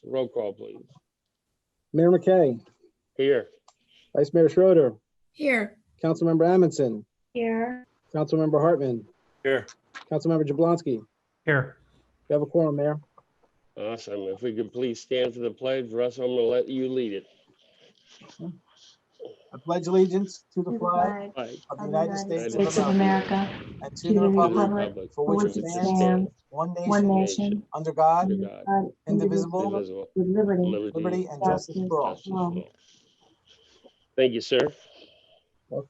ordinance. Roll call, please. Mayor McKay, Here. Vice Mayor Schroeder, Here. Councilmember Amundson, Here. Councilmember Hartman, Here. Councilmember Jablonski. Here. You have a quorum, Mayor. Awesome. If we could please stand for the pledge. Russell, I'm going to let you lead it. I pledge allegiance to the flag Flag of the United States States of America, and to the republic for for which which it it stands, stands, one one nation, nation, under God, under God, indivisible, indivisible, with liberty, liberty and justice for all. justice for all. Thank you, sir. All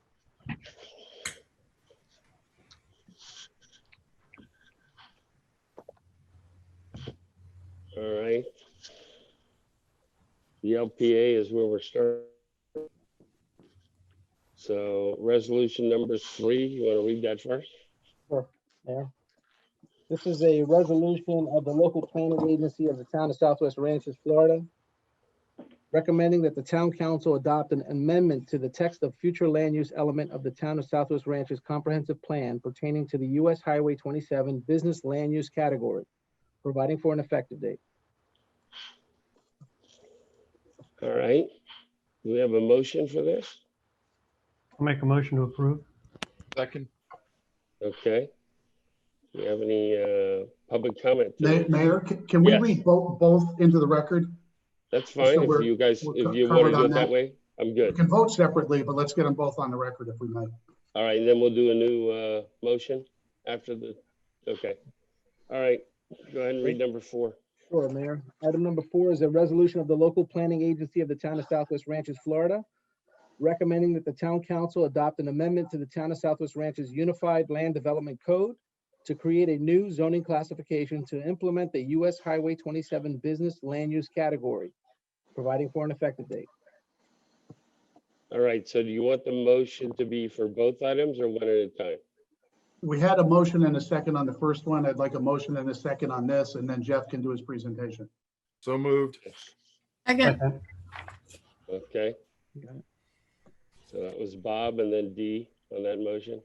right. The LPA is where we're starting. So resolution number 3, you want to read that first? Sure, Mayor. This is a resolution of the local planning agency of the town of Southwest Ranches, Florida, recommending that the town council adopt an amendment to the text of future land use element of the town of Southwest Ranches comprehensive plan pertaining to the US Highway 27 business land use category, providing for an effective date. All right. Do we have a motion for this? I'll make a motion to approve. Second. Okay. Do you have any public comment? Mayor, can we Yes. read both into the record? That's fine. So If you guys, we're if you covered want to do on it that that. way, I'm We good. can vote separately, but let's get them both on the record if we might. All right, and then we'll do a new motion after the, okay. All right, go ahead and read number 4. Sure, Mayor. Item number 4 is a resolution of the local planning agency of the town of Southwest Ranches, Florida, recommending that the town council adopt an amendment to the town of Southwest Ranches Unified Land Development Code to create a new zoning classification to implement the US Highway 27 business land use category, providing for an effective date. All right, so do you want the motion to be for both items or one at a time? We had a motion and a second on the first one. I'd like a motion and a second on this, and then Jeff can do his presentation. So moved. Second. Second. Okay. Okay. So that was Bob and then D on that motion.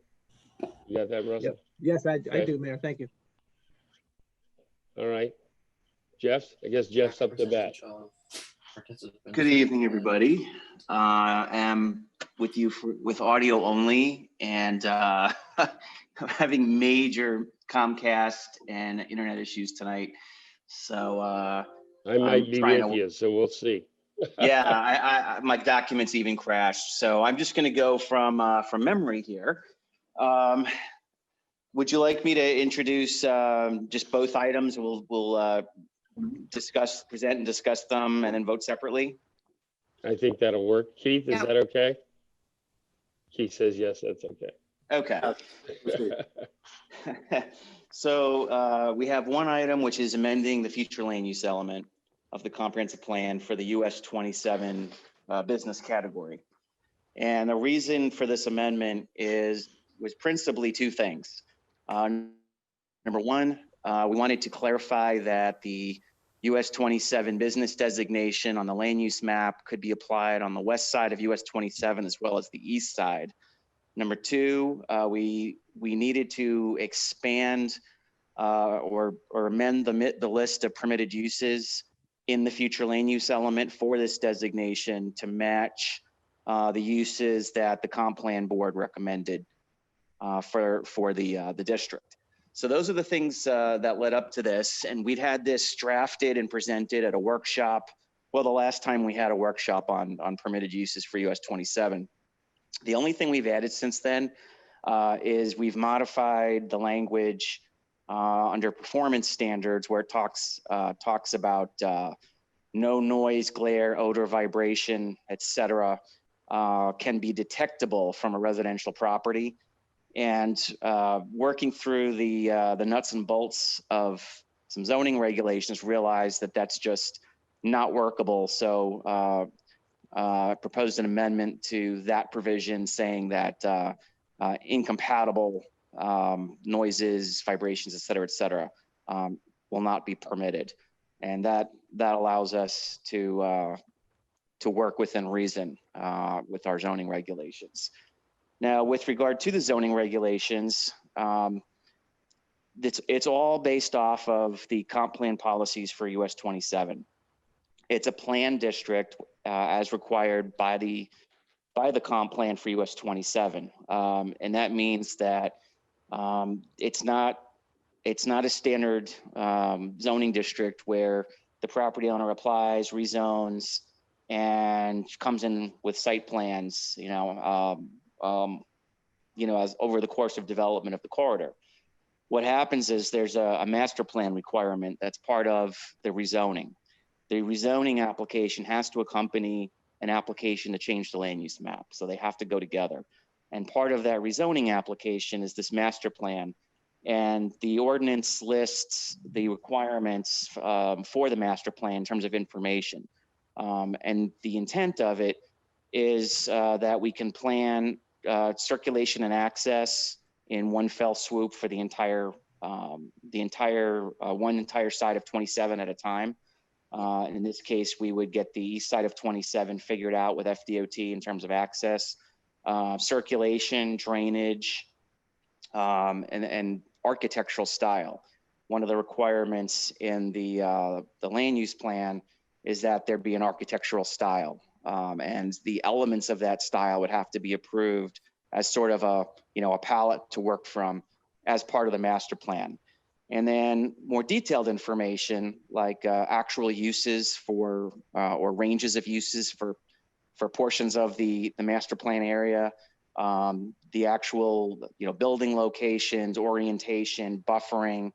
You got that, Russell? Yep. Yes, I Okay. do, Mayor. Thank you. All right. Jeff, I guess Jeff's up to bat. Good evening, everybody. I'm with you with audio only, and having major Comcast and internet issues tonight. So I might be trying with to- you, so we'll see. yeah, I my documents even crashed. So I'm just going to go from memory here. Would you like me to introduce just both items? We'll present and discuss them, and then vote separately. I think that'll work. Keith, is Yep. that okay? Keith says yes, that's okay. Okay. So we have one item, which is amending the future land use element of the comprehensive plan for the US 27 business category. And the reason for this amendment was principally 2 things. Number one, we wanted to clarify that the US 27 business designation on the land use map could be applied on the west side of US 27 as well as the east side. Number 2, we needed to expand or amend the list of permitted uses in the future land use element for this designation to match the uses that the comp plan board recommended for the district. So those are the things that led up to this, and we'd had this drafted and presented at a workshop. Well, the last time we had a workshop on permitted uses for US 27. The only thing we've added since then is we've modified the language under performance standards where it talks about no noise, glare, odor, vibration, etc. Can be detectable from a residential property. And working through the nuts and bolts of some zoning regulations, realized that that's just not workable. So proposed an amendment to that provision saying that incompatible noises, vibrations, et cetera, will not be permitted. And that allows us to work within reason with our zoning regulations. Now, with regard to the zoning regulations, it's all based off of the comp plan policies for US 27. It's a planned district as required by the comp plan for US 27. And that means that it's not a standard zoning district where the property owner applies, rezones, and comes in with site plans, as over the course of development of the corridor. What happens is there's a master plan requirement that's part of the rezoning. The rezoning application has to accompany an application to change the land use map. So they have to go together. And part of that rezoning application is this master plan. And the ordinance lists the requirements for the master plan in terms of information. And the intent of it is that we can plan circulation and access in one fell swoop for the entire side of 27 at a time. In this case, we would get the east side of 27 figured out with FDOT in terms of access, circulation, drainage, and architectural style. One of the requirements in the land use plan is that there be an architectural style, and the elements of that style would have to be approved as sort of a palette to work from as part of the master plan. And then more detailed information like actual uses for or ranges of uses for portions of the master plan area, the actual building locations, orientation, buffering,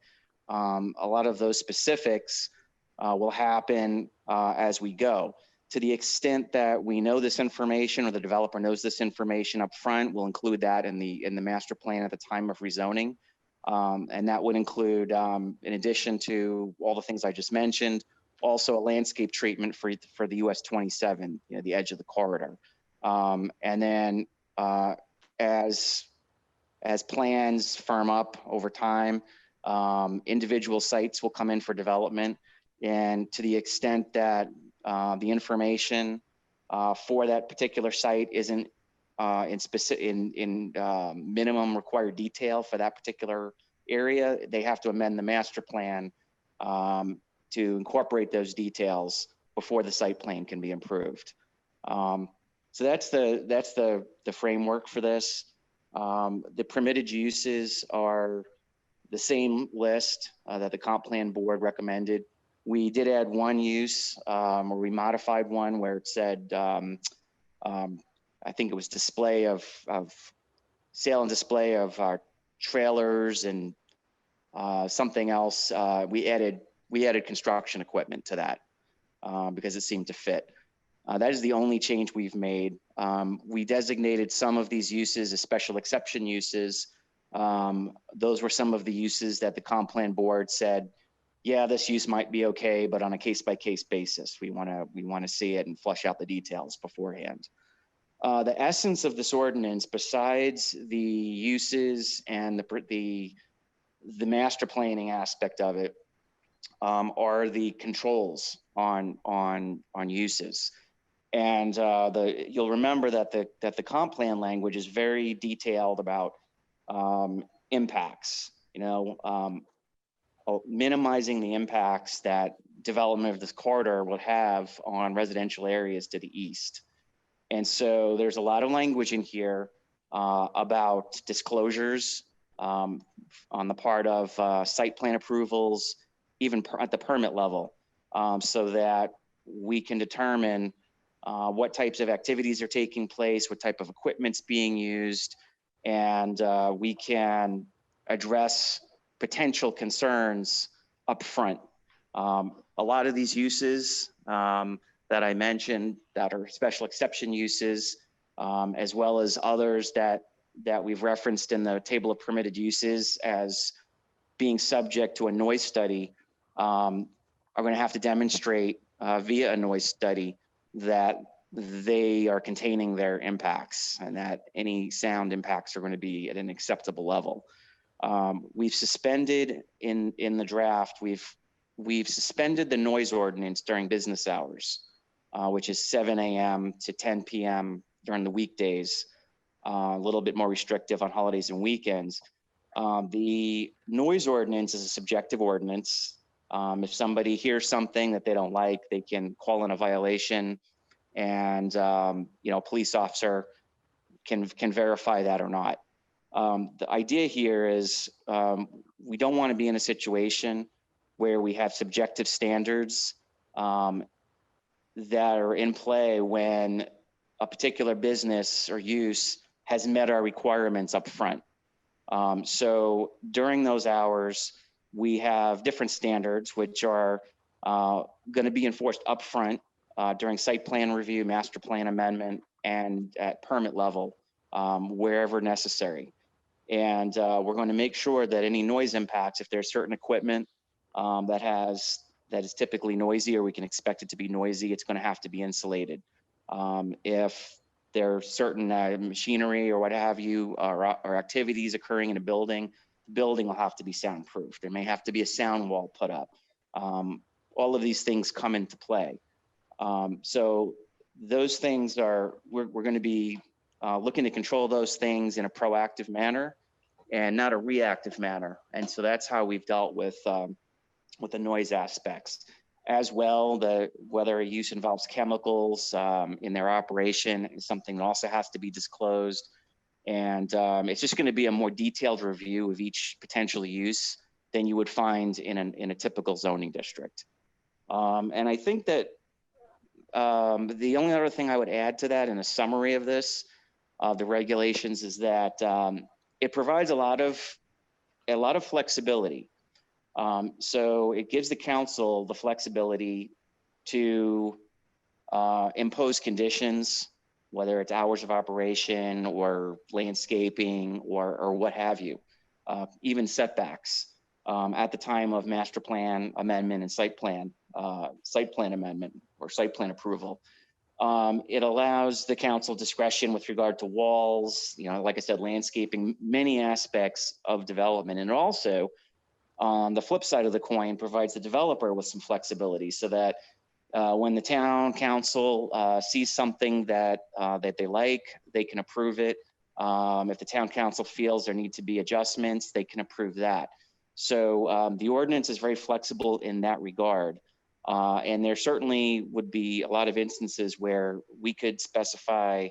a lot of those specifics will happen as we go. To the extent that we know this information or the developer knows this information up front, we'll include that in the master plan at the time of rezoning. And that would include, in addition to all the things I just mentioned, also a landscape treatment for the US 27, the edge of the corridor. And then as plans firm up over time, individual sites will come in for development. And to the extent that the information for that particular site isn't in minimum required detail for that particular area, they have to amend the master plan to incorporate those details before the site plan can be improved. So that's the framework for this. The permitted uses are the same list that the comp plan board recommended. We did add one use, or we modified one where it said, I think it was display of sale and display of our trailers and something else. We added construction equipment to that because it seemed to fit. That is the only change we've made. We designated some of these uses as special exception uses. Those were some of the uses that the comp plan board said, yeah, this use might be okay, but on a case-by-case basis, we want to see it and flush out the details beforehand. The essence of this ordinance, besides the uses and the master planning aspect of it, are the controls on uses. And you'll remember that the comp plan language is very detailed about impacts. Minimizing the impacts that development of this corridor will have on residential areas to the east. And so there's a lot of language in here about disclosures on the part of site plan approvals, even at the permit level, so that we can determine what types of activities are taking place, what type of equipment's being used, and we can address potential concerns up front. A lot of these uses that I mentioned that are special exception uses, as well as others that we've referenced in the table of permitted uses as being subject to a noise study, are going to have to demonstrate via a noise study that they are containing their impacts and that any sound impacts are going to be at an acceptable level. We've suspended in the draft, we've suspended the noise ordinance during business hours, which is 7 a.m. to 10 p.m. during the weekdays, a little bit more restrictive on holidays and weekends. The noise ordinance is a subjective ordinance. If somebody hears something that they don't like, they can call in a violation, and a police officer can verify that or not. The idea here is we don't want to be in a situation where we have subjective standards that are in play when a particular business or use has met our requirements up front. So during those hours, we have different standards which are going to be enforced up front during site plan review, master plan amendment, and at permit level, wherever necessary. And we're going to make sure that any noise impacts, if there's certain equipment that is typically noisy or we can expect it to be noisy, it's going to have to be insulated. If there are certain machinery or what have you, or activities occurring in a building, the building will have to be soundproof. There may have to be a sound wall put up. All of these things come into play. So those things are, we're going to be looking to control those things in a proactive manner and not a reactive manner. And so that's how we've dealt with the noise aspects. As well, whether a use involves chemicals in their operation is something that also has to be disclosed. And it's just going to be a more detailed review of each potential use than you would find in a typical zoning district. And I think that the only other thing I would add to that in a summary of this, the regulations, is that it provides a lot of flexibility. So it gives the council the flexibility to impose conditions, whether it's hours of operation or landscaping or what have you, even setbacks at the time of master plan amendment and site plan amendment or site plan approval. It allows the council discretion with regard to walls, like I said, landscaping, many aspects of development. And it also, on the flip side of the coin, provides the developer with some flexibility so that when the town council sees something that they like, they can approve it. If the town council feels there need to be adjustments, they can approve that. So the ordinance is very flexible in that regard. And there certainly would be a lot of instances where we could specify,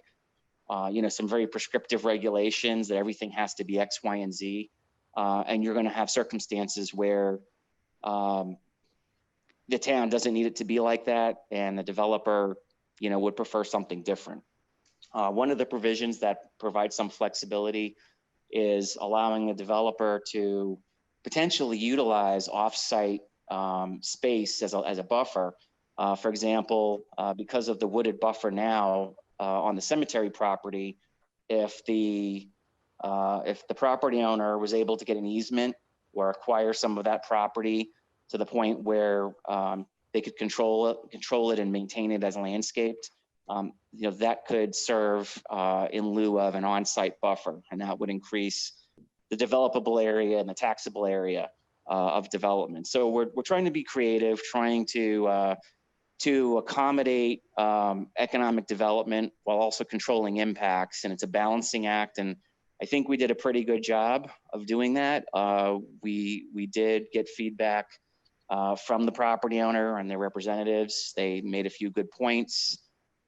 some very prescriptive regulations that everything has to be X, Y, and Z. And you're going to have circumstances where the town doesn't need it to be like that, and the developer, would prefer something different. One of the provisions that provides some flexibility is allowing the developer to potentially utilize off-site space as a buffer. For example, because of the wooded buffer now on the cemetery property, if the property owner was able to get an easement or acquire some of that property to the point where they could control it and maintain it as landscaped, that could serve in lieu of an on-site buffer, and that would increase the developable area and the taxable area of development. So we're trying to be creative, trying to accommodate economic development while also controlling impacts, and it's a balancing act. And I think we did a pretty good job of doing that. We did get feedback from the property owner and their representatives. They made a few good points,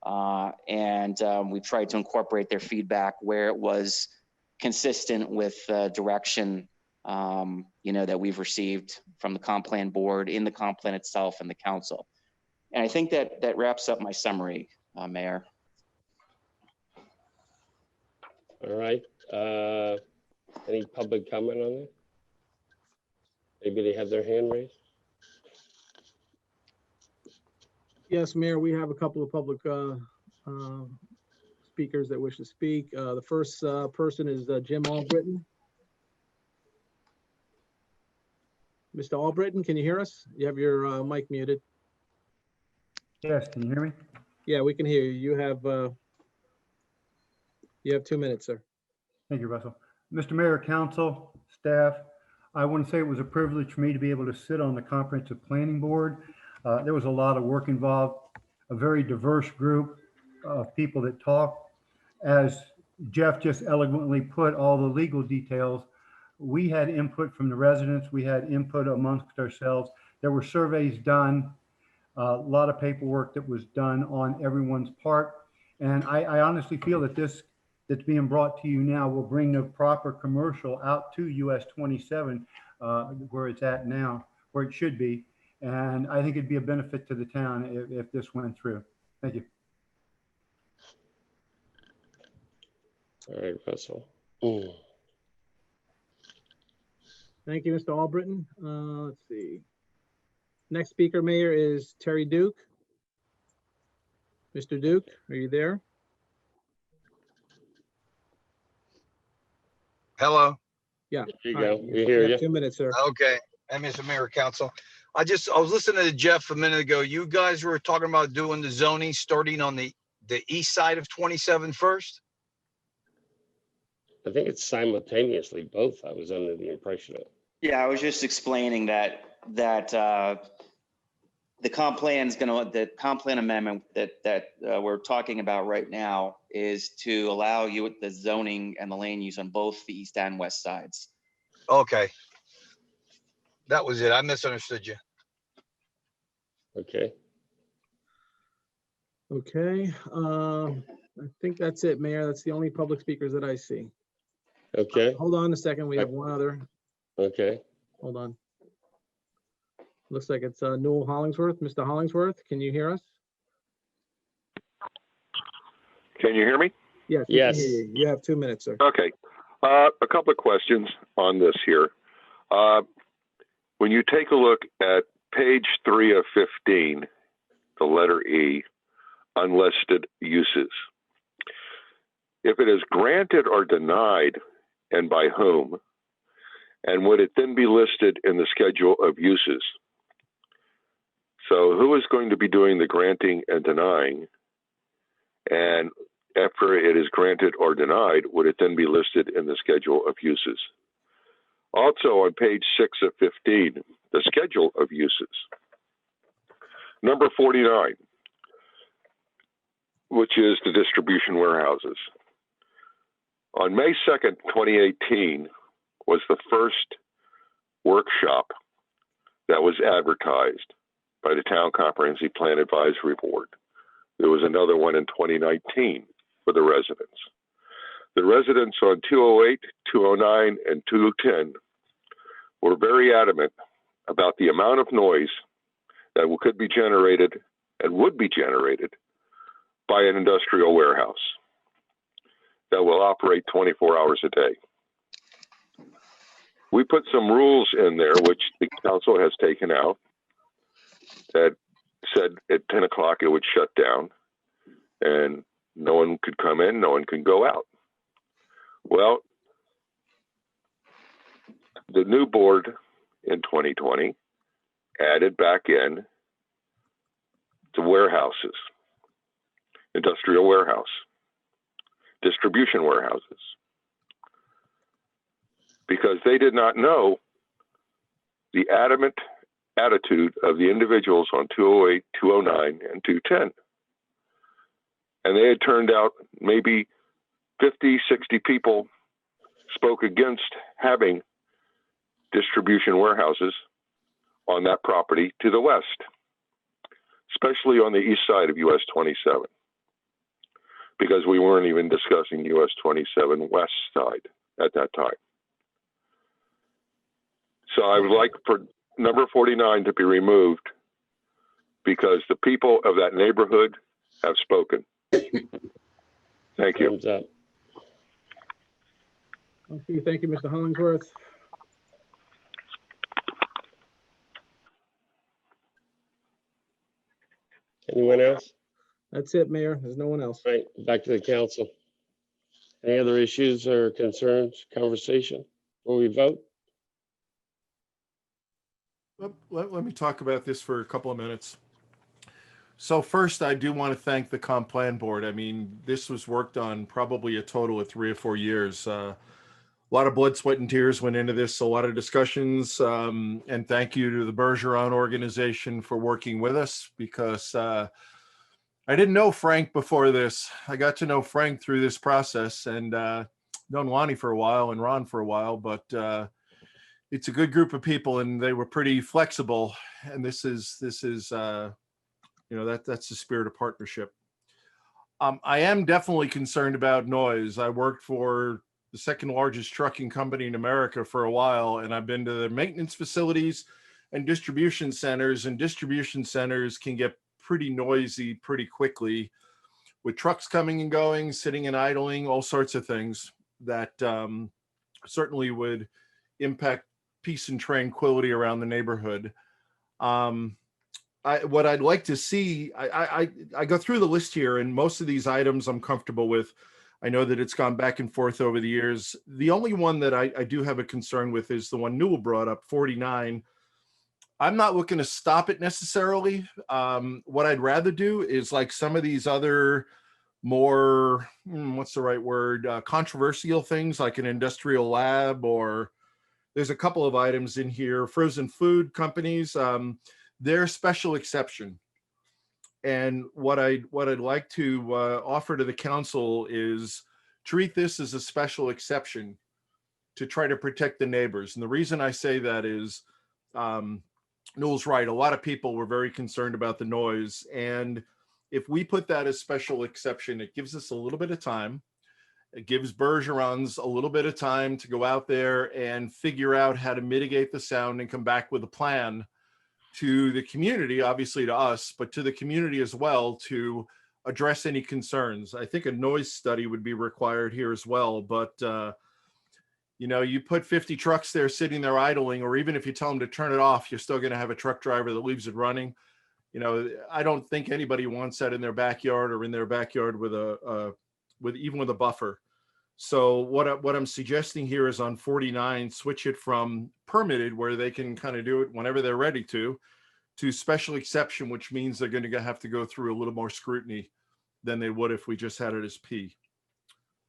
and we tried to incorporate their feedback where it was consistent with direction that we've received from the comp plan board, in the comp plan itself, and the council. And I think that wraps up my summary, Mayor. All right. Any public comment on that? Anybody have their hand raised? Yes, Mayor, we have a couple of public speakers that wish to speak. The first person is Jim Albritton. Mr. Albritton, can you hear us? You have your mic muted. Yes, can you hear me? Yeah, we can hear you. You have 2 minutes, sir. Thank you, Russell. Mr. Mayor, council, staff, I want to say it was a privilege for me to be able to sit on the comprehensive planning board. There was a lot of work involved, a very diverse group of people that talk. As Jeff just eloquently put all the legal details, we had input from the residents, we had input amongst ourselves. There were surveys done, a lot of paperwork that was done on everyone's part. And I honestly feel that this that's being brought to you now will bring the proper commercial out to US 27, where it's at now, where it should be. And I think it'd be a benefit to the town if this went through. Thank you. All right, Russell. Thank you, Mr. Albritton. Let's see. Next speaker, Mayor, is Terry Duke. Mr. Duke, are you there? Hello. Yeah. There you All right. go. We hear have you. 2 minutes, sir. Okay. And Mr. Mayor, Council. I was listening to Jeff a minute ago. You guys were talking about doing the zoning starting on the east side of 27 first. I think it's simultaneously both. I was under the impression of. Yeah, I was just explaining that the comp plan amendment that we're talking about right now is to allow you with the zoning and the land use on both the east and west sides. Okay. That was it. I misunderstood you. Okay. Okay. I think that's it, Mayor. That's the only public speakers that I see. Okay. Hold on a second. We have one other. Okay. Hold on. Looks like it's Newell Hollingsworth. Mr. Hollingsworth, can you hear us? Can you hear me? Yes. we can Yes. hear you. You have 2 minutes, sir. Okay. A couple of questions on this here. When you take a look at page 3 of 15, the letter E, unlisted uses. If it is granted or denied, and by whom, and would it then be listed in the schedule of uses? So who is going to be doing the granting and denying? And after it is granted or denied, would it then be listed in the schedule of uses? Also on page 6 of 15, the schedule of uses. Number 49, which is the distribution warehouses. On May 2nd, 2018 was the first workshop that was advertised by the Town Comprehensive Plan Advisory Board. There was another one in 2019 for the residents. The residents on 208, 209, and 210 were very adamant about the amount of noise that could be generated and would be generated by an industrial warehouse that will operate 24 hours a day. We put some rules in there, which the council has taken out, that said at 10 o'clock it would shut down and no one could come in, no one could go out. Well, the new board in 2020 added back in the warehouses, industrial warehouse, distribution warehouses, because they did not know the adamant attitude of the individuals on 208, 209, and 210. And they had turned out maybe 50, 60 people spoke against having distribution warehouses on that property to the west, especially on the east side of US 27, because we weren't even discussing US 27 west side at that time. So I would like for number 49 to be removed because the people of that neighborhood have spoken. Thank you. Thumbs up. Okay, thank you, Mr. Hollingsworth. Anyone else? That's it, Mayor. There's no one else. Right, back to the council. Any other issues or concerns, conversation before we vote? Let me talk about this for a couple of minutes. So first, I do want to thank the Comp Plan Board. I mean, this was worked on probably a total of 3 or 4 years. A lot of blood, sweat, and tears went into this, a lot of discussions. And thank you to the Bergeron organization for working with us, because I didn't know Frank before this. I got to know Frank through this process, and known Lonnie for a while and Ron for a while, but it's a good group of people and they were pretty flexible. And this is that's the spirit of partnership. I am definitely concerned about noise. I worked for the second largest trucking company in America for a while, and I've been to the maintenance facilities and distribution centers, and distribution centers can get pretty noisy pretty quickly with trucks coming and going, sitting and idling, all sorts of things that certainly would impact peace and tranquility around the neighborhood. What I'd like to see, I go through the list here, and most of these items I'm comfortable with. I know that it's gone back and forth over the years. The only one that I do have a concern with is the one Newell brought up, 49. I'm not looking to stop it necessarily. What I'd rather do is like some of these other more, what's the right word, controversial things like an industrial lab, or there's a couple of items in here, frozen food companies, they're special exception. And what I'd like to offer to the council is treat this as a special exception to try to protect the neighbors. And the reason I say that is Newell's right. A lot of people were very concerned about the noise. And if we put that as special exception, it gives us a little bit of time. It gives Bergerons a little bit of time to go out there and figure out how to mitigate the sound and come back with a plan to the community, obviously to us, but to the community as well, to address any concerns. I think a noise study would be required here as well, but you put 50 trucks there sitting there idling, or even if you tell them to turn it off, you're still going to have a truck driver that leaves it running. I don't think anybody wants that in their backyard or in their backyard with even with a buffer. So what I'm suggesting here is on 49, switch it from permitted, where they can kind of do it whenever they're ready to special exception, which means they're going to have to go through a little more scrutiny than they would if we just had it as P.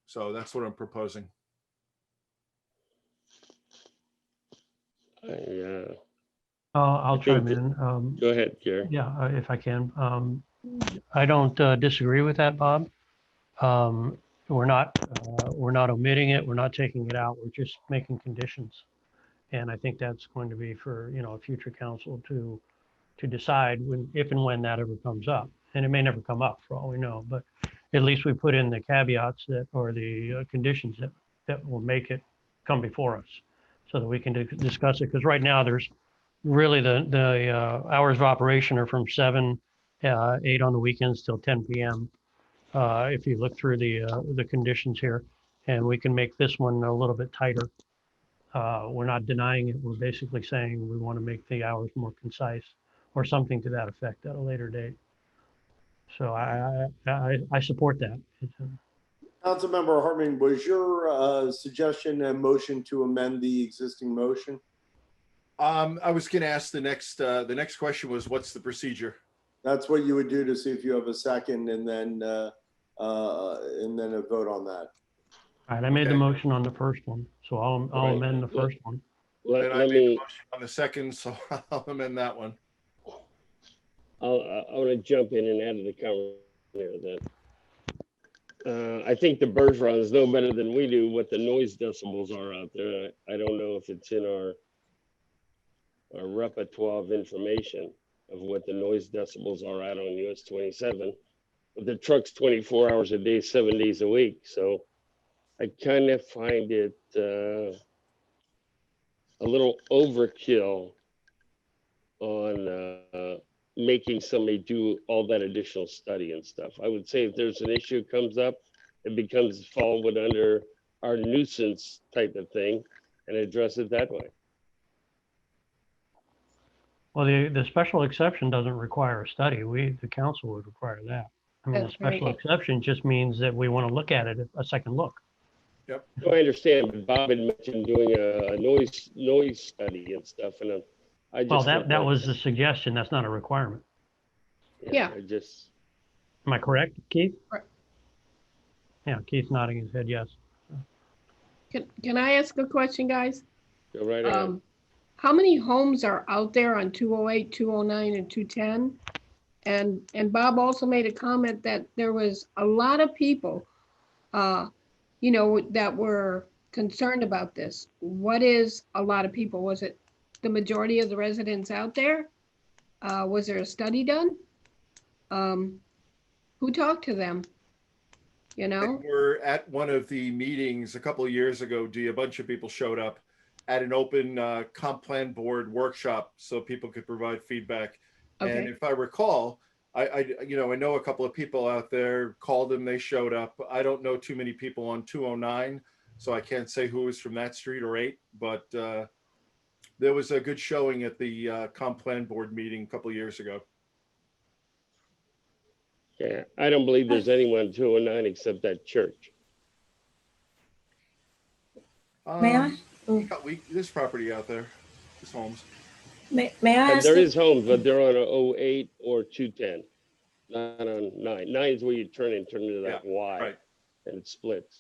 So that's what I'm proposing. I I'll think chime in. Go ahead, Gary. Yeah, if I can. I don't disagree with that, Bob. We're not omitting it. We're not taking it out. We're just making conditions. And I think that's going to be for, a future council to decide if and when that ever comes up. And it may never come up for all we know, but at least we put in the caveats or the conditions that will make it come before us so that we can discuss it. Because right now there's really the hours of operation are from 8 on the weekends till 10 p.m. If you look through the conditions here, and we can make this one a little bit tighter. We're not denying it. We're basically saying we want to make the hours more concise or something to that effect at a later date. So I support that. Councilmember Hartman, was your suggestion a motion to amend the existing motion? I was going to ask the next question was, what's the procedure? That's what you would do to see if you have a second, and then a vote on that. All right, I made the motion on the first one, so I'll amend the first one. And I made the motion on the second, so I'll amend that one. I want to jump in and add to the conversation here that I think the Bergerons know better than we do what the noise decibels are out there. I don't know if it's in our repertoire of information of what the noise decibels are out on US 27. But the truck's 24 hours a day, 7 days a week. So I kind of find it a little overkill on making somebody do all that additional study and stuff. I would say if there's an issue comes up, it fall under our nuisance type of thing and address it that way. Well, the special exception doesn't require a study. The council would require that. I mean, the special exception just means that we want to look at it, a second look. Yep. So I understand, but Bob had mentioned doing a noise study and stuff, and I just. Well, that was the suggestion. That's not a requirement. Yeah. Am I correct, Keith? Right. Yeah, Keith's nodding his head yes. Can I ask a question, guys? Go right ahead. How many homes are out there on 208, 209, and 210? And Bob also made a comment that there was a lot of people, that were concerned about this. What is a lot of people? Was it the majority of the residents out there? Was there a study done? Who talked to them? You know? We're at one of the meetings a couple of years ago. A bunch of people showed up at an open comp plan board workshop so people could provide feedback. And Okay, if I recall, I know a couple of people out there called them, they showed up. I don't know too many people on 209, so I can't say who was from that street or 8, but there was a good showing at the comp plan board meeting a couple of years ago. Yeah, I don't believe there's anyone in 209 except that church. May I? This property out there, this homes. May I And ask? there is homes, but they're on a 08 or 210, not on 9. 9 is where you turn into that Y, right. and it splits.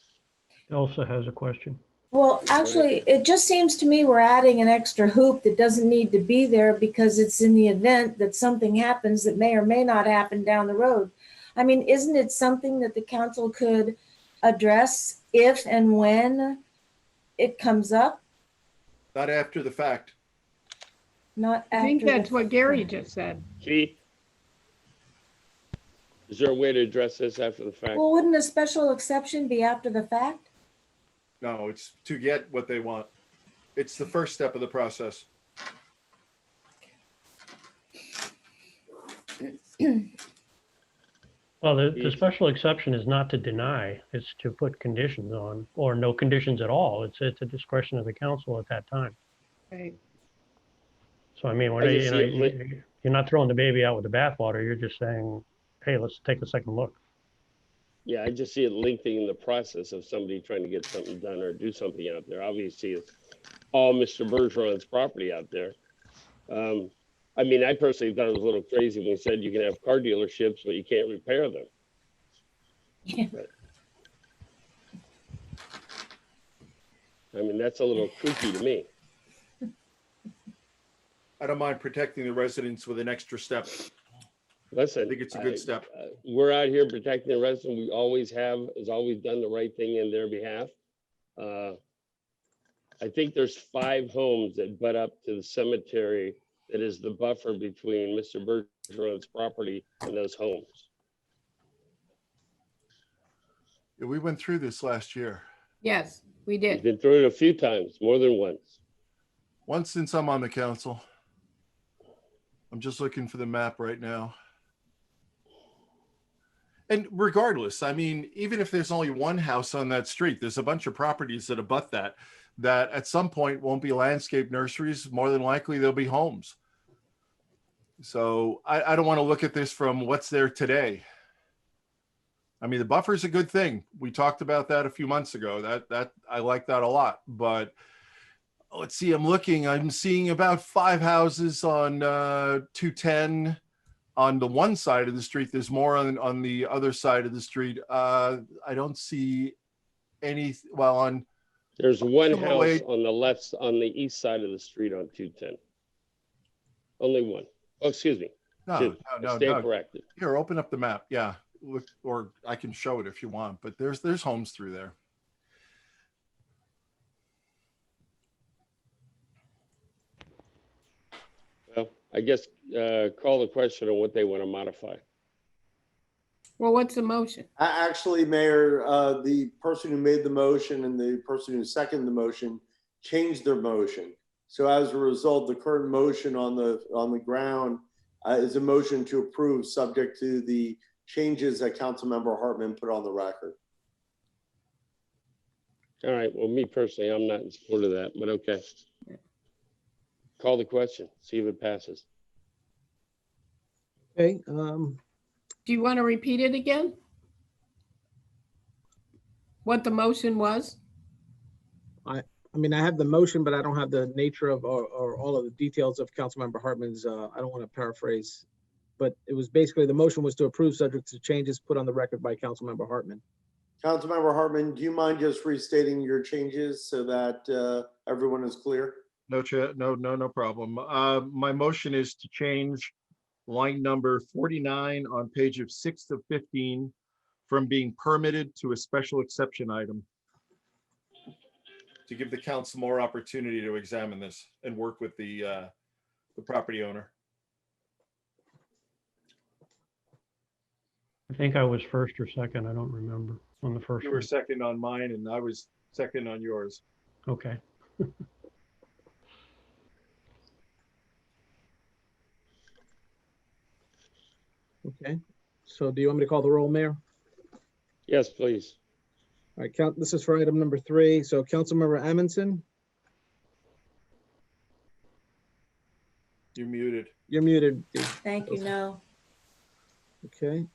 Elsa has a question. Well, actually, it just seems to me we're adding an extra hoop that doesn't need to be there because it's in the event that something happens that may or may not happen down the road. I mean, isn't it something that the council could address if and when it comes up? Not after the fact. Not after. I think that's the what Gary fact. just said. Keith? Is there a way to address this after the fact? Well, wouldn't a special exception be after the fact? No, it's to get what they want. It's the first step of the process. Well, the special exception is not to deny, it's to put conditions on, or no conditions at all. It's a discretion of the council at that time. Right. So I mean, I just see it you're not throwing the baby out with the bathwater. You're just saying, hey, let's take a second look. Yeah, I just see it lengthening the process of somebody trying to get something done or do something out there. Obviously, it's all Mr. Bergeron's property out there. I mean, I personally thought it was a little crazy when he said you can have car dealerships, but you can't repair them. Yeah. But, I mean, that's a little kooky to me. I don't mind protecting the residents with an extra step. Listen, I think it's a good step. We're out here protecting the residents. We always have, has always done the right thing in their behalf. I think there's 5 homes that butt up to the cemetery that is the buffer between Mr. Bergeron's property and those homes. Yeah, we went through this last year. Yes, we We've did. been through it a few times, more than once. Once since I'm on the council. I'm just looking for the map right now. And regardless, I mean, even if there's only one house on that street, there's a bunch of properties that abut that at some point won't be landscape nurseries. More than likely, there'll be homes. So I don't want to look at this from what's there today. I mean, the buffer is a good thing. We talked about that a few months ago. That I like that a lot. But let's see, I'm seeing about 5 houses on 210 on the one side of the street. There's more on the other side of the street. I don't see any, well, There's one house 208. on the left, on the east side of the street on 210. Only one. Oh, excuse me. no, Stand corrected. Here, open up the map. Yeah, look, or I can show it if you want, but there's homes through there. Well, I guess call the question on what they want to modify. Well, what's the motion? Actually, Mayor, the person who made the motion and the person who seconded the motion changed their motion. So as a result, the current motion on the ground is a motion to approve, subject to the changes that Councilmember Hartman put on the record. All right. Well, me personally, I'm not in support of that, but okay. Call the question. See if it passes. Okay, Do you want to repeat it again? What the motion was? I mean, I have the motion, but I don't have the nature of or all of the details of Councilmember Hartman's, I don't want to paraphrase, but it was basically, the motion was to approve subject to changes put on the record by Councilmember Hartman. Councilmember Hartman, do you mind just restating your changes so that everyone is clear? No problem. My motion is to change line number 49 on page of 6 of 15 from being permitted to a special exception item. to give the council more opportunity to examine this and work with the property owner. I think I was first or second. I don't remember on the first You were one. second on mine and I was second on yours. Okay. Okay, so do you want me to call the roll, Mayor? Yes, please. All right, this is for item number 3. So Councilmember Amundson, You're muted. you're muted. Thank you, no. Okay.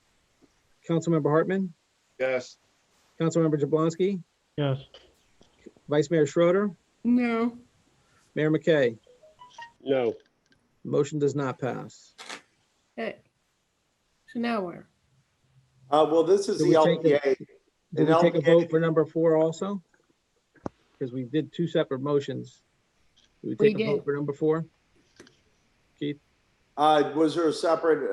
Councilmember Hartman, Yes. Councilmember Jablonski, Yes. Vice Mayor Schroeder, No, Mayor McKay. No, Motion does not pass. okay. So now where? Well, this is Do the we take a- LPA. Did An we take a LPA vote for number 4 also? Because we did 2 separate motions. Did we We take a vote did. for number 4? Keith? Was there a separate,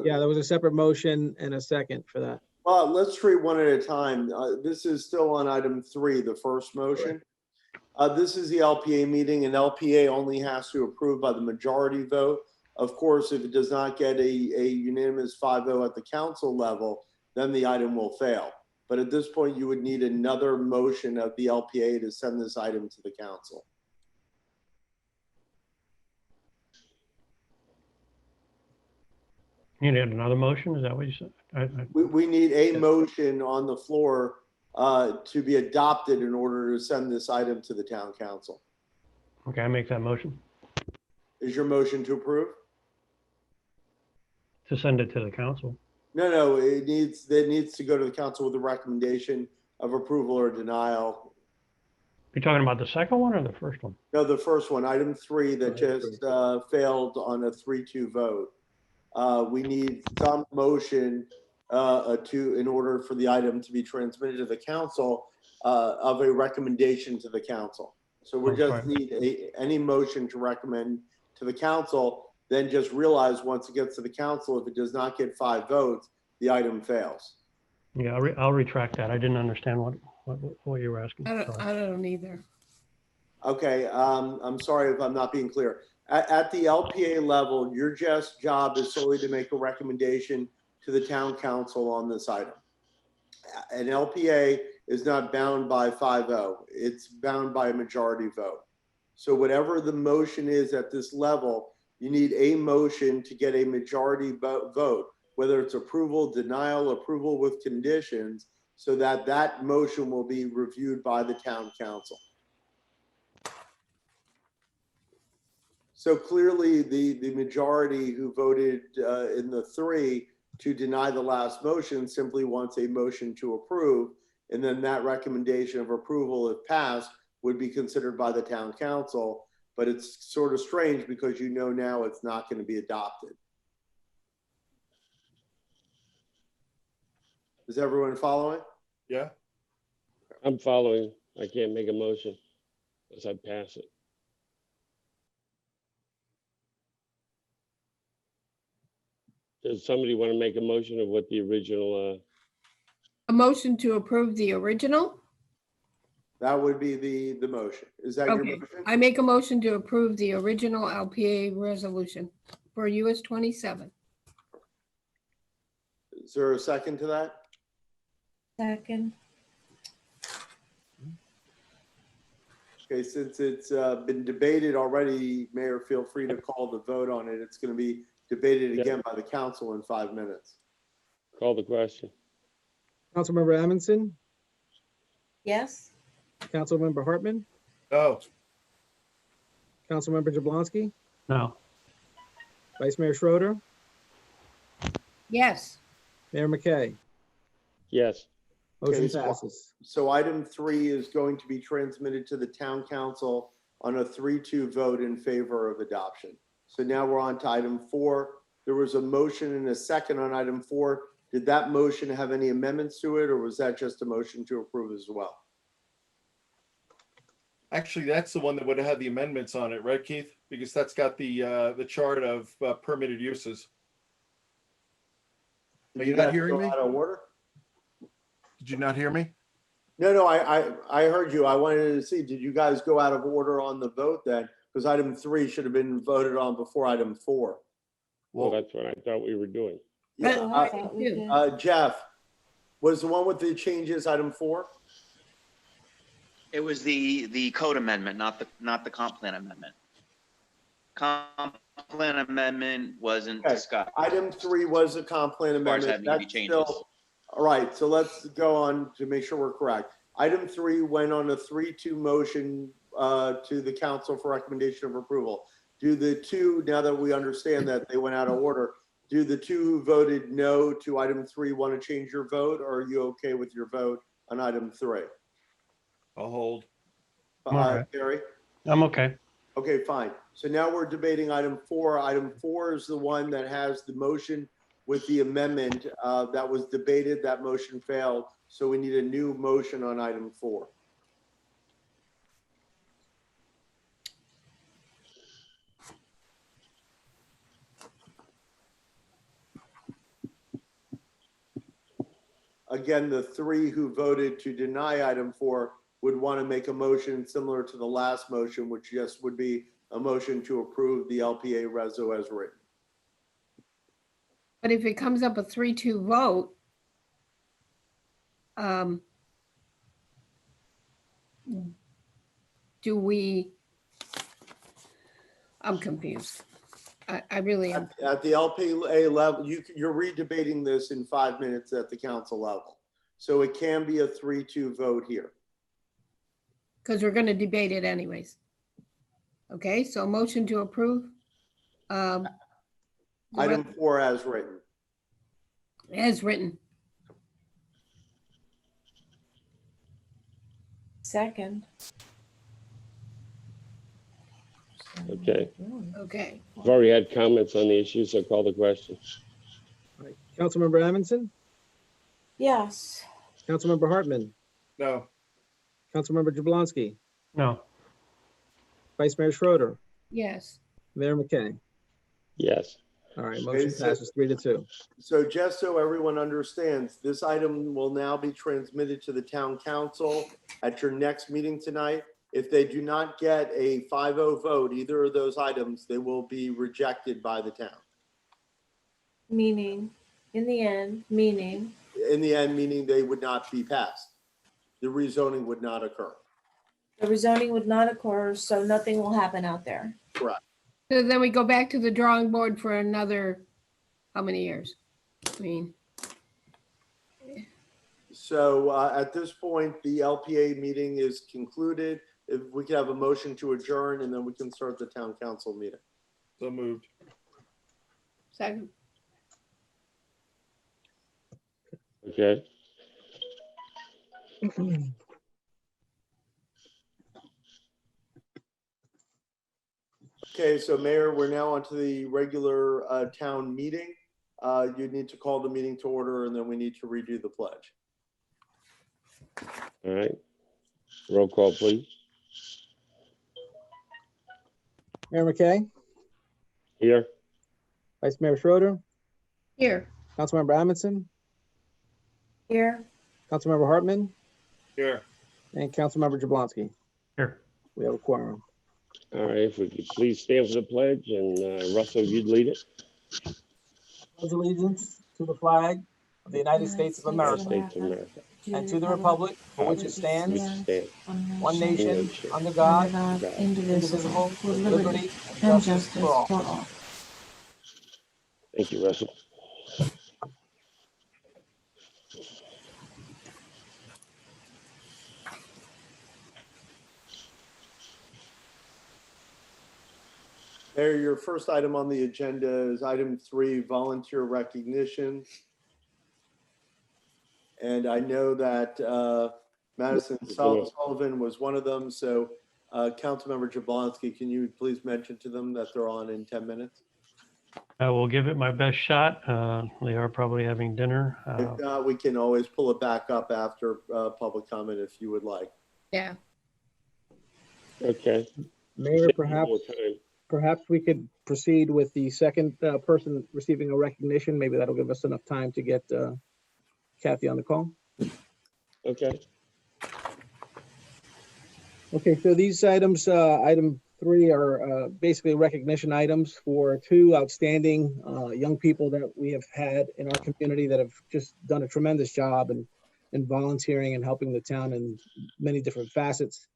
Yeah, there was a separate motion and a second for that. well, let's treat one at a time. This is still on item 3, the first motion. This is the LPA meeting, and LPA only has to approve by the majority vote. Of course, if it does not get a unanimous 5-0 at the council level, then the item will fail. But at this point, you would need another motion of the LPA to send this item to the council. You need another motion? Is that what you said? We need a motion on the floor to be adopted in order to send this item to the town council. Okay, I make that motion Is your motion to approve? to send it to the council. No, it needs to go to the council with a recommendation of approval or denial. You're talking about the second one or the first one? No, the first one, item 3 that Item just failed on a 3-2 vote. We need some motion in order for the item to be transmitted to the council of a recommendation to the council. So we just need any motion to recommend to the council. Then just realize once it gets to the council, if it does not get 5 votes, the item fails. Yeah, I'll retract that. I didn't understand what you were asking. I don't, Sorry. I don't either. Okay, I'm sorry if I'm not being clear. At the LPA level, your job is solely to make a recommendation to the town council on this item. An LPA is not bound by 5-0. It's bound by a majority vote. So whatever the motion is at this level, you need a motion to get a majority vote, whether it's approval, denial, approval with conditions, so that that motion will be reviewed by the town council. So clearly the majority who voted in the 3 to deny the last motion simply wants a motion to approve. And then that recommendation of approval, if passed, would be considered by the town council. But it's sort of strange because you know now it's not going to be adopted. Is everyone following? Yeah. I'm following. I can't make a motion unless I pass it. Does somebody want to make a motion of what the original, A motion to approve the original? That would be the motion. Is that your Okay, motion? I make a motion to approve the original LPA resolution for US 27. Is there a second to that? Second. Okay, since it's been debated already, Mayor, feel free to call the vote on it. It's going to be debated Yeah. again by the council in 5 minutes. call the question? Councilmember Amundson, Yes. Councilmember Hartman, No. Councilmember Jablonski, No. Vice Mayor Schroeder, Yes, Mayor McKay. Yes, Motion Okay, so- passes. So item 3 is going to be transmitted to the town council on a 3-2 vote in favor of adoption. So now we're on to item 4. There was a motion and a second on item 4. Did that motion have any amendments to it, or was that just a motion to approve as well? Actually, that's the one that would have had the amendments on it, right, Keith? Because that's got the chart of permitted uses. Are you not hearing me? Out of order? Did you not hear me? No, I heard you. I wanted to see, did you guys go out of order on the vote then? Because item 3 should have been voted on before item 4. Well, that's what I thought we were doing. Yeah, Oh, I thought we did. Jeff, was the one with the changes item 4? It was the code amendment, not the comp plan amendment. Comp plan amendment wasn't Okay. discussed. Item 3 was a comp plan As far as amendment. having any That's changes. still, all right, so let's go on to make sure we're correct. Item 3 went on a 3-2 motion to the council for recommendation of approval. Do the two, now that we understand that they went out of order, do the two who voted no to item 3 want to change your vote, or are you okay with your vote on item 3? I'll hold. All right. Gary? I'm okay. Okay, fine. So now we're debating item 4. Item 4 is the one that has the motion with the amendment that was debated. That motion failed. So we need a new motion on item 4. Again, the 3 who voted to deny item 4 would want to make a motion similar to the last motion, which just would be a motion to approve the LPA reso as written. But if it comes up a 3-2 vote, I'm confused. I really am. At the LPA level, you're redebating this in 5 minutes at the council level. So it can be a 3-2 vote here. Because we're going to debate it anyways. Okay, so a motion to approve. Item 4 as written. As written. Second. Okay. Okay. I've already had comments on the issue, so call the question. All right. Councilmember Amundson, Yes. Councilmember Hartman, No. Councilmember Jablonski, No. Vice Mayor Schroeder, Yes. Mayor McKay. Yes. All right, motion passes 3-2. So just so everyone understands, this item will now be transmitted to the town council at your next meeting tonight. If they do not get a 5-0 vote, either of those items, they will be rejected by the town. Meaning, in the end, meaning, In the end, meaning they would not be passed. The rezoning would not occur. the rezoning would not occur, so nothing will happen out there. Correct. So then we go back to the drawing board for another, how many years? I mean, So at this point, the LPA meeting is concluded. If we could have a motion to adjourn, and then we can start the town council meeting. So moved. second. Okay. Okay, so Mayor, we're now onto the regular town meeting. You need to call the meeting to order, and then we need to redo the pledge. All right. Roll call, please. Mayor McKay, Here. Vice Mayor Schroeder, Here. Councilmember Amundson, Here, Councilmember Hartman, Here. and Councilmember Jablonski. Here. We have a quorum. All right, if we could please stand for the pledge, and Russell, you'd lead it. Pledge allegiance to the flag of the United States of United America States of America. and to the republic for which it stands, Which stands one nation, under God, indivisible, with liberty and justice for all. Thank you, Russell. Mayor, your first item on the agenda is item 3, volunteer recognition. And I know that Madison Sullivan was one of them. So Councilmember Jablonski, can you please mention to them that they're on in 10 minutes? I will give it my best shot. They are probably having dinner. If not, we can always pull it back up after public comment if you would like. Yeah. Okay. Mayor, More time. perhaps we could proceed with the second person receiving a recognition. Maybe that'll give us enough time to get Kathy on the call. Okay. Okay, so these items, item 3 are basically recognition items for 2 outstanding young people that we have had in our community that have just done a tremendous job in volunteering and helping the town in many different facets.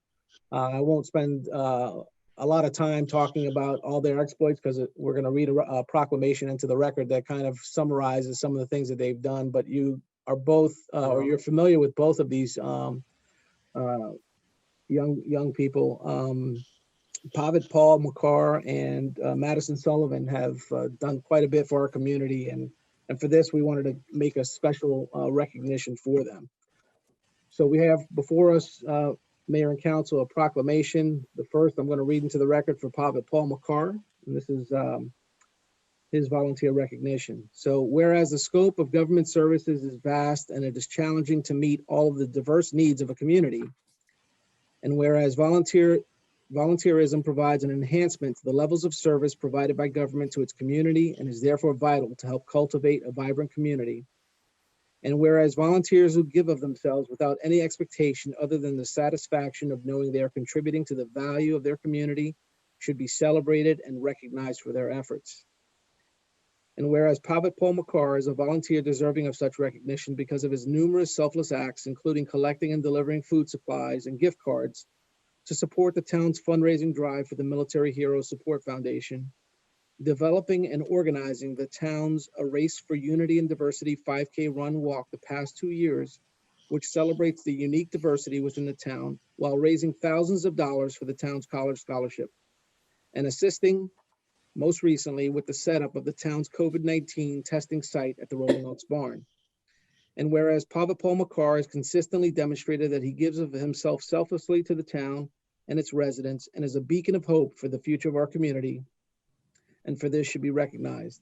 I won't spend a lot of time talking about all their exploits because we're going to read a proclamation into the record that kind of summarizes some of the things that they've done, but you are both, or you're familiar with both of these young people. Pavitt Paul McCarr and Madison Sullivan have done quite a bit for our community, and for this we wanted to make a special recognition for them. So we have before us, Mayor and Council, a proclamation. The first I'm going to read into the record for Pavitt Paul McCarr, and this is his volunteer recognition. So whereas the scope of government services is vast and it is challenging to meet all of the diverse needs of a community, and whereas volunteerism provides an enhancement to the levels of service provided by government to its community and is therefore vital to help cultivate a vibrant community. And whereas volunteers who give of themselves without any expectation other than the satisfaction of knowing they are contributing to the value of their community should be celebrated and recognized for their efforts. And whereas Pavitt Paul McCarr is a volunteer deserving of such recognition because of his numerous selfless acts, including collecting and delivering food supplies and gift cards to support the town's fundraising drive for the Military Heroes Support Foundation, developing and organizing the town's A Race for Unity and Diversity 5K run walk the past 2 years, which celebrates the unique diversity within the town while raising thousands of dollars for the town's college scholarship, and assisting most recently with the setup of the town's COVID-19 testing site at the Rolling Oaks Barn. And whereas Pavitt Paul McCarr has consistently demonstrated that he gives of himself selflessly to the town and its residents and is a beacon of hope for the future of our community, and for this should be recognized.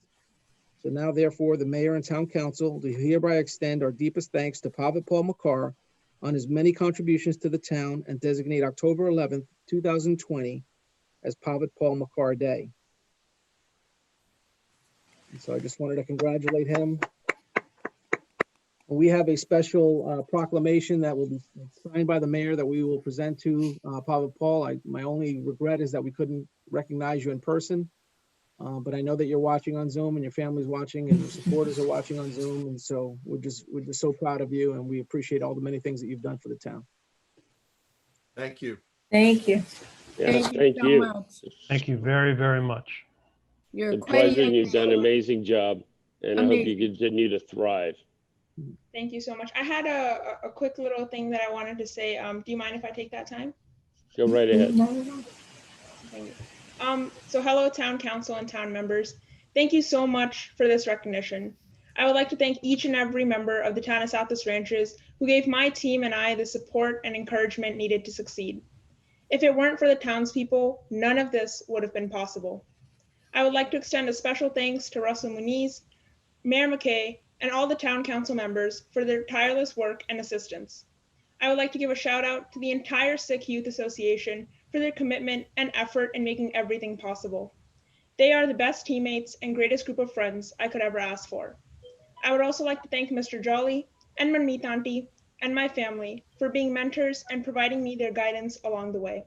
So now therefore the mayor and town council do hereby extend our deepest thanks to Pavitt Paul McCarr on his many contributions to the town and designate October 11th, 2020 as Pavitt Paul McCarr Day. And so I just wanted to congratulate him. We have a special proclamation that will be signed by the mayor that we will present to Pavitt Paul. My only regret is that we couldn't recognize you in person, but I know that you're watching on Zoom and your family's watching and your supporters are watching on Zoom. And so we're just so proud of you and we appreciate all the many things that you've done for the town. Thank you. Thank you. Yes, Thank thank so you. much. Thank you very, very much. You're It's a quite a pleasure, and young you've done an amazing job, and I hope you Amazing. continue to thrive. Thank you so much. I had a quick little thing that I wanted to say. Do you mind if I take that time? Go right ahead. Thank you. So hello, town council and town members. Thank you so much for this recognition. I would like to thank each and every member of the town of Southwest Ranches who gave my team and I the support and encouragement needed to succeed. If it weren't for the townspeople, none of this would have been possible. I would like to extend a special thanks to Russell Muniz, Mayor McKay, and all the town council members for their tireless work and assistance. I would like to give a shout out to the entire Sikh Youth Association for their commitment and effort in making everything possible. They are the best teammates and greatest group of friends I could ever ask for. I would also like to thank Mr. Jolly and Manmeet Auntie and my family for being mentors and providing me their guidance along the way.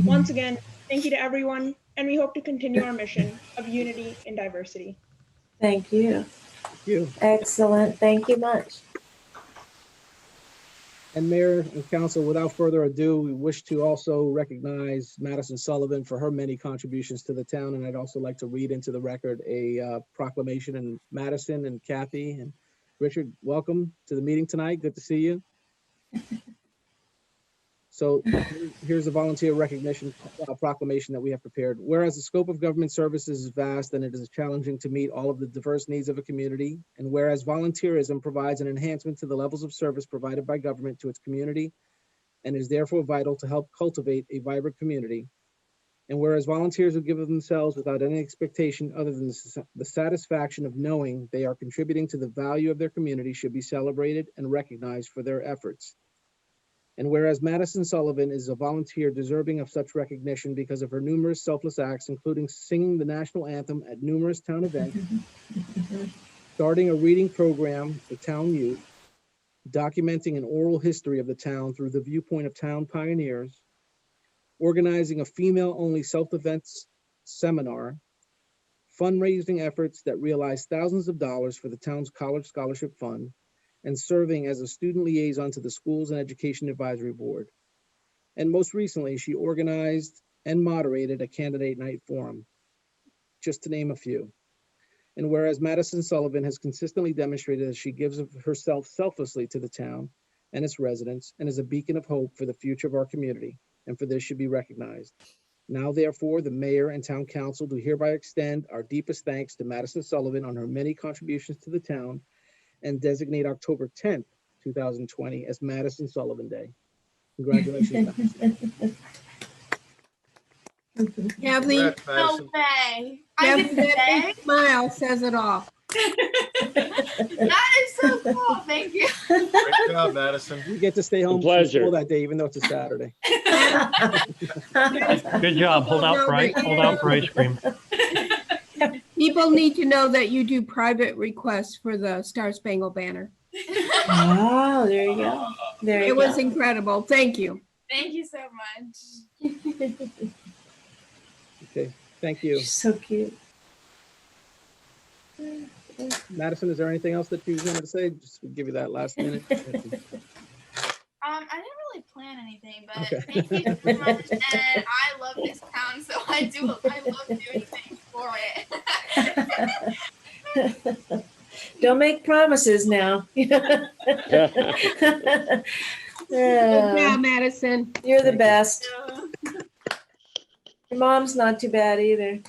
Once again, thank you to everyone, and we hope to continue our mission of unity and diversity. Thank you. Thank you. Excellent. Thank you much. And Mayor and Council, without further ado, we wish to also recognize Madison Sullivan for her many contributions to the town. And I'd also like to read into the record a proclamation. And Madison and Kathy and Richard, welcome to the meeting tonight. Good to see you. So here's a volunteer recognition proclamation that we have prepared. Whereas the scope of government services is vast and it is challenging to meet all of the diverse needs of a community, and whereas volunteerism provides an enhancement to the levels of service provided by government to its community and is therefore vital to help cultivate a vibrant community, and whereas volunteers who give of themselves without any expectation other than the satisfaction of knowing they are contributing to the value of their community should be celebrated and recognized for their efforts. And whereas Madison Sullivan is a volunteer deserving of such recognition because of her numerous selfless acts, including singing the national anthem at numerous town events, starting a reading program for town youth, documenting an oral history of the town through the viewpoint of town pioneers, organizing a female-only self-defense seminar, fundraising efforts that realize thousands of dollars for the town's college scholarship fund, and serving as a student liaison to the Schools and Education Advisory Board. And most recently, she organized and moderated a candidate night forum, just to name a few. And whereas Madison Sullivan has consistently demonstrated that she gives of herself selflessly to the town and its residents and is a beacon of hope for the future of our community, and for this should be recognized. Now, therefore, the mayor and town council do hereby extend our deepest thanks to Madison Sullivan on her many contributions to the town and designate October 10th, 2020 as Madison Sullivan Day. Congratulations, Madison. Kathleen, Congrats, Madison. way. I Kathleen, did that big smile says it all. That is so cool. Thank you. Great job, Madison. You get to stay home from pleasure. school that day, even though it's a Saturday. Good job. Hold out for ice cream. People need to know that you do private requests for the Star Spangled Banner. Oh, there you go. There you It was go. incredible. Thank you. Thank you so much. Okay, thank you. She's so cute. Madison, is there anything else that you wanted to say? Just to give you that last minute. I didn't really plan anything, but Okay. thank you so much. And I love this town, so I love doing things for it. Don't make promises now. Good job, Madison. You're the Thank you. best. Your mom's not too bad either.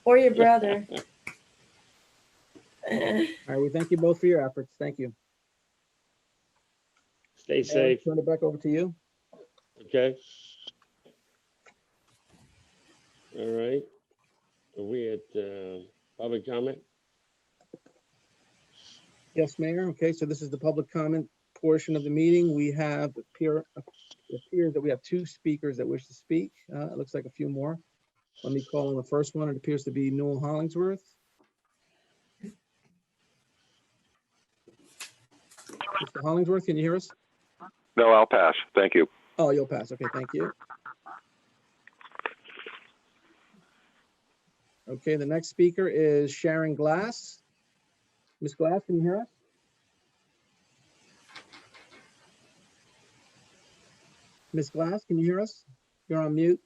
Or your brother. All right, we thank you both for your efforts. Thank you. Stay Mayor, safe. Turn it back over to you. Okay. All right. Are we at public comment? Yes, Mayor. Okay, so this is the public comment portion of the meeting. We have it appears that we have two speakers that wish to speak. It looks like a few more. Let me call on the first one. It appears to be Newell Hollingsworth. Mr. Hollingsworth, can you hear us? No, I'll pass. Thank you. Oh, you'll pass. Okay, thank you. Okay, the next speaker is Sharon Glass. Ms. Glass, can you hear us? Ms. Glass, can you hear us? You're on mute.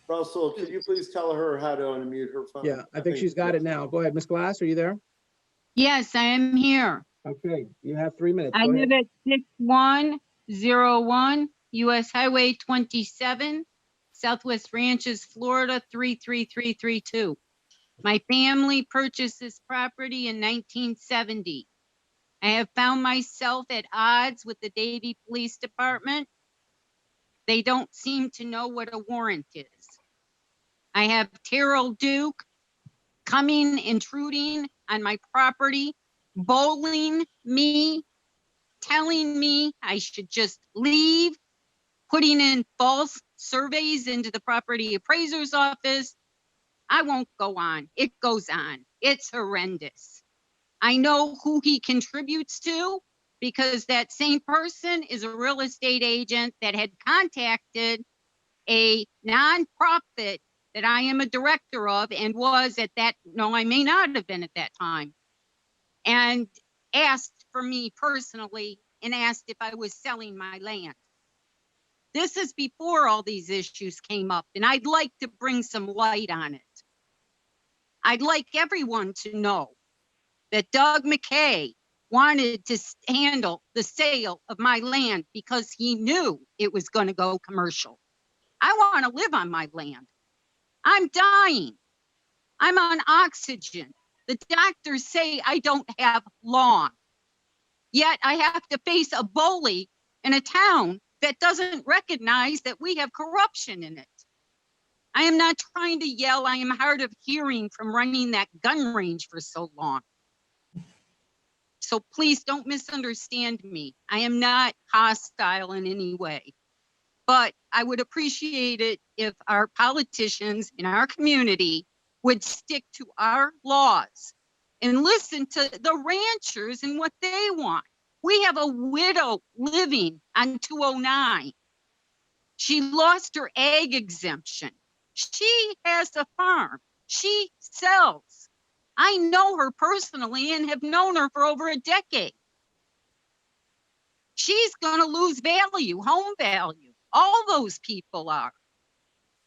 Russell, could you please tell her how to unmute her phone? Yeah, I think she's got it now. Go ahead, Ms. Glass, are you there? Yes, I am here. Okay, you have 3 minutes. I Go live ahead. at 6101 US Highway 27, Southwest Ranches, Florida 33332. My family purchased this property in 1970. I have found myself at odds with the Davie Police Department. They don't seem to know what a warrant is. I have Terrell Duke intruding on my property, bowling me, telling me I should just leave, putting in false surveys into the property appraiser's office. I won't go on. It goes on. It's horrendous. I know who he contributes to because that same person is a real estate agent that had contacted a nonprofit that I am a director of and was at that, no, I may not have been at that time, and asked for me personally and asked if I was selling my land. This is before all these issues came up, and I'd like to bring some light on it. I'd like everyone to know that Doug McKay wanted to handle the sale of my land because he knew it was going to go commercial. I want to live on my land. I'm dying. I'm on oxygen. The doctors say I don't have long. Yet I have to face a bully in a town that doesn't recognize that we have corruption in it. I am not trying to yell. I am hard of hearing from running that gun range for so long. So please don't misunderstand me. I am not hostile in any way. But I would appreciate it if our politicians in our community would stick to our laws and listen to the ranchers and what they want. We have a widow living on 209. She lost her ag exemption. She has a farm. She sells. I know her personally and have known her for over a decade. She's going to lose value, home value. All those people are.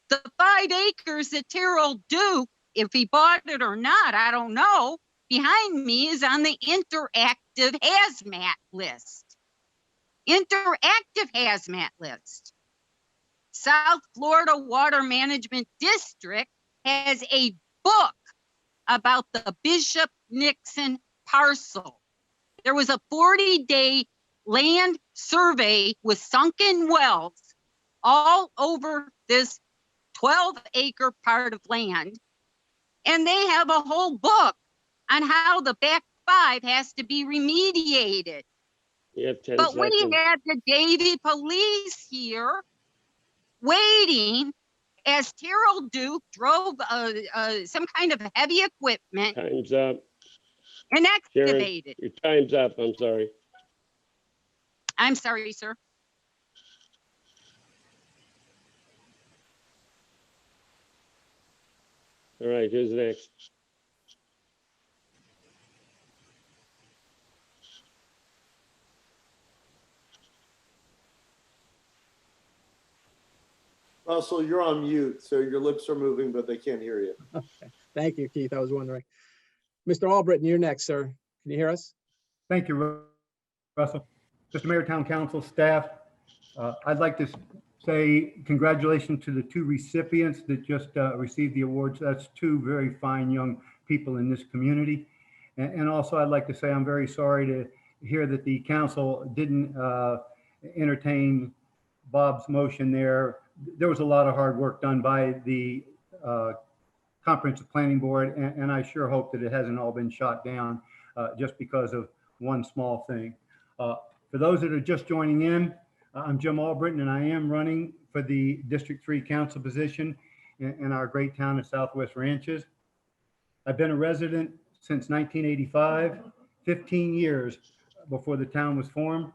The 5 acres that Terrell Duke, if he bought it or not, I don't know, behind me is on the interactive hazmat list. Interactive hazmat list. South Florida Water Management District has a book about the Bishop Nixon parcel. There was a 40-day land survey with sunken wells all over this 12-acre part of land. And they have a whole book on how the back 5 has to be remediated. You have 10 But we seconds. had the Davie police here waiting as Terrell Duke drove some kind of heavy equipment Time's up. and Sharon, excavated. your time's up. I'm sorry. I'm sorry, sir. All right, who's next? Russell, you're on mute, so your lips are moving, but they can't hear you. Okay. Thank you, Keith. I was wondering. Mr. Albritton, you're next, sir. Can you hear us? Thank you, Russell. Mr. Mayor, Town Council, staff, I'd like to say congratulations to the 2 recipients that just received the awards. That's 2 very fine young people in this community. And also, I'd like to say I'm very sorry to hear that the council didn't entertain Bob's motion there. There was a lot of hard work done by the Comprehensive Planning Board, and I sure hope that it hasn't all been shot down just because of one small thing. For those that are just joining in, I'm Jim Albritton, and I am running for the District 3 Council position in our great town of Southwest Ranches. I've been a resident since 1985, 15 years before the town was formed.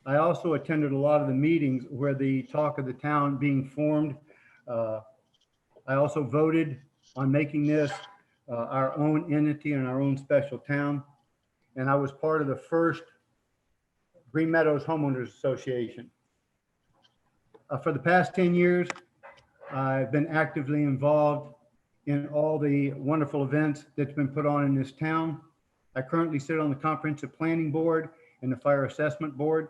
I also attended a lot of the meetings where the talk of the town being formed. I also voted on making this our own entity and our own special town. And I was part of the first Green Meadows Homeowners Association. For the past 10 years, I've been actively involved in all the wonderful events that's been put on in this town. I currently sit on the Comprehensive Planning Board and the Fire Assessment Board.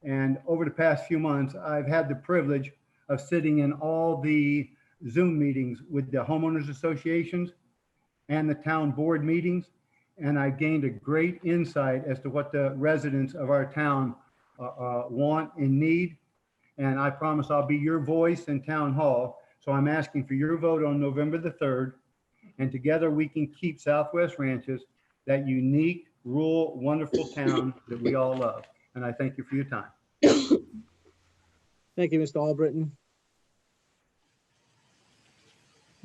And over the past few months, I've had the privilege of sitting in all the Zoom meetings with the homeowners associations and the town board meetings. And I gained a great insight as to what the residents of our town want and need. And I promise I'll be your voice in town hall. So I'm asking for your vote on November the 3rd. And together we can keep Southwest Ranches, that unique, rural, wonderful town that we all love. And I thank you for your time. Thank you, Mr. Albritton.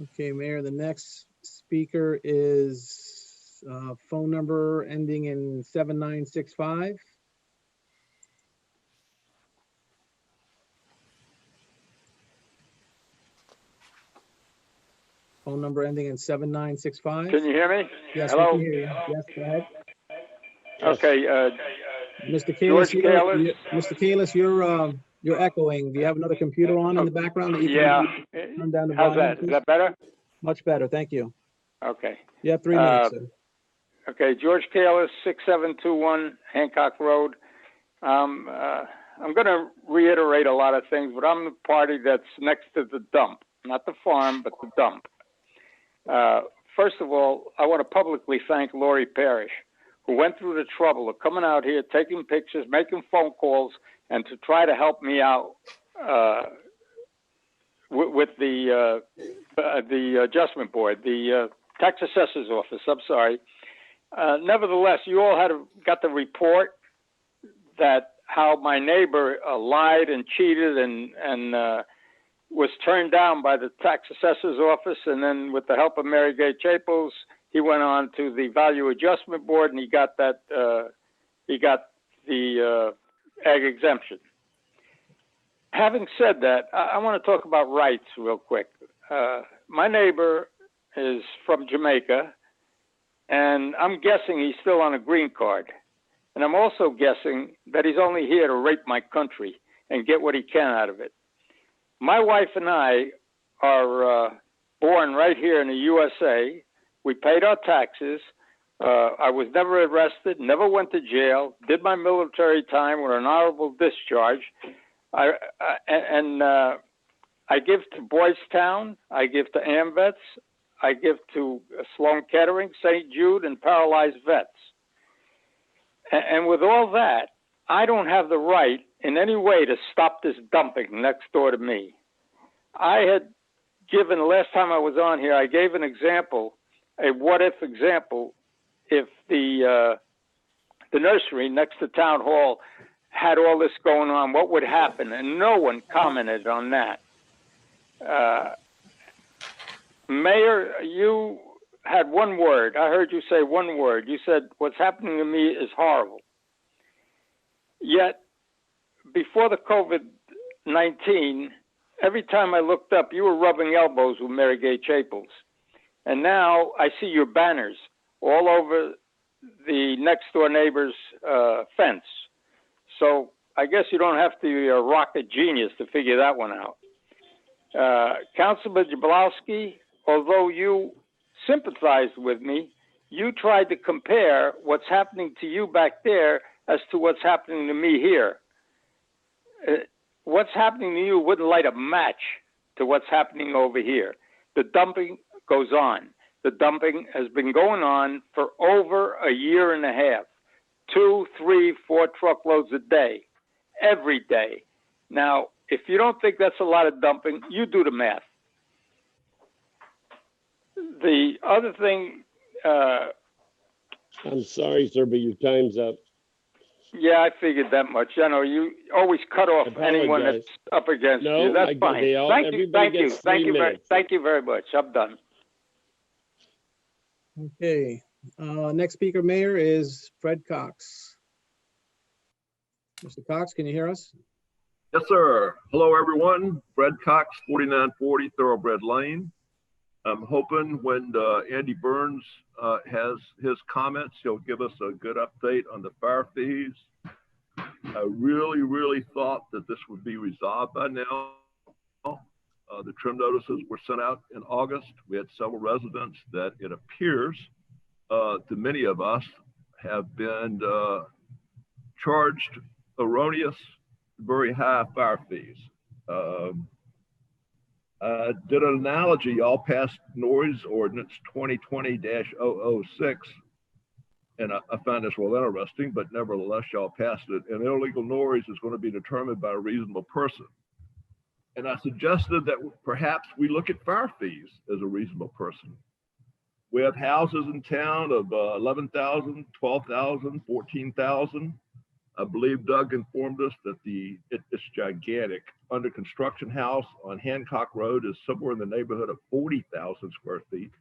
Okay, Mayor, the next speaker is phone number ending in 7965. Phone number ending in 7965. Can you hear me? Yes, Hello? we can hear you. Yes, go ahead. Okay, Mr. George Kalis, Kalis. Mr. Kalis, you're echoing. Do you have another computer on in the background that you yeah. can turn down the How's volume? that? Is please? that better? Much better, thank you. Okay. You have 3 minutes, sir. Okay, George Kalis, 6721 Hancock Road. I'm going to reiterate a lot of things, but I'm the party that's next to the dump, not the farm, but the dump. First of all, I want to publicly thank Lori Parrish, who went through the trouble of coming out here, taking pictures, making phone calls, and to try to help me out with the adjustment board, the tax assessor's office. I'm sorry. Nevertheless, you all got the report that how my neighbor lied and cheated and was turned down by the tax assessor's office, and then with the help of Mary Gay Chapels, he went on to the Value Adjustment Board and he got that, he got the ag exemption. Having said that, I want to talk about rights real quick. My neighbor is from Jamaica, and I'm guessing he's still on a green card. And I'm also guessing that he's only here to rape my country and get what he can out of it. My wife and I are born right here in the USA. We paid our taxes. I was never arrested, never went to jail, did my military time with an honorable discharge. I give to Boys Town, I give to AMVETS, I give to Sloan Kettering, St. Jude, and Paralyzed Vets. And with all that, I don't have the right in any way to stop this dumping next door to me. I had given, last time I was on here, I gave an example, a what-if example, if the nursery next to Town Hall had all this going on, what would happen? And no one commented on that. Mayor, you had one word. I heard you say one word. You said, what's happening to me is horrible. Yet, before the COVID-19, every time I looked up, you were rubbing elbows with Mary Gay Chapels. And now I see your banners all over the next door neighbor's fence. So I guess you don't have to be a rocket genius to figure that one out. Councilman Jablowski, although you sympathized with me, you tried to compare what's happening to you back there as to what's happening to me here. What's happening to you wouldn't light a match to what's happening over here. The dumping goes on. The dumping has been going on for over a year and a half. 2, 3, 4 truckloads a day, every day. Now, if you don't think that's a lot of dumping, you do the math. The other thing, I'm sorry, sir, but your time's up. yeah, I figured that much. I know you always cut off anyone that's apologize. up against No, you. That's I- fine. they all- Thank you, everybody thank you, gets thank 3 you, minutes. thank you very much. I'm done. Okay, next speaker, Mayor, is Fred Cox. Mr. Cox, can you hear us? Yes, sir. Hello, everyone. Fred Cox, 4940 Thoroughbred Lane. I'm hoping when Andy Burns has his comments, he'll give us a good update on the fire fees. I really thought that this would be resolved by now. The trim notices were sent out in August. We had several residents that it appears to many of us have been charged erroneous, very high fire fees. Did an analogy, y'all passed noise ordinance 2020-006, and I find this real interesting, but nevertheless, y'all passed it. And illegal noise is going to be determined by a reasonable person. And I suggested that perhaps we look at fire fees as a reasonable person. We have houses in town of 11,000, 12,000, 14,000. I believe Doug informed us that it's gigantic. Under construction house on Hancock Road is somewhere in the neighborhood of 40,000 square feet.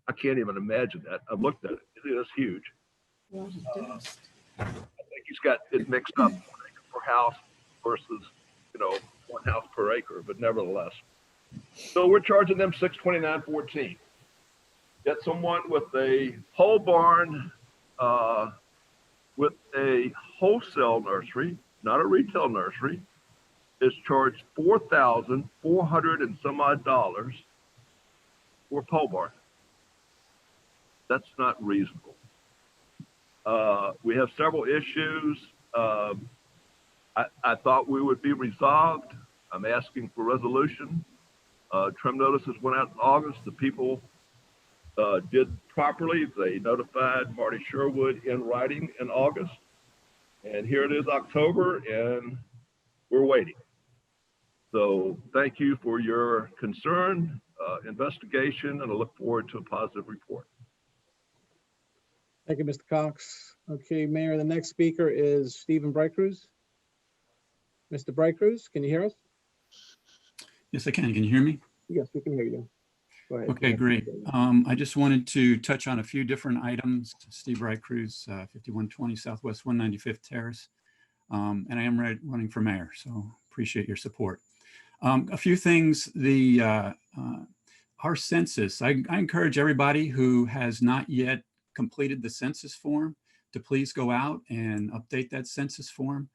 I can't even imagine that. I've looked at it. It is huge. I think he's got it mixed up, 1 acre per house versus, 1 house per acre, but nevertheless. So we're charging them $629.14. Yet someone with a pole barn, with a wholesale nursery, not a retail nursery, is charged $4,400 and some odd dollars for a pole barn. That's not reasonable. We have several issues. I thought we would be resolved. I'm asking for resolution. Trim notices went out in August. The people did properly. They notified Marty Sherwood in writing in August. And here it is October, and we're waiting. So thank you for your concern, investigation, and I look forward to a positive report. Thank you, Mr. Cox. Okay, Mayor, the next speaker is Stephen Breit. Mr. Breit, can you hear us? Yes, I can. Can you hear me? Yes, we can hear you. Go ahead. Okay, great. I just wanted to touch on a few different items. Steve Breit, Cruz, 5120 Southwest 195th Terrace. And I am running for mayor, so appreciate your support. A few things, our census, I encourage everybody who has not yet completed the census form to please go out and update that census form.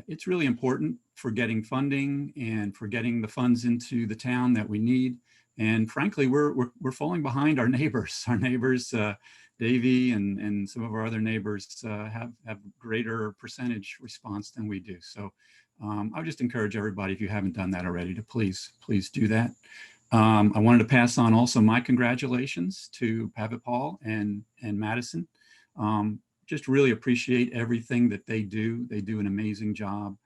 It's really important for getting funding and for getting the funds into the town that we need. And frankly, we're falling behind our neighbors. Our neighbors, Davy and some of our other neighbors have greater percentage response than we do. So I would just encourage everybody, if you haven't done that already, to please do that. I wanted to pass on also my congratulations to Pavitt Paul and Madison. Just really appreciate everything that they do. They do an amazing job,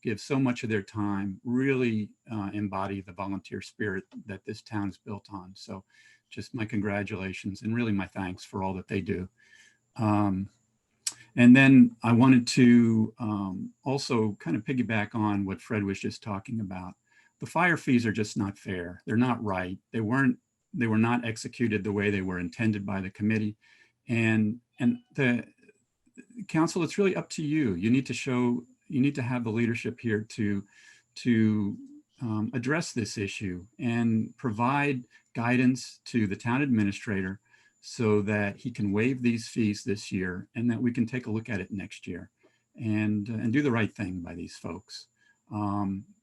give so much of their time, really embody the volunteer spirit that this town is built on. So just my congratulations and really my thanks for all that they do. And then I wanted to also kind of piggyback on what Fred was just talking about. The fire fees are just not fair. They're not right. They were not executed the way they were intended by the committee. And the council, it's really up to you. You need to have the leadership here to address this issue and provide guidance to the town administrator so that he can waive these fees this year and that we can take a look at it next year and do the right thing by these folks.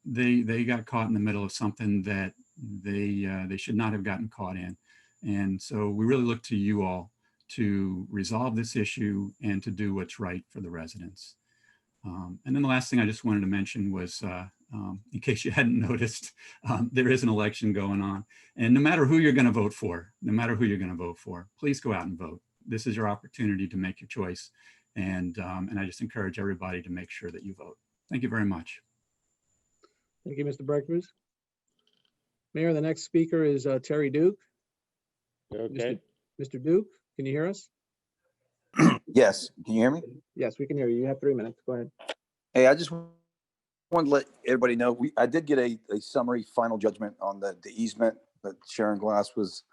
They got caught in the middle of something that they should not have gotten caught in. And so we really look to you all to resolve this issue and to do what's right for the residents. And then the last thing I just wanted to mention was, in case you hadn't noticed, there is an election going on. And no matter who you're going to vote for, please go out and vote. This is your opportunity to make your choice. And I just encourage everybody to make sure that you vote. Thank you very much. Thank you, Mr. Breit. Mayor, the next speaker is Terry Duke. Okay. Mr. Duke, can you hear us? Yes, can you hear me? Yes, we can hear you. You have 3 minutes. Go ahead. Hey, I just wanted to let everybody know, I did get a summary final judgment on the easement that Sharon Glass was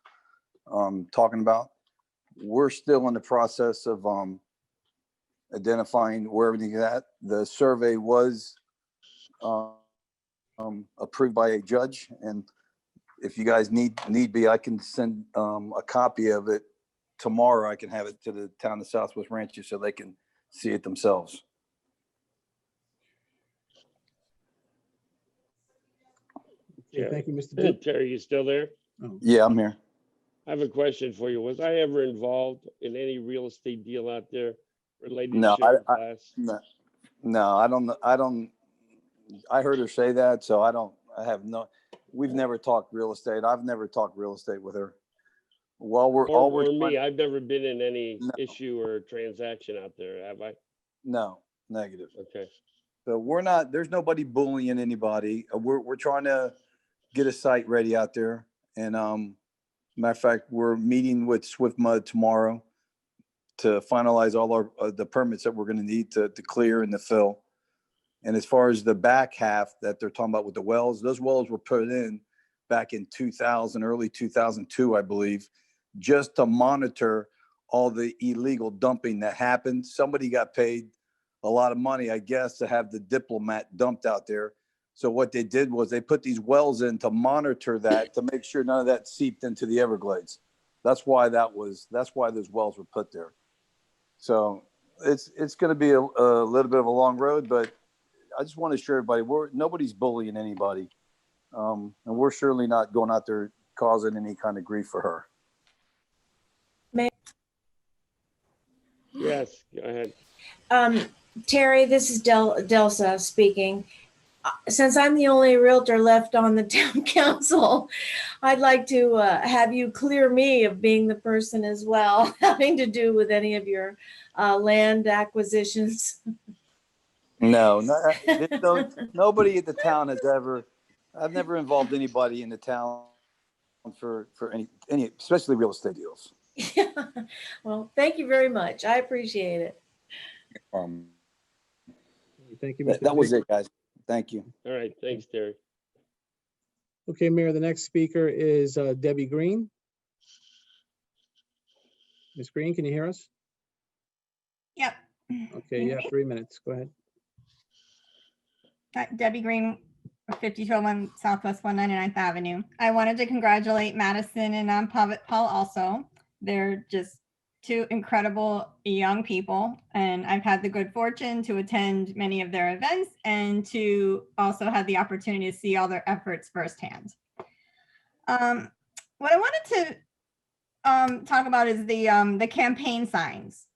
talking about. We're still in the process of identifying where everything is at. The survey was approved by a judge, and if you guys need be, I can send a copy of it tomorrow. I can have it to the town of Southwest Ranches so they can see it themselves. Yeah. Thank you, Mr. Duke. Terry, you still there? Yeah, I'm here. I have a question for you. Was I ever involved in any real estate deal out there related No, to Sharon Glass? No, I don't. I heard her say that, so I have no. We've never talked real estate. I've never talked real estate with her. I've never been in any issue or transaction out there, have I? No, negative. Okay. So there's nobody bullying anybody. We're trying to get a site ready out there. And matter of fact, we're meeting with Swift Mud tomorrow to finalize all the permits that we're going to need to clear and to fill. And as far as the back half that they're talking about with the wells, those wells were put in back in 2000, early 2002, I believe, just to monitor all the illegal dumping that happened. Somebody got paid a lot of money, I guess, to have the Diplomat dumped out there. So what they did was they put these wells in to monitor that, to make sure none of that seeped into the Everglades. That's why those wells were put there. So it's going to be a little bit of a long road, but I just want to assure everybody, nobody's bullying anybody. And we're surely not going out there causing any kind of grief for her. Yes, go ahead. Terry, this is Delsa speaking. Since I'm the only realtor left on the town council, I'd like to have you clear me of being the person as well, having to do with any of your land acquisitions. No, nobody at the town has ever, I've never involved anybody in the town for any, especially real estate deals. Yeah. Well, thank you very much. I appreciate it. Thank you, Mr. That was it, guys. Thank you. All right. Thanks, Terry. Okay, Mayor, the next speaker is Debbie Green. Ms. Green, can you hear us? Yep. Okay, you have 3 minutes. Go ahead. Debbie Green, 5201 Southwest 199th Avenue. I wanted to congratulate Madison and Paul also. They're just two incredible young people, and I've had the good fortune to attend many of their events and to also have the opportunity to see all their efforts firsthand. What I wanted to talk about is the campaign signs.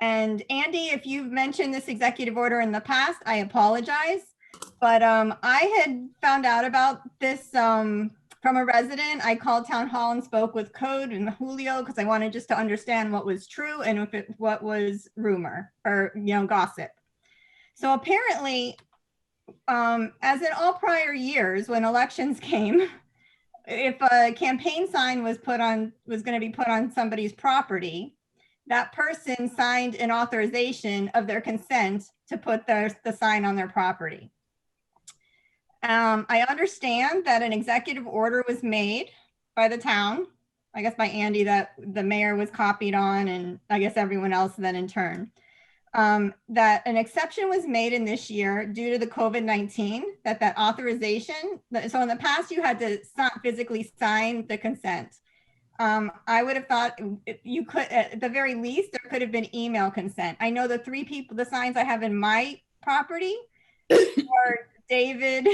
And Andy, if you've mentioned this executive order in the past, I apologize. But I had found out about this from a resident. I called town hall and spoke with Code and Julio because I wanted just to understand what was true and what was rumor or gossip. So apparently, as in all prior years when elections came, if a campaign sign was going to be put on somebody's property, that person signed an authorization of their consent to put the sign on their property. I understand that an executive order was made by the town, I guess by Andy, that the mayor was copied on, and I guess everyone else then in turn, that an exception was made in this year due to the COVID-19, that authorization, so in the past you had to physically sign the consent. I would have thought you could, at the very least, there could have been email consent. I know the signs I have in my property are David,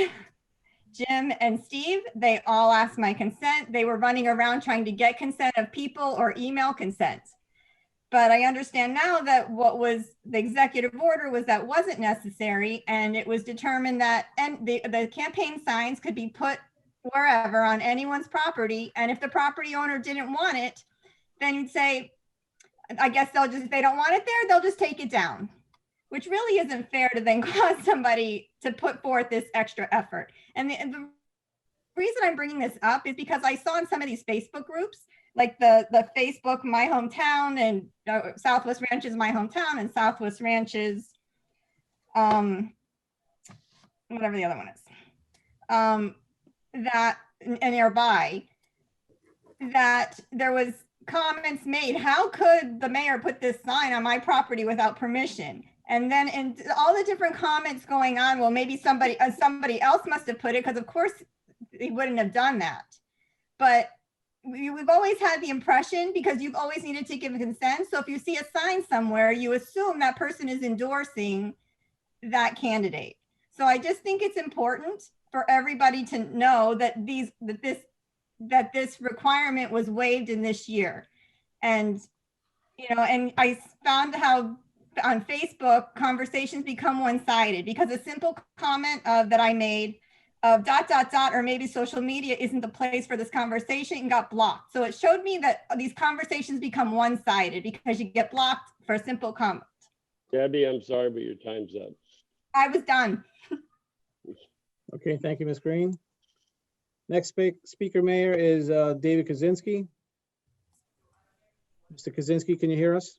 Jim, and Steve. They all asked my consent. They were running around trying to get consent of people or email consent. But I understand now that what was the executive order was that wasn't necessary, and it was determined that the campaign signs could be put wherever on anyone's property, and if the property owner didn't want it, then you'd say, I guess if they don't want it there, they'll just take it down, which really isn't fair to then cause somebody to put forth this extra effort. And the reason I'm bringing this up is because I saw in some of these Facebook groups, like the Facebook My Hometown and Southwest Ranches My Hometown and Southwest Ranches, whatever the other one is, that and nearby, that there was comments made, how could the mayor put this sign on my property without permission? And then in all the different comments going on, well, maybe somebody else must have put it, because of course he wouldn't have done that. But we've always had the impression, because you've always needed to give consent. So if you see a sign somewhere, you assume that person is endorsing that candidate. So I just think it's important for everybody to know that this requirement was waived in this year. And, and I found how on Facebook conversations become one-sided, because a simple comment that I made of ... or maybe social media isn't the place for this conversation, and got blocked. So it showed me that these conversations become one-sided because you get blocked for a simple comment. Debbie, I'm sorry, but your time's up. I was done. Okay, thank you, Ms. Green. Next speaker, Mayor, is David Kaczynski. Mr. Kaczynski, can you hear us?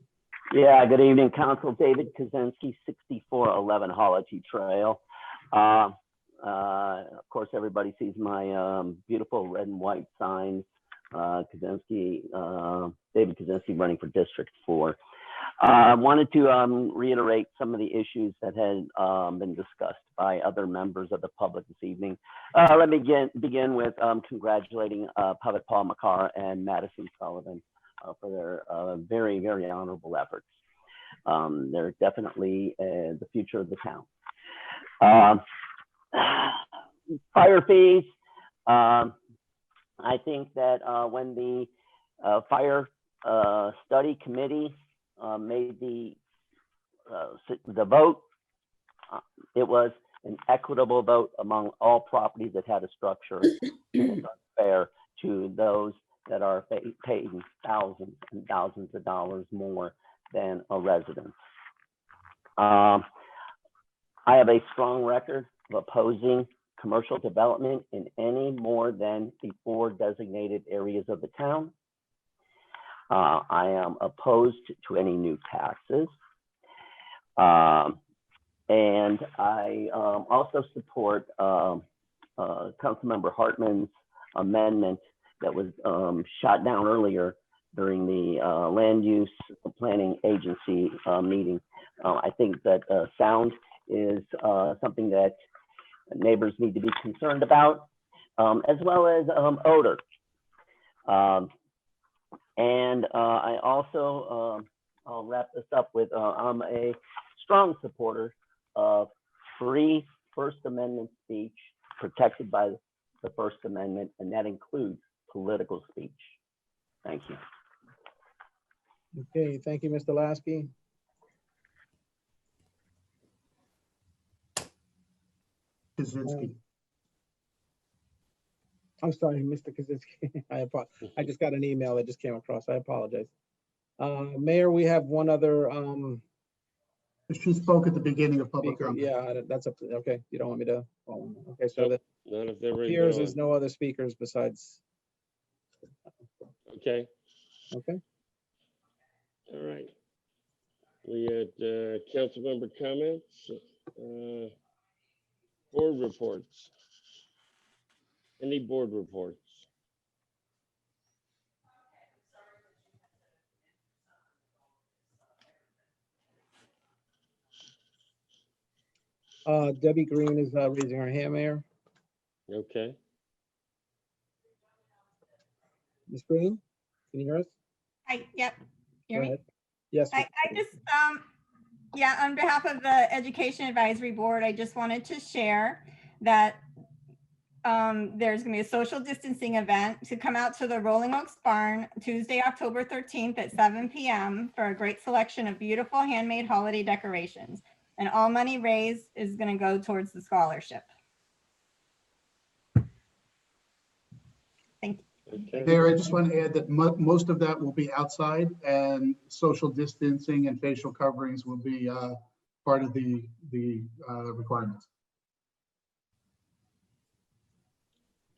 Yeah, good evening, Council. David Kaczynski, 6411 Hology Trail. Of course, everybody sees my beautiful red and white signs. David Kaczynski, running for District 4. I wanted to reiterate some of the issues that had been discussed by other members of the public this evening. Let me begin with congratulating Public Paul McCarr and Madison Sullivan for their very, very honorable efforts. They're definitely the future of the town. Fire fees. I think that when the fire study committee made the vote, it was an equitable vote among all properties that had a structure. It was unfair to those that are paying thousands and thousands of dollars more than a resident. I have a strong record of opposing commercial development in any more than the 4 designated areas of the town. I am opposed to any new taxes. And I also support Councilmember Hartman's amendment that was shot down earlier during the land use planning agency meeting. I think that sound is something that neighbors need to be concerned about, as well as odor. And I also, I'll wrap this up with, I'm a strong supporter of free First Amendment speech protected by the First Amendment, and that includes political speech. Thank you. Okay, thank you, Mr. Lasky. Kaczynski. I'm sorry, Mr. Kaczynski. I just got an email that just came across. I apologize. Mayor, we have one other She spoke at the beginning of public speaker. comment. Yeah, that's up to, okay. You don't want me to, okay, so that Not if they're ready. appears there's no other speakers besides, Okay, okay. all right. We had council member comments, board reports. Any board reports? Debbie Green is raising her hand, Mayor. Okay. Ms. Green, can you hear us? Yep. Hear Go me? ahead. Yes. I just, yeah, on behalf of the Education Advisory Board, I just wanted to share that there's gonna be a social distancing event to come out to the Rolling Oaks Barn Tuesday, October 13th at 7 p.m. for a great selection of beautiful handmade holiday decorations. And all money raised is gonna go towards the scholarship. Thank you. Okay. Mayor, I just want to add that most of that will be outside, and social distancing and facial coverings will be part of the requirements.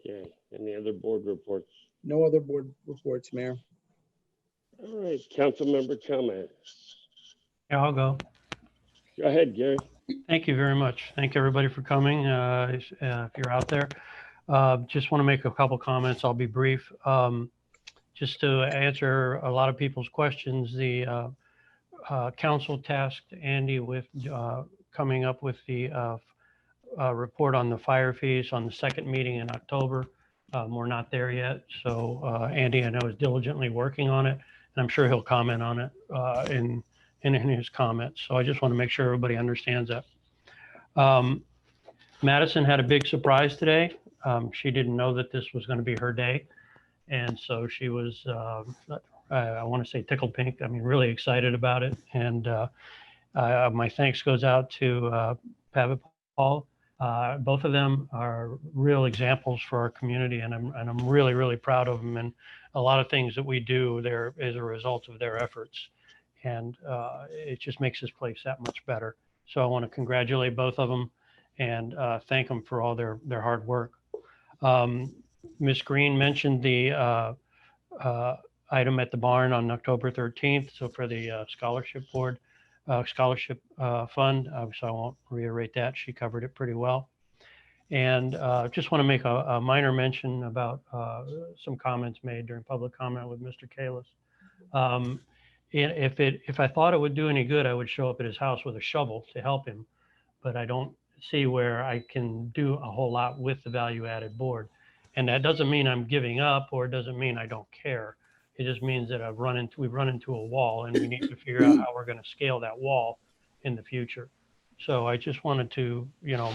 Okay, any other board reports? No other board reports, Mayor. All right, council member comments. Yeah, I'll go. Go ahead, Gary. Thank you very much. Thank everybody for coming. If you're out there, just want to make a couple comments. I'll be brief. Just to answer a lot of people's questions, the council tasked Andy with coming up with the report on the fire fees on the second meeting in October. We're not there yet. So Andy, I know, is diligently working on it, and I'm sure he'll comment on it in his comments. So I just want to make sure everybody understands that. Madison had a big surprise today. She didn't know that this was going to be her day. And so she was, I want to say tickled pink. I mean, really excited about it. And my thanks goes out to Pat and Paul. Both of them are real examples for our community, and I'm really, really proud of them. And a lot of things that we do there is a result of their efforts. And it just makes this place that much better. So I want to congratulate both of them and thank them for all their hard work. Ms. Green mentioned the item at the barn on October 13th. So for the scholarship board, scholarship fund, so I won't reiterate that. She covered it pretty well. And just want to make a minor mention about some comments made during public comment with Mr. Kalis. If I thought it would do any good, I would show up at his house with a shovel to help him, but I don't see where I can do a whole lot with the value added board. And that doesn't mean I'm giving up, or it doesn't mean I don't care. It just means that we've run into a wall, and we need to figure out how we're going to scale that wall in the future. So I just wanted to,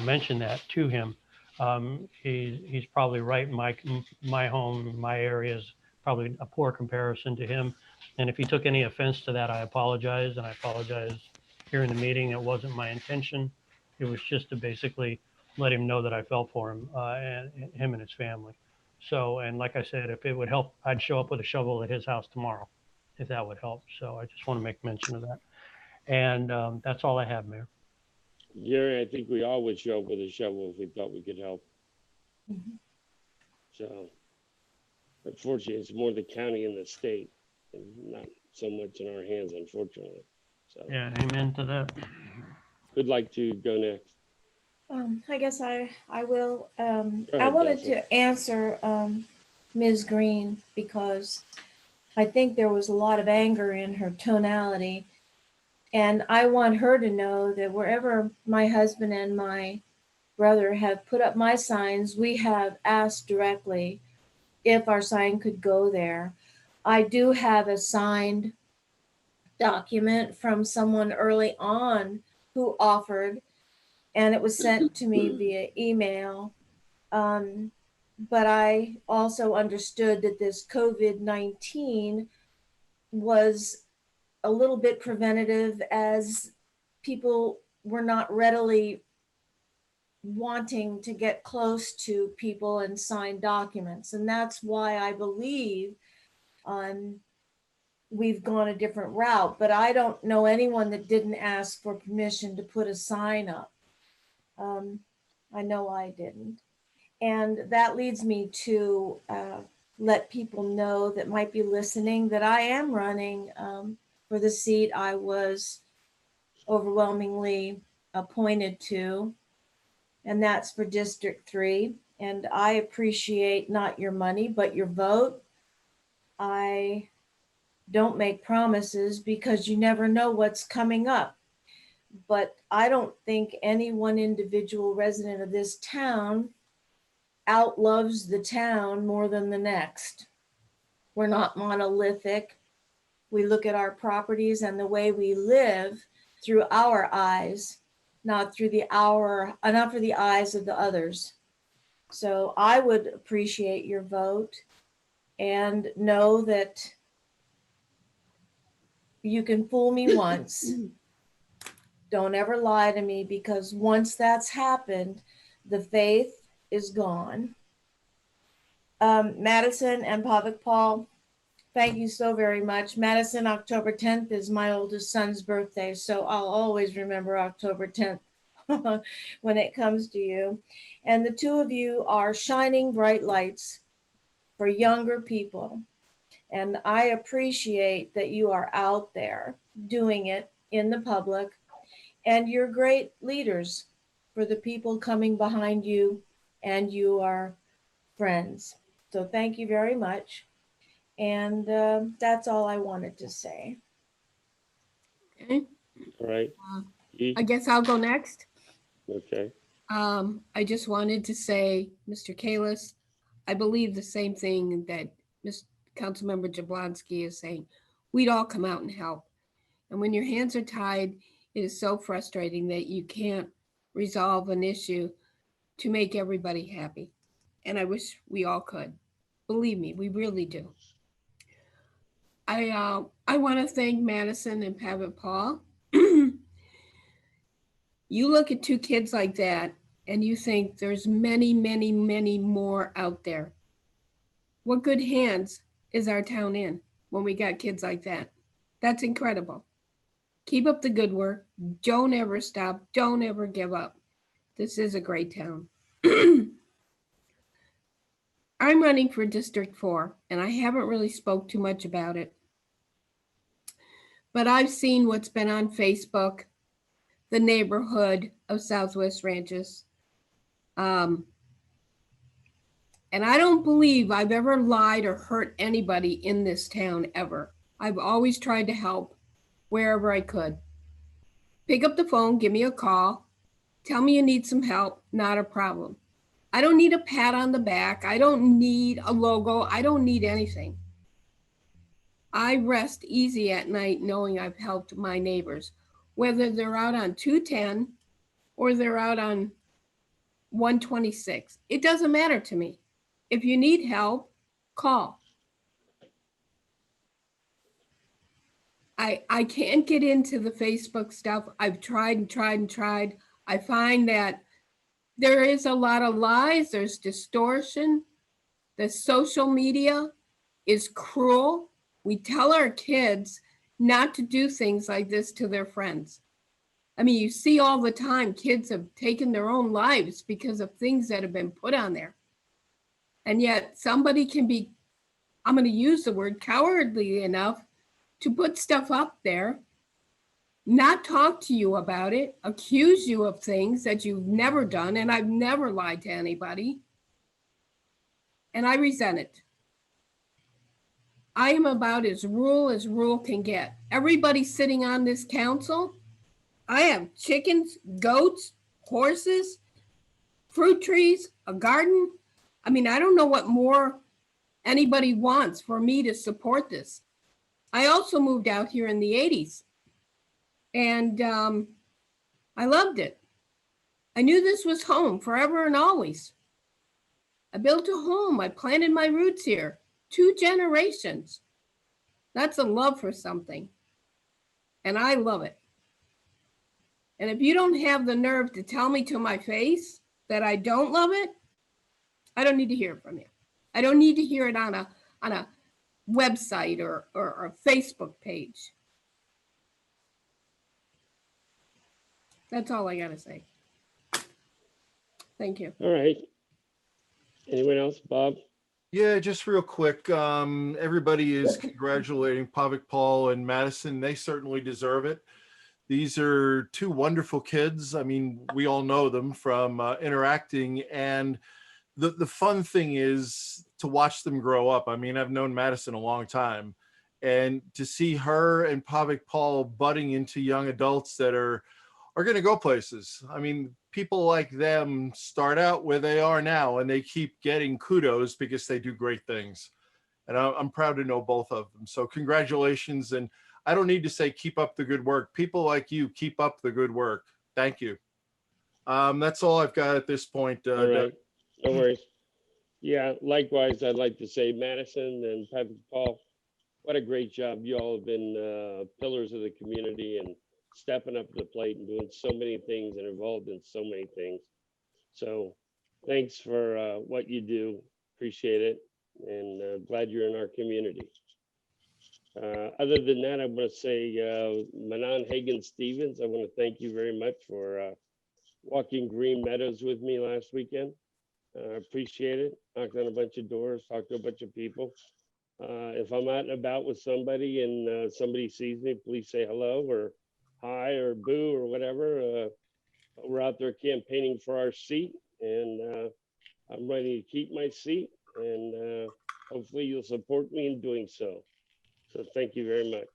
mention that to him. He's probably right. My home, my area is probably a poor comparison to him. And if he took any offense to that, I apologize. And I apologize here in the meeting. It wasn't my intention. It was just to basically let him know that I felt for him and him and his family. So, and like I said, if it would help, I'd show up with a shovel at his house tomorrow, if that would help. So I just want to make mention of that. And that's all I have, Mayor. Gary, I think we all would show up with a shovel if we thought we could help. Mm-hmm. So, unfortunately, it's more the county and the state, and not so much in our hands, unfortunately. So, yeah, amen to that. who'd like to go next? I guess I will. Go I ahead, wanted Delcy. to answer Ms. Green because I think there was a lot of anger in her tonality. And I want her to know that wherever my husband and my brother have put up my signs, we have asked directly if our sign could go there. I do have a signed document from someone early on who offered, and it was sent to me via email. But I also understood that this COVID-19 was a little bit preventative, as people were not readily wanting to get close to people and sign documents. And that's why I believe we've gone a different route. But I don't know anyone that didn't ask for permission to put a sign up. I know I didn't. And that leads me to let people know that might be listening that I am running for the seat I was overwhelmingly appointed to, and that's for District 3. And I appreciate not your money, but your vote. I don't make promises because you never know what's coming up. But I don't think any one individual resident of this town outloves the town more than the next. We're not monolithic. We look at our properties and the way we live through our eyes, not through not through the eyes of the others. So I would appreciate your vote and know that you can fool me once. Don't ever lie to me, because once that's happened, the faith is gone. Madison and Pavik Paul, thank you so very much. Madison, October 10th is my oldest son's birthday, so I'll always remember October 10th when it comes to you. And the two of you are shining bright lights for younger people. And I appreciate that you are out there doing it in the public, and you're great leaders for the people coming behind you, and you are friends. So thank you very much. And that's all I wanted to say. Okay. All right. I guess I'll go next. Okay. I just wanted to say, Mr. Kalis, I believe the same thing that Councilmember Jablonski is saying. We'd all come out and help. And when your hands are tied, it is so frustrating that you can't resolve an issue to make everybody happy. And I wish we all could. Believe me, we really do. I want to thank Madison and Pavit Paul. You look at two kids like that and you think there's many, many, many more out there. What good hands is our town in when we got kids like that? That's incredible. Keep up the good work. Don't ever stop. Don't ever give up. This is a great town. I'm running for District 4, and I haven't really spoke too much about it. But I've seen what's been on Facebook, the neighborhood of Southwest Ranches. And I don't believe I've ever lied or hurt anybody in this town ever. I've always tried to help wherever I could. Pick up the phone, give me a call, tell me you need some help, not a problem. I don't need a pat on the back. I don't need a logo. I don't need anything. I rest easy at night knowing I've helped my neighbors, whether they're out on 210 or they're out on 126. It doesn't matter to me. If you need help, call. I can't get into the Facebook stuff. I've tried and tried and tried. I find that there is a lot of lies. There's distortion. The social media is cruel. We tell our kids not to do things like this to their friends. I mean, you see all the time, kids have taken their own lives because of things that have been put on there. And yet somebody can be, I'm going to use the word cowardly enough to put stuff up there not talk to you about it, accuse you of things that you've never done, and I've never lied to anybody. And I resent it. I am about as rural can get. Everybody sitting on this council, I have chickens, goats, horses, fruit trees, a garden. I mean, I don't know what more anybody wants for me to support this. I also moved out here in the 80s, and I loved it. I knew this was home forever and always. I built a home. I planted my roots here. 2 generations. That's a love for something. And I love it. And if you don't have the nerve to tell me to my face that I don't love it, I don't need to hear it from you. I don't need to hear it on a website or a Facebook page. That's all I gotta say. Thank you. All right. Anyone else, Bob? Yeah, just real quick. Everybody is congratulating Pavik Paul and Madison. They certainly deserve it. These are 2 wonderful kids. I mean, we all know them from interacting, and the fun thing is to watch them grow up. I mean, I've known Madison a long time, and to see her and Pavik Paul budding into young adults that are going to go places. I mean, people like them start out where they are now, and they keep getting kudos because they do great things. And I'm proud to know both of them. So congratulations. And I don't need to say keep up the good work. People like you, keep up the good work. Thank you. That's all I've got at this point. All right. No worries. Yeah, likewise, I'd like to say Madison and Pavik Paul, what a great job. You all have been pillars of the community and stepping up to the plate and doing so many things and involved in so many things. So thanks for what you do. Appreciate it. And glad you're in our community. Other than that, I want to say Manon Hagan-Stevens, I want to thank you very much for walking Green Meadows with me last weekend. I appreciate it. Knocked on a bunch of doors, talked to a bunch of people. If I'm out and about with somebody and somebody sees me, please say hello or hi or boo or whatever. We're out there campaigning for our seat, and I'm ready to keep my seat, and hopefully you'll support me in doing so. So thank you very much.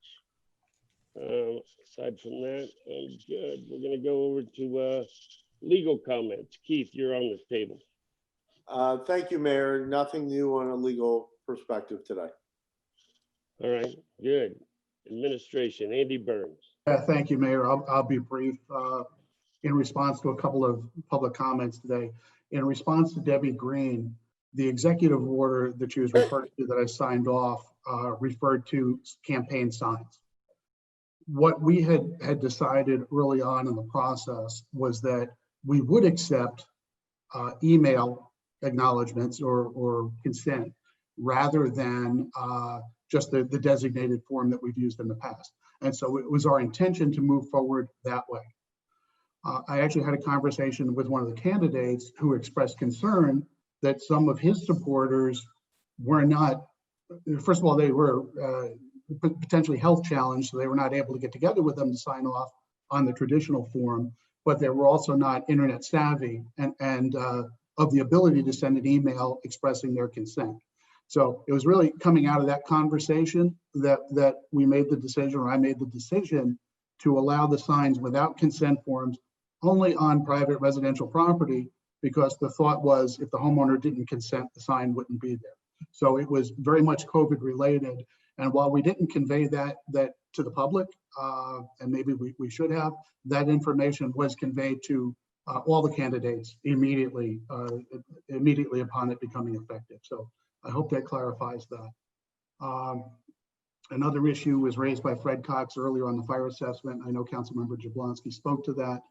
Aside from that, I'm good. We're going to go over to legal comments. Keith, you're on the table. Thank you, Mayor. Nothing new on a legal perspective today. All right, good. Administration, Andy Burns. Thank you, Mayor. I'll be brief. In response to a couple of public comments today, in response to Debbie Green, the executive order that she was referring to that I signed off referred to campaign signs. What we had decided early on in the process was that we would accept email acknowledgements or consent rather than just the designated form that we've used in the past. And so it was our intention to move forward that way. I actually had a conversation with one of the candidates who expressed concern that some of his supporters were not, first of all, they were potentially health challenged, so they were not able to get together with them to sign off on the traditional form, but they were also not internet savvy and of the ability to send an email expressing their consent. So it was really coming out of that conversation that we made the decision, or I made the decision, to allow the signs without consent forms only on private residential property, because the thought was if the homeowner didn't consent, the sign wouldn't be there. So it was very much COVID related. And while we didn't convey that to the public, and maybe we should have, that information was conveyed to all the candidates immediately upon it becoming effective. So I hope that clarifies that. Another issue was raised by Fred Cox earlier on the fire assessment. I know Councilmember Jablonski spoke to that.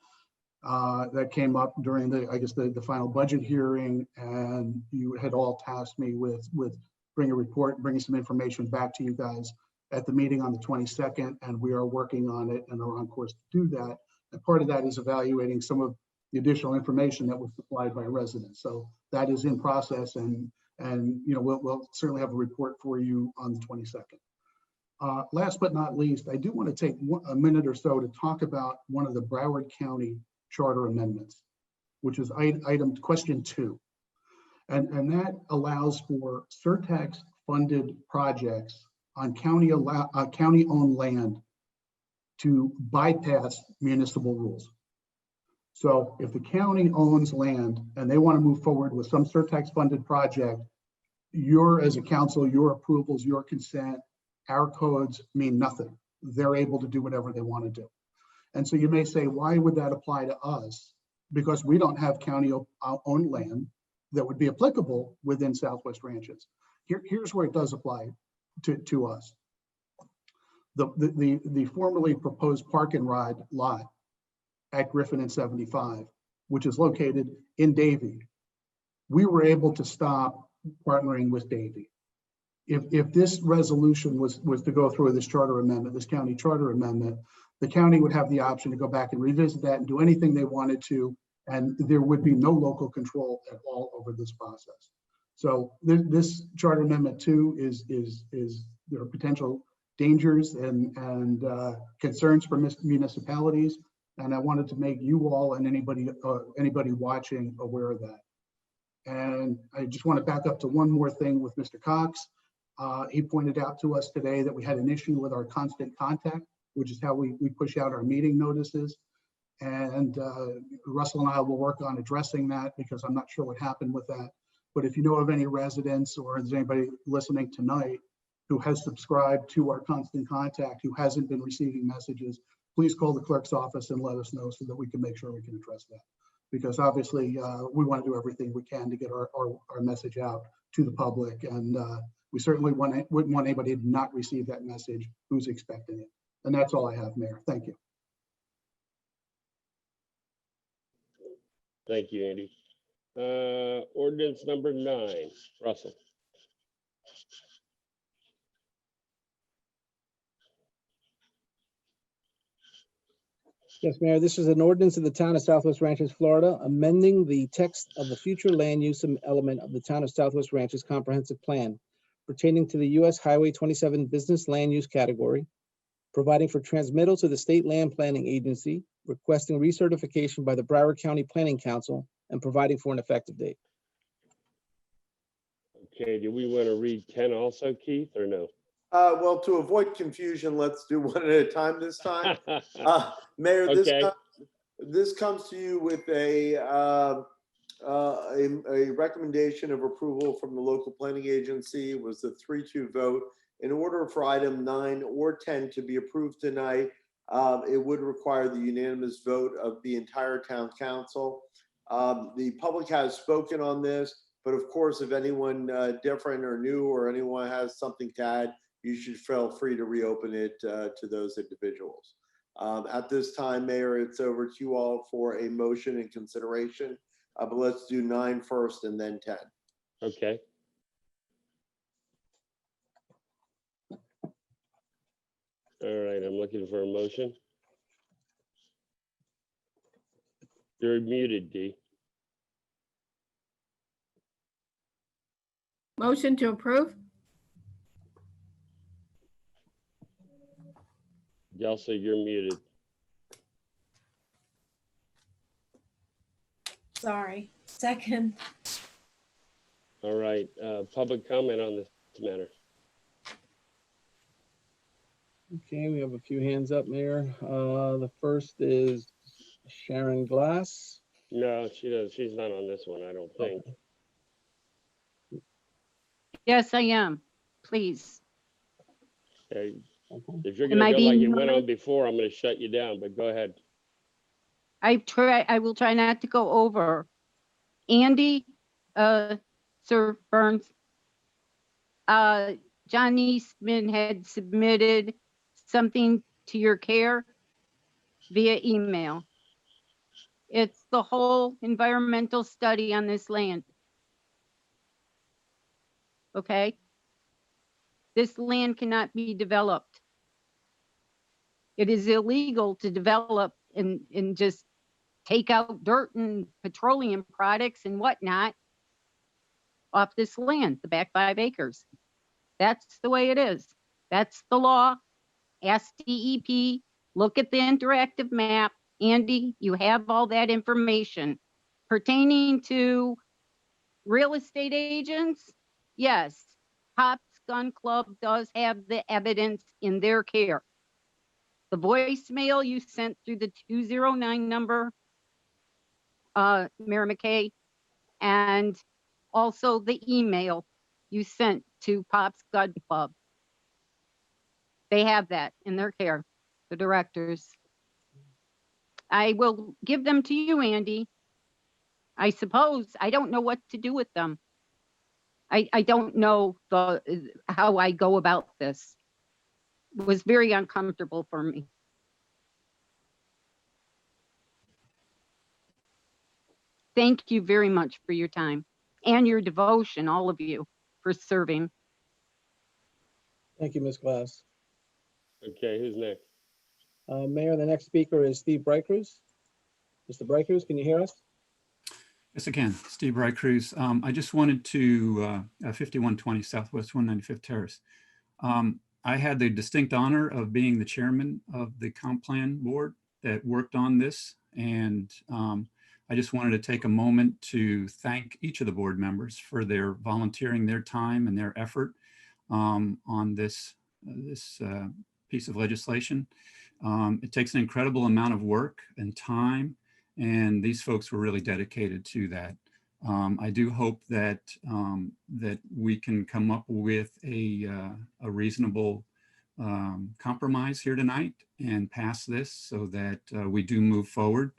That came up during the final budget hearing, and you had all tasked me with bringing some information back to you guys at the meeting on the 22nd, and we are working on it and are on course to do that. And part of that is evaluating some of the additional information that was supplied by residents. So that is in process, and we'll certainly have a report for you on the 22nd. Last but not least, I do want to take a minute or so to talk about one of the Broward County charter amendments, which is item question 2. And that allows for surtax funded projects on county-owned land to bypass municipal rules. So if the county owns land and they want to move forward with some surtax funded project, as a council, your approvals, your consent, our codes mean nothing. They're able to do whatever they want to do. And so you may say, why would that apply to us? Because we don't have county-owned land that would be applicable within Southwest Ranches. Here's where it does apply to us. The formerly proposed park and ride lot at Griffin and 75, which is located in Davie, we were able to stop partnering with Davie. If this resolution was to go through this charter amendment, this county charter amendment, the county would have the option to go back and revisit that and do anything they wanted to, and there would be no local control at all over this process. So this charter amendment 2 is there are potential dangers and concerns for municipalities, and I wanted to make you all and anybody watching aware of that. And I just want to back up to one more thing with Mr. Cox. He pointed out to us today that we had an issue with our constant contact, which is how we push out our meeting notices. And Russell and I will work on addressing that because I'm not sure what happened with that. But if you know of any residents or is anybody listening tonight who has subscribed to our constant contact who hasn't been receiving messages, please call the clerk's office and let us know so that we can make sure we can address that. Because obviously we want to do everything we can to get our message out to the public. And we certainly wouldn't want anybody to not receive that message who's expecting it. And that's all I have, Mayor. Thank you. Thank you, Andy. Ordinance number 9, Russell. Yes, Mayor, this is an ordinance of the town of Southwest Ranches, Florida, amending the text of the future land use element of the town of Southwest Ranches comprehensive plan pertaining to the US Highway 27 business land use category, providing for transmittal to the State Land Planning Agency, requesting recertification by the Broward County Planning Council, and providing for an effective date. Okay, do we want to read 10 also, Keith, or no? Well, to avoid confusion, let's do one at a time this time. Mayor, Okay. this comes to you with a recommendation of approval from the local planning agency. It was a 3-2 vote. In order for item 9 or 10 to be approved tonight, it would require the unanimous vote of the entire town council. The public has spoken on this, but of course, if anyone different or new or anyone has something to add, you should feel free to reopen it to those individuals. At this time, Mayor, it's over to you all for a motion and consideration, but let's do 9 first and then 10. Okay. All right, I'm looking for a motion. You're muted, Dee. Motion to approve? Yelsey, you're muted. Sorry. Second. All right, public comment on this matter. Okay, we have a few hands up, Mayor. The first is Sharon Glass. No, she does. She's not on this one, I don't think. Yes, I am. Please. Okay. If you're Am gonna I go like being you went on heard? before, I'm gonna shut you down, but go ahead. I will try not to go over. Andy, Sir Burns, John Eastman had submitted something to your care via email. It's the whole environmental study on this land. Okay? This land cannot be developed. It is illegal to develop and just take out dirt and petroleum products and whatnot off this land, the back 5 acres. That's the way it is. That's the law. Ask DEP, look at the interactive map. Andy, you have all that information pertaining to real estate agents. Yes, Pop's Gun Club does have the evidence in their care. The voicemail you sent through the 209 number, Mayor McKay, and also the email you sent to Pop's Gun Club. They have that in their care, the directors. I will give them to you, Andy. I suppose I don't know what to do with them. I don't know how I go about this. It was very uncomfortable for me. Thank you very much for your time and your devotion, all of you, for serving. Thank you, Ms. Glass. Okay, who's next? Mayor, the next speaker is Steve Breit Cruz. Mr. Breit Cruz, can you hear us? Yes, I can. Steve Breit Cruz. I just wanted to, 5120 Southwest 195th Terrace. I had the distinct honor of being the chairman of the comp plan board that worked on this. And I just wanted to take a moment to thank each of the board members for their volunteering their time and their effort on this piece of legislation. It takes an incredible amount of work and time, and these folks were really dedicated to that. I do hope that that we can come up with a reasonable compromise here tonight and pass this so that we do move forward.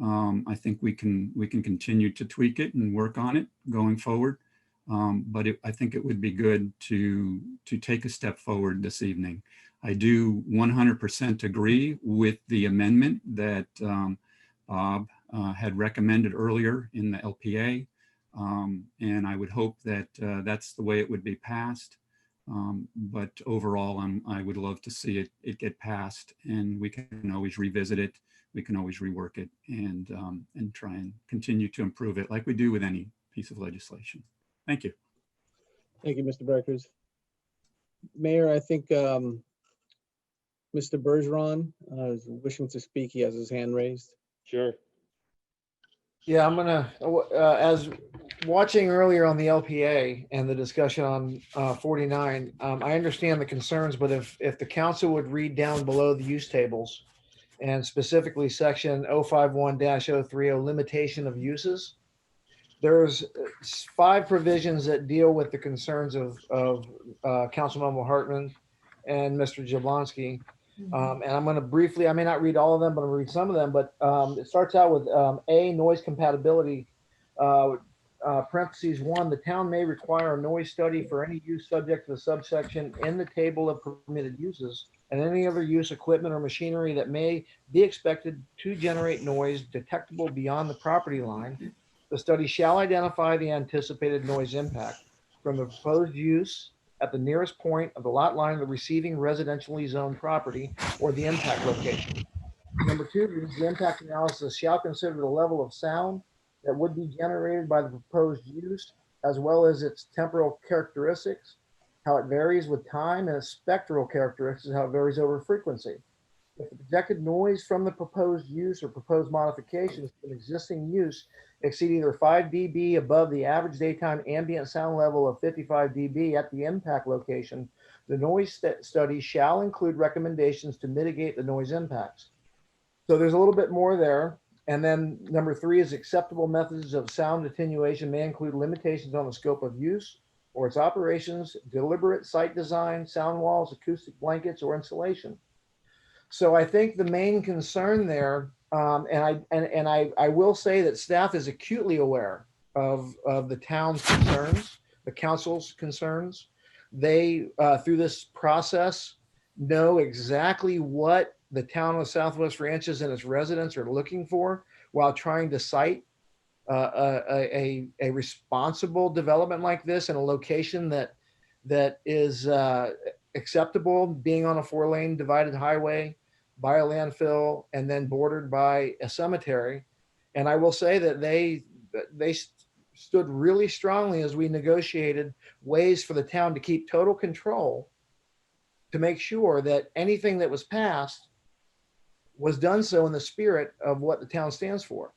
I think we can continue to tweak it and work on it going forward. But I think it would be good to take a step forward this evening. I do 100% agree with the amendment that Bob had recommended earlier in the LPA. And I would hope that that's the way it would be passed. But overall, I would love to see it get passed, and we can always revisit it. We can always rework it and try and continue to improve it like we do with any piece of legislation. Thank you. Thank you, Mr. Breit Cruz. Mayor, I think Mr. Bergeron is wishing to speak. He has his hand raised. Sure. Yeah, I'm gonna, as watching earlier on the LPA and the discussion on 49, I understand the concerns, but if the council would read down below the use tables and specifically section 051-030, limitation of uses, there's 5 provisions that deal with the concerns of Councilmember Hartman and Mr. Jablonski. And I'm going to briefly, I may not read all of them, but I'm going to read some of them. But it starts out with A, noise compatibility, parentheses 1, the town may require a noise study for any use subject to the subsection in the table of permitted uses and any other use, equipment, or machinery that may be expected to generate noise detectable beyond the property line. The study shall identify the anticipated noise impact from the proposed use at the nearest point of the lot line of the receiving residentially zoned property or the impact location. Number 2, the impact analysis shall consider the level of sound that would be generated by the proposed use, as well as its temporal characteristics, how it varies with time, and its spectral characteristics, how it varies over frequency. If the projected noise from the proposed use or proposed modifications to an existing use exceed either 5 dB above the average daytime ambient sound level of 55 dB at the impact location, the noise study shall include recommendations to mitigate the noise impacts. So there's a little bit more there. And then number 3 is acceptable methods of sound attenuation may include limitations on the scope of use or its operations, deliberate site design, sound walls, acoustic blankets, or insulation. So I think the main concern there, and I will say that staff is acutely aware of the town's concerns, the council's concerns. They, through this process, know exactly what the town of Southwest Ranches and its residents are looking for while trying to cite a responsible development like this in a location that is acceptable, being on a 4-lane divided highway by a landfill and then bordered by a cemetery. And I will say that they stood really strongly as we negotiated ways for the town to keep total control to make sure that anything that was passed was done so in the spirit of what the town stands for.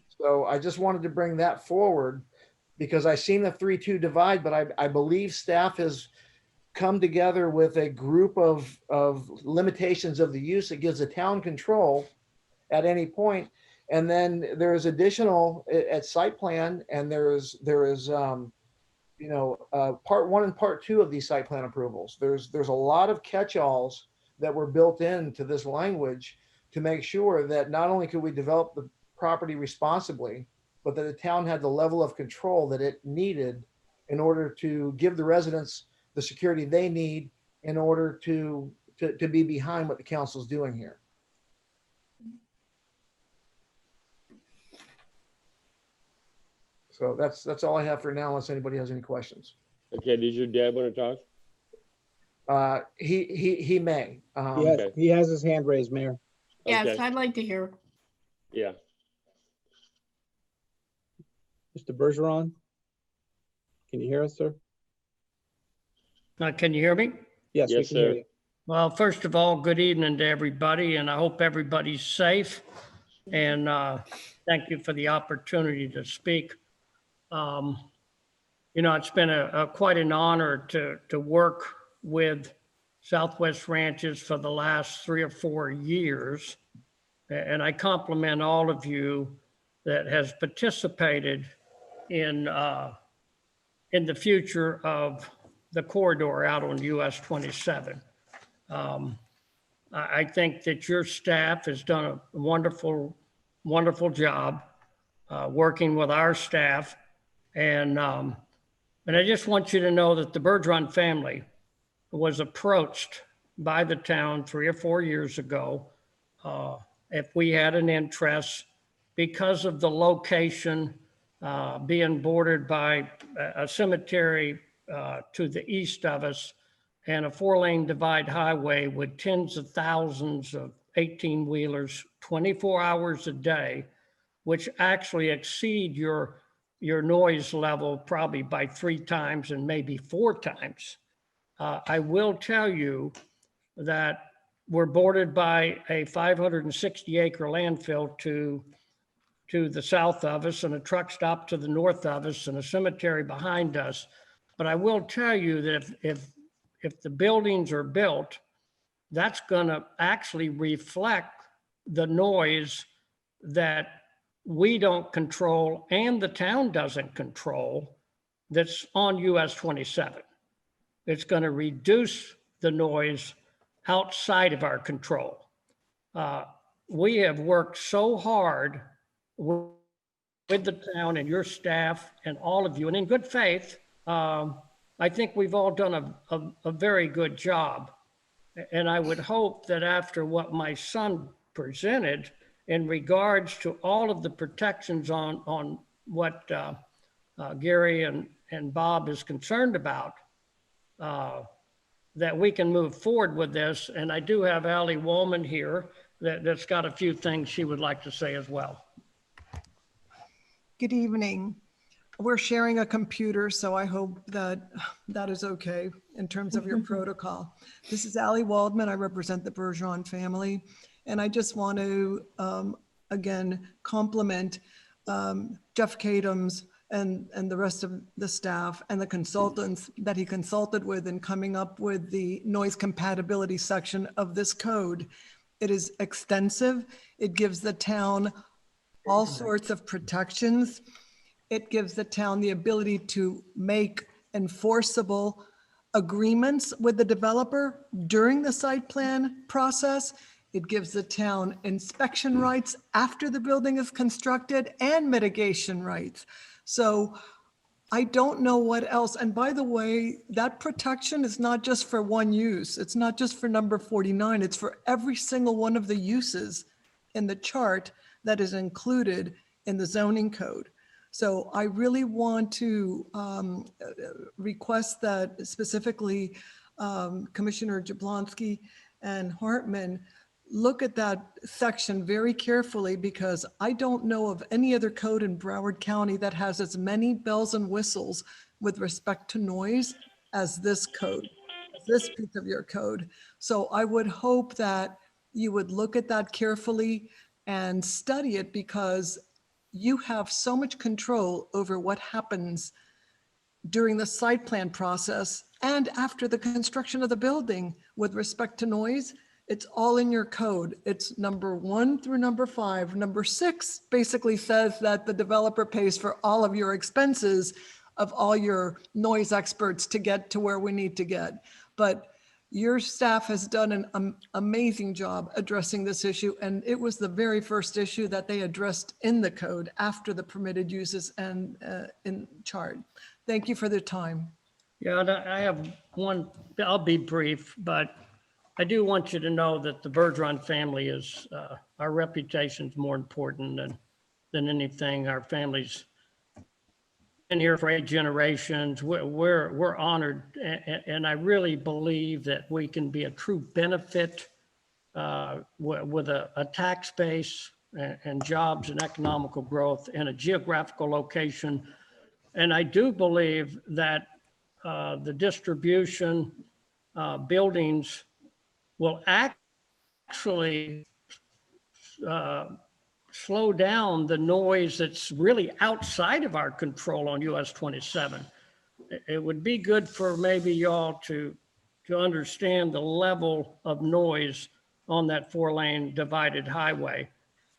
So I just wanted to bring that forward because I seen the 3-2 divide, but I believe staff has come together with a group of limitations of the use that gives the town control at any point. And then there's additional at site plan, and there is part 1 and part 2 of these site plan approvals. There's a lot of catch-alls that were built into this language to make sure that not only could we develop the property responsibly, but that the town had the level of control that it needed in order to give the residents the security they need in order to be behind what the council's doing here. So that's all I have for now, unless anybody has any questions. Okay, did your dad want to talk? He may. He has his hand raised, Mayor. Yes, Okay. I'd like to hear. Yeah. Mr. Bergeron? Can you hear us, sir? Can you hear me? Yes, we Yes, can hear sir. you. Well, first of all, good evening to everybody, and I hope everybody's safe. And thank you for the opportunity to speak. It's been quite an honor to work with Southwest Ranches for the last 3 or 4 years. And I compliment all of you that has participated in the future of the corridor out on US 27. I think that your staff has done a wonderful, wonderful job working with our staff. And I just want you to know that the Bergeron family was approached by the town 3 or 4 years ago if we had an interest because of the location being bordered by a cemetery to the east of us and a 4-lane divide highway with tens of thousands of 18-wheelers 24 hours a day, which actually exceed your noise level probably by 3 times and maybe 4 times. I will tell you that we're bordered by a 560-acre landfill to the south of us and a truck stop to the north of us and a cemetery behind us. But I will tell you that if the buildings are built, that's going to actually reflect the noise that we don't control and the town doesn't control that's on US 27. It's going to reduce the noise outside of our control. We have worked so hard with the town and your staff and all of you, and in good faith, I think we've all done a very good job. And I would hope that after what my son presented in regards to all of the protections on what Gary and Bob is concerned about, that we can move forward with this. And I do have Allie Woolman here that's got a few things she would like to say as well. Good evening. We're sharing a computer, so I hope that that is okay in terms of your protocol. This is Allie Waldman. I represent the Bergeron family. And I just want to, again, compliment Jeff Kadams and the rest of the staff and the consultants that he consulted with in coming up with the noise compatibility section of this code. It is extensive. It gives the town all sorts of protections. It gives the town the ability to make enforceable agreements with the developer during the site plan process. It gives the town inspection rights after the building is constructed and mitigation rights. So I don't know what else. And by the way, that protection is not just for one use. It's not just for number 49. It's for every single one of the uses in the chart that is included in the zoning code. So I really want to request that specifically Commissioner Jablonski and Hartman look at that section very carefully, because I don't know of any other code in Broward County that has as many bells and whistles with respect to noise as this code. this piece of your code. So I would hope that you would look at that carefully and study it, because you have so much control over what happens during the site plan process and after the construction of the building with respect to noise. It's all in your code. It's number 1 through number 5. Number 6 basically says that the developer pays for all of your expenses of all your noise experts to get to where we need to get. But your staff has done an amazing job addressing this issue. And it was the very first issue that they addressed in the code after the permitted uses and in chart. Thank you for the time. Yeah, and I have one, I'll be brief, but I do want you to know that the Bergeron family is, our reputation's more important than anything. Our family's been here for 8 generations. We're honored, and I really believe that we can be a true benefit with a tax base and jobs and economical growth and a geographical location. And I do believe that the distribution buildings will actually slow down the noise that's really outside of our control on US 27. It would be good for maybe y'all to understand the level of noise on that 4-lane divided highway.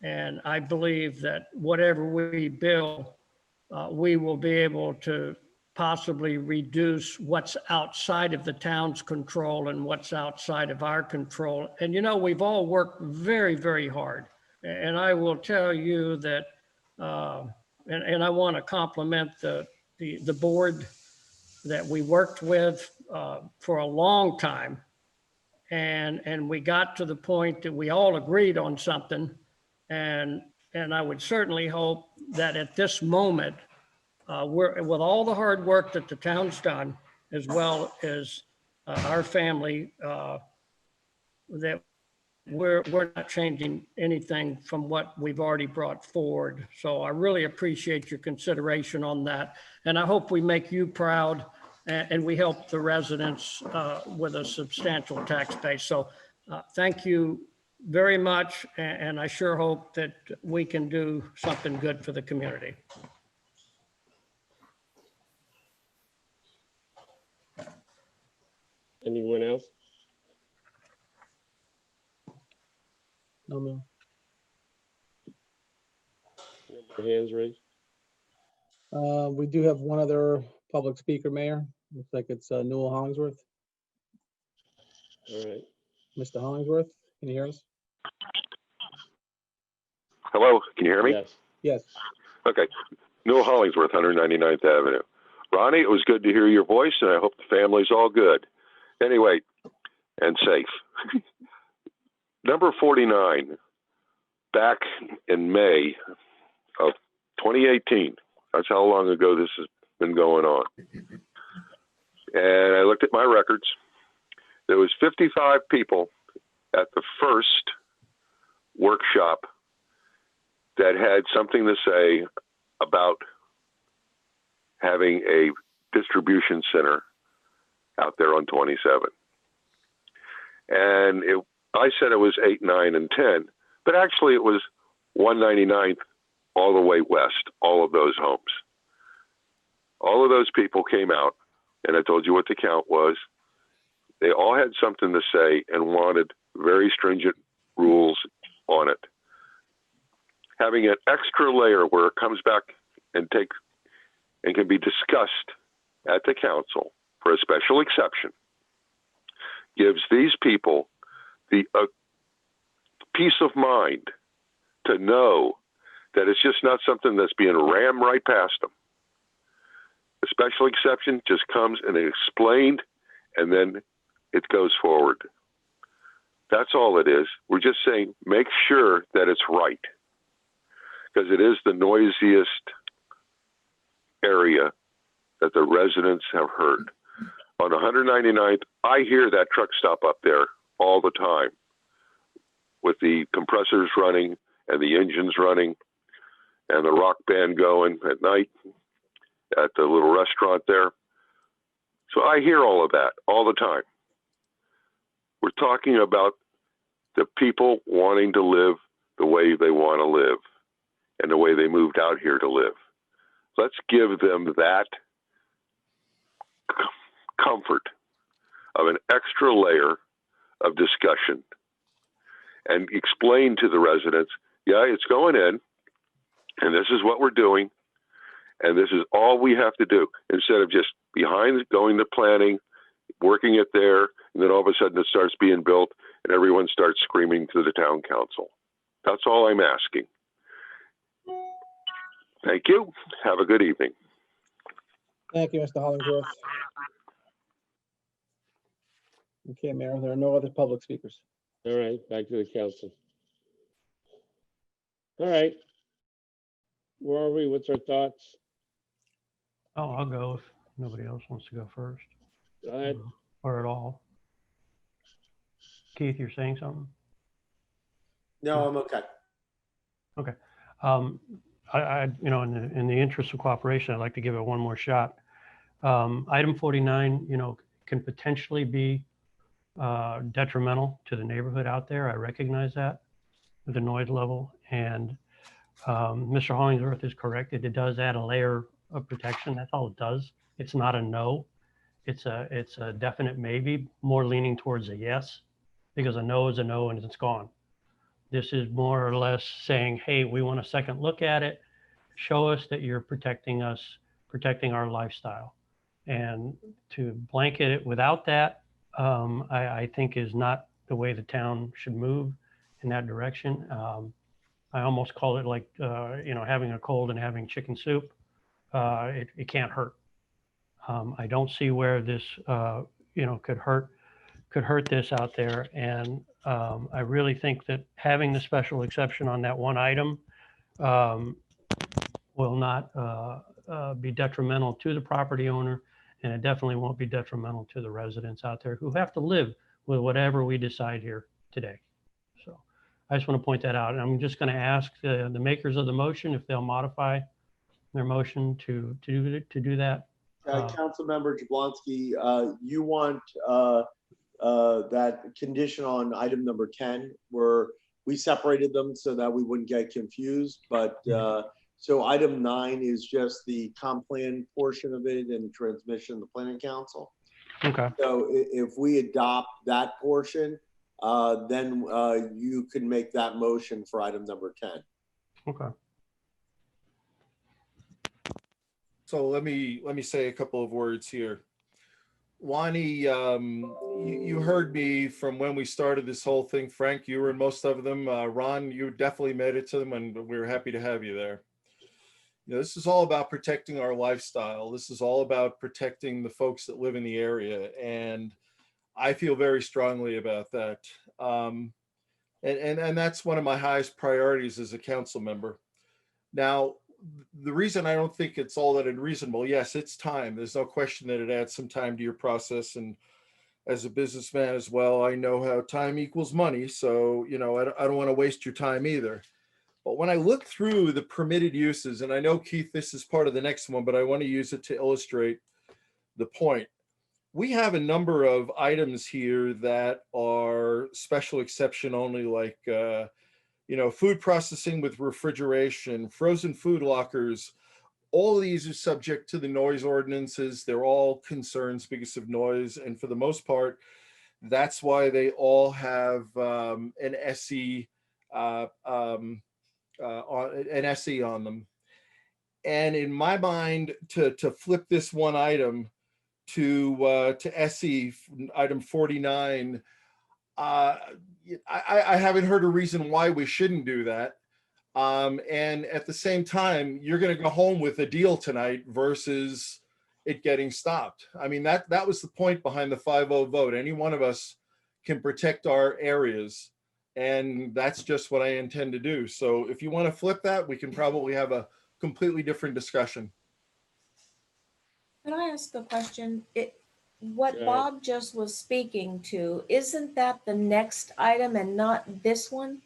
And I believe that whatever we build, we will be able to possibly reduce what's outside of the town's control and what's outside of our control. And you know, we've all worked very, very hard. And I will tell you that, and I want to compliment the board that we worked with for a long time. And we got to the point that we all agreed on something. And I would certainly hope that at this moment, with all the hard work that the town's done, as well as our family, that we're not changing anything from what we've already brought forward. So I really appreciate your consideration on that. And I hope we make you proud and we help the residents with a substantial tax base. So thank you very much. And I sure hope that we can do something good for the community. Anyone else? No, no. No more hands raised? We do have one other public speaker, Mayor. Looks like it's Newell Hollingsworth. All right. Mr. Hollingsworth, can you hear us? Hello, can you hear me? Yes. Yes. Okay. Newell Hollingsworth, 199th Avenue. Ronnie, it was good to hear your voice, and I hope the family's all good. Anyway, and safe. Number 49, back in May of 2018, that's how long ago this has been going on. And I looked at my records. There was 55 people at the first workshop that had something to say about having a distribution center out there on 27. And I said it was 8, 9, and 10, but actually it was 199th all the way west, all of those homes. All of those people came out, and I told you what the count was. They all had something to say and wanted very stringent rules on it. Having an extra layer where it comes back and can be discussed at the council for a special exception gives these people the peace of mind to know that it's just not something that's being rammed right past them. The special exception just comes and it's explained, and then it goes forward. That's all it is. We're just saying make sure that it's right, because it is the noisiest area that the residents have heard. On 199th, I hear that truck stop up there all the time with the compressors running and the engines running and the rock band going at night at the little restaurant there. So I hear all of that all the time. We're talking about the people wanting to live the way they want to live and the way they moved out here to live. Let's give them that comfort of an extra layer of discussion and explain to the residents, yeah, it's going in, and this is what we're doing, and this is all we have to do, instead of just behind going to planning, working it there, and then all of a sudden it starts being built and everyone starts screaming to the town council. That's all I'm asking. Thank you. Have a good evening. Thank you, Mr. Hollingworth. Okay, Mayor, there are no other public speakers. All right, back to the council. All right. Where are we? What's our thoughts? Oh, I'll go if nobody else wants to go first. Go ahead. Or at all. Keith, you're saying something? No, I'm okay. Okay. In the interest of cooperation, I'd like to give it one more shot. Item 49, can potentially be detrimental to the neighborhood out there. I recognize that with the noise level. And Mr. Hollingsworth is correct. It does add a layer of protection. That's all it does. It's not a no. It's a definite maybe, more leaning towards a yes, because a no is a no and it's gone. This is more or less saying, hey, we want a second look at it. Show us that you're protecting us, protecting our lifestyle. And to blanket it without that, I think is not the way the town should move in that direction. I almost call it like, having a cold and having chicken soup. It can't hurt. I don't see where this, could hurt this out there. And I really think that having the special exception on that one item will not be detrimental to the property owner, and it definitely won't be detrimental to the residents out there who have to live with whatever we decide here today. So I just want to point that out. And I'm just going to ask the makers of the motion if they'll modify their motion to do that. Councilmember Jablonski, you want that condition on item number 10, where we separated them so that we wouldn't get confused. But so item 9 is just the comp plan portion of it and transmission to the planning council. Okay. So if we adopt that portion, then you can make that motion for item number 10. Okay. So let me say a couple of words here. Wani, you heard me from when we started this whole thing. Frank, you were in most of them. Ron, you definitely made it to them, and we were happy to have you there. This is all about protecting our lifestyle. This is all about protecting the folks that live in the area, and I feel very strongly about that. And that's one of my highest priorities as a council member. Now, the reason I don't think it's all that unreasonable, yes, it's time. There's no question that it adds some time to your process. And as a businessman as well, I know how time equals money. So, I don't want to waste your time either. But when I look through the permitted uses, and I know, Keith, this is part of the next one, but I want to use it to illustrate the point. We have a number of items here that are special exception only, like, food processing with refrigeration, frozen food lockers. All of these are subject to the noise ordinances. They're all concerns because of noise. And for the most part, that's why they all have an SE on them. And in my mind, to flip this one item to SE item 49, I haven't heard a reason why we shouldn't do that. And at the same time, you're going to go home with a deal tonight versus it getting stopped. I mean, that was the point behind the 5-0 vote. Any one of us can protect our areas, and that's just what I intend to do. So if you want to flip that, we can probably have a completely different discussion. Can I ask a question? What Bob just was speaking to, isn't that the next item and not this one?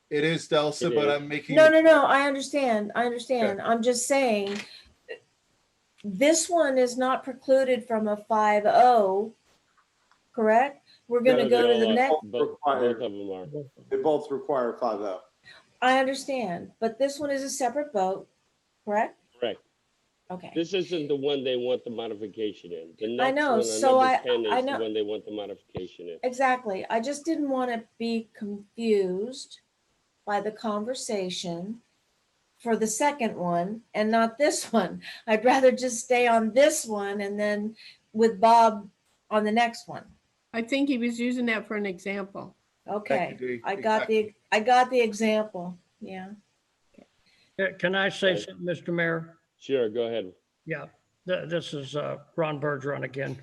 It is, Delsa, but I'm making... No, I understand. Okay. I'm just saying, this one is not precluded from a 5-0, correct? We're gonna go to the next. Both Required. of them are. They both require 5-0. I understand, but this one is a separate vote, correct? Correct. Okay. This isn't the one they want the modification in. The I next know, one on so number 10 I is the know. one they want the modification in. Exactly. I just didn't want to be confused by the conversation for the second one and not this one. I'd rather just stay on this one and then with Bob on the next one. I think he was using that for an example. Okay, Dee. I got the example. Yeah. Can I say something, Mr. Mayor? Sure, go ahead. Yeah, this is Ron Bergeron again.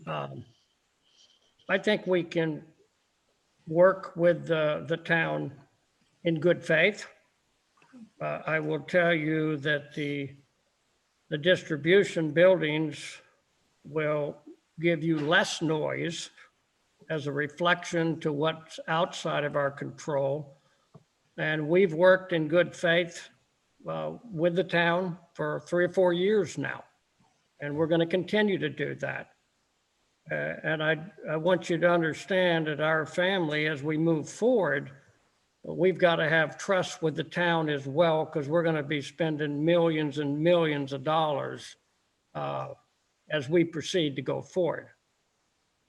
I think we can work with the town in good faith. I will tell you that the distribution buildings will give you less noise as a reflection to what's outside of our control. And we've worked in good faith with the town for 3 or 4 years now. And we're going to continue to do that. And I want you to understand that our family, as we move forward, we've got to have trust with the town as well, because we're going to be spending millions and millions of dollars as we proceed to go forward.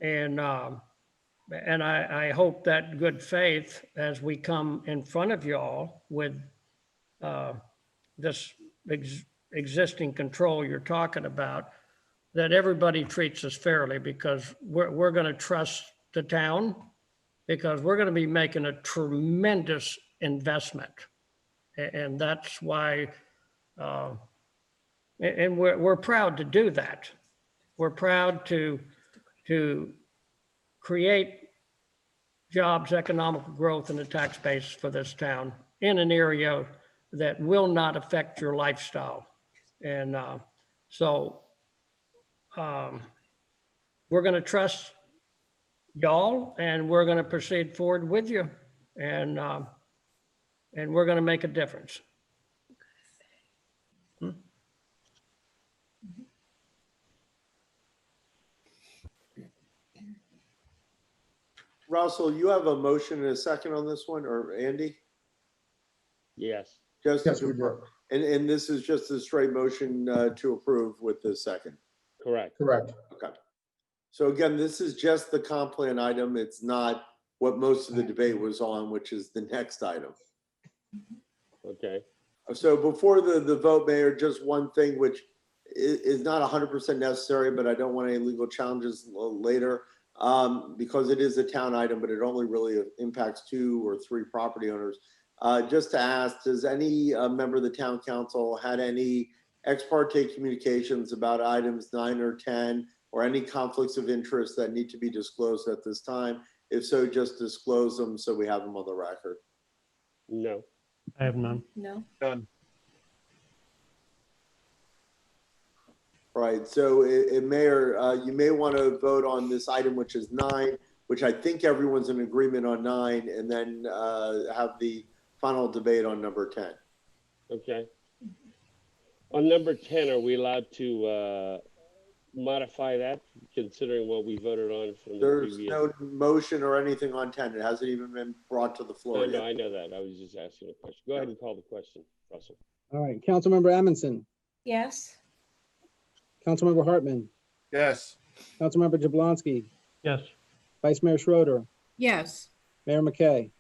And I hope that good faith, as we come in front of y'all with this existing control you're talking about, that everybody treats us fairly, because we're going to trust the town, because we're going to be making a tremendous investment. And that's why, and we're proud to do that. We're proud to create jobs, economic growth, and the tax base for this town in an area that will not affect your lifestyle. And so we're going to trust y'all, and we're going to proceed forward with you, and we're going to make a difference. Russell, you have a motion and a second on this one, or Andy? Yes. Just Yes, to we do. confirm. And this is just a straight motion to approve with the second. Correct. Correct. Okay. So again, this is just the comp plan item. It's not what most of the debate was on, which is the next item. Okay. So before the vote, Mayor, just one thing which is not 100% necessary, but I don't want any legal challenges later, because it is a town item, but it only really impacts 2 or 3 property owners. Just to ask, does any member of the town council had any ex parte communications about items 9 or 10, or any conflicts of interest that need to be disclosed at this time? If so, just disclose them so we have them on the record. No. I have none. No. Done. Right. So, Mayor, you may want to vote on this item, which is 9, which I think everyone's in agreement on 9, and then have the final debate on number 10. Okay. On number 10, are we allowed to modify that, considering what we voted on from the There's previous? no motion or anything on 10. It hasn't even been brought to the floor No, yet. I know that. I was just asking a question. Go ahead and call the question, Russell. All right, Councilmember Amundson, Yes. Councilmember Hartman, Yes. Councilmember Jablonski, Yes. Vice Mayor Schroeder, Yes. Mayor McKay.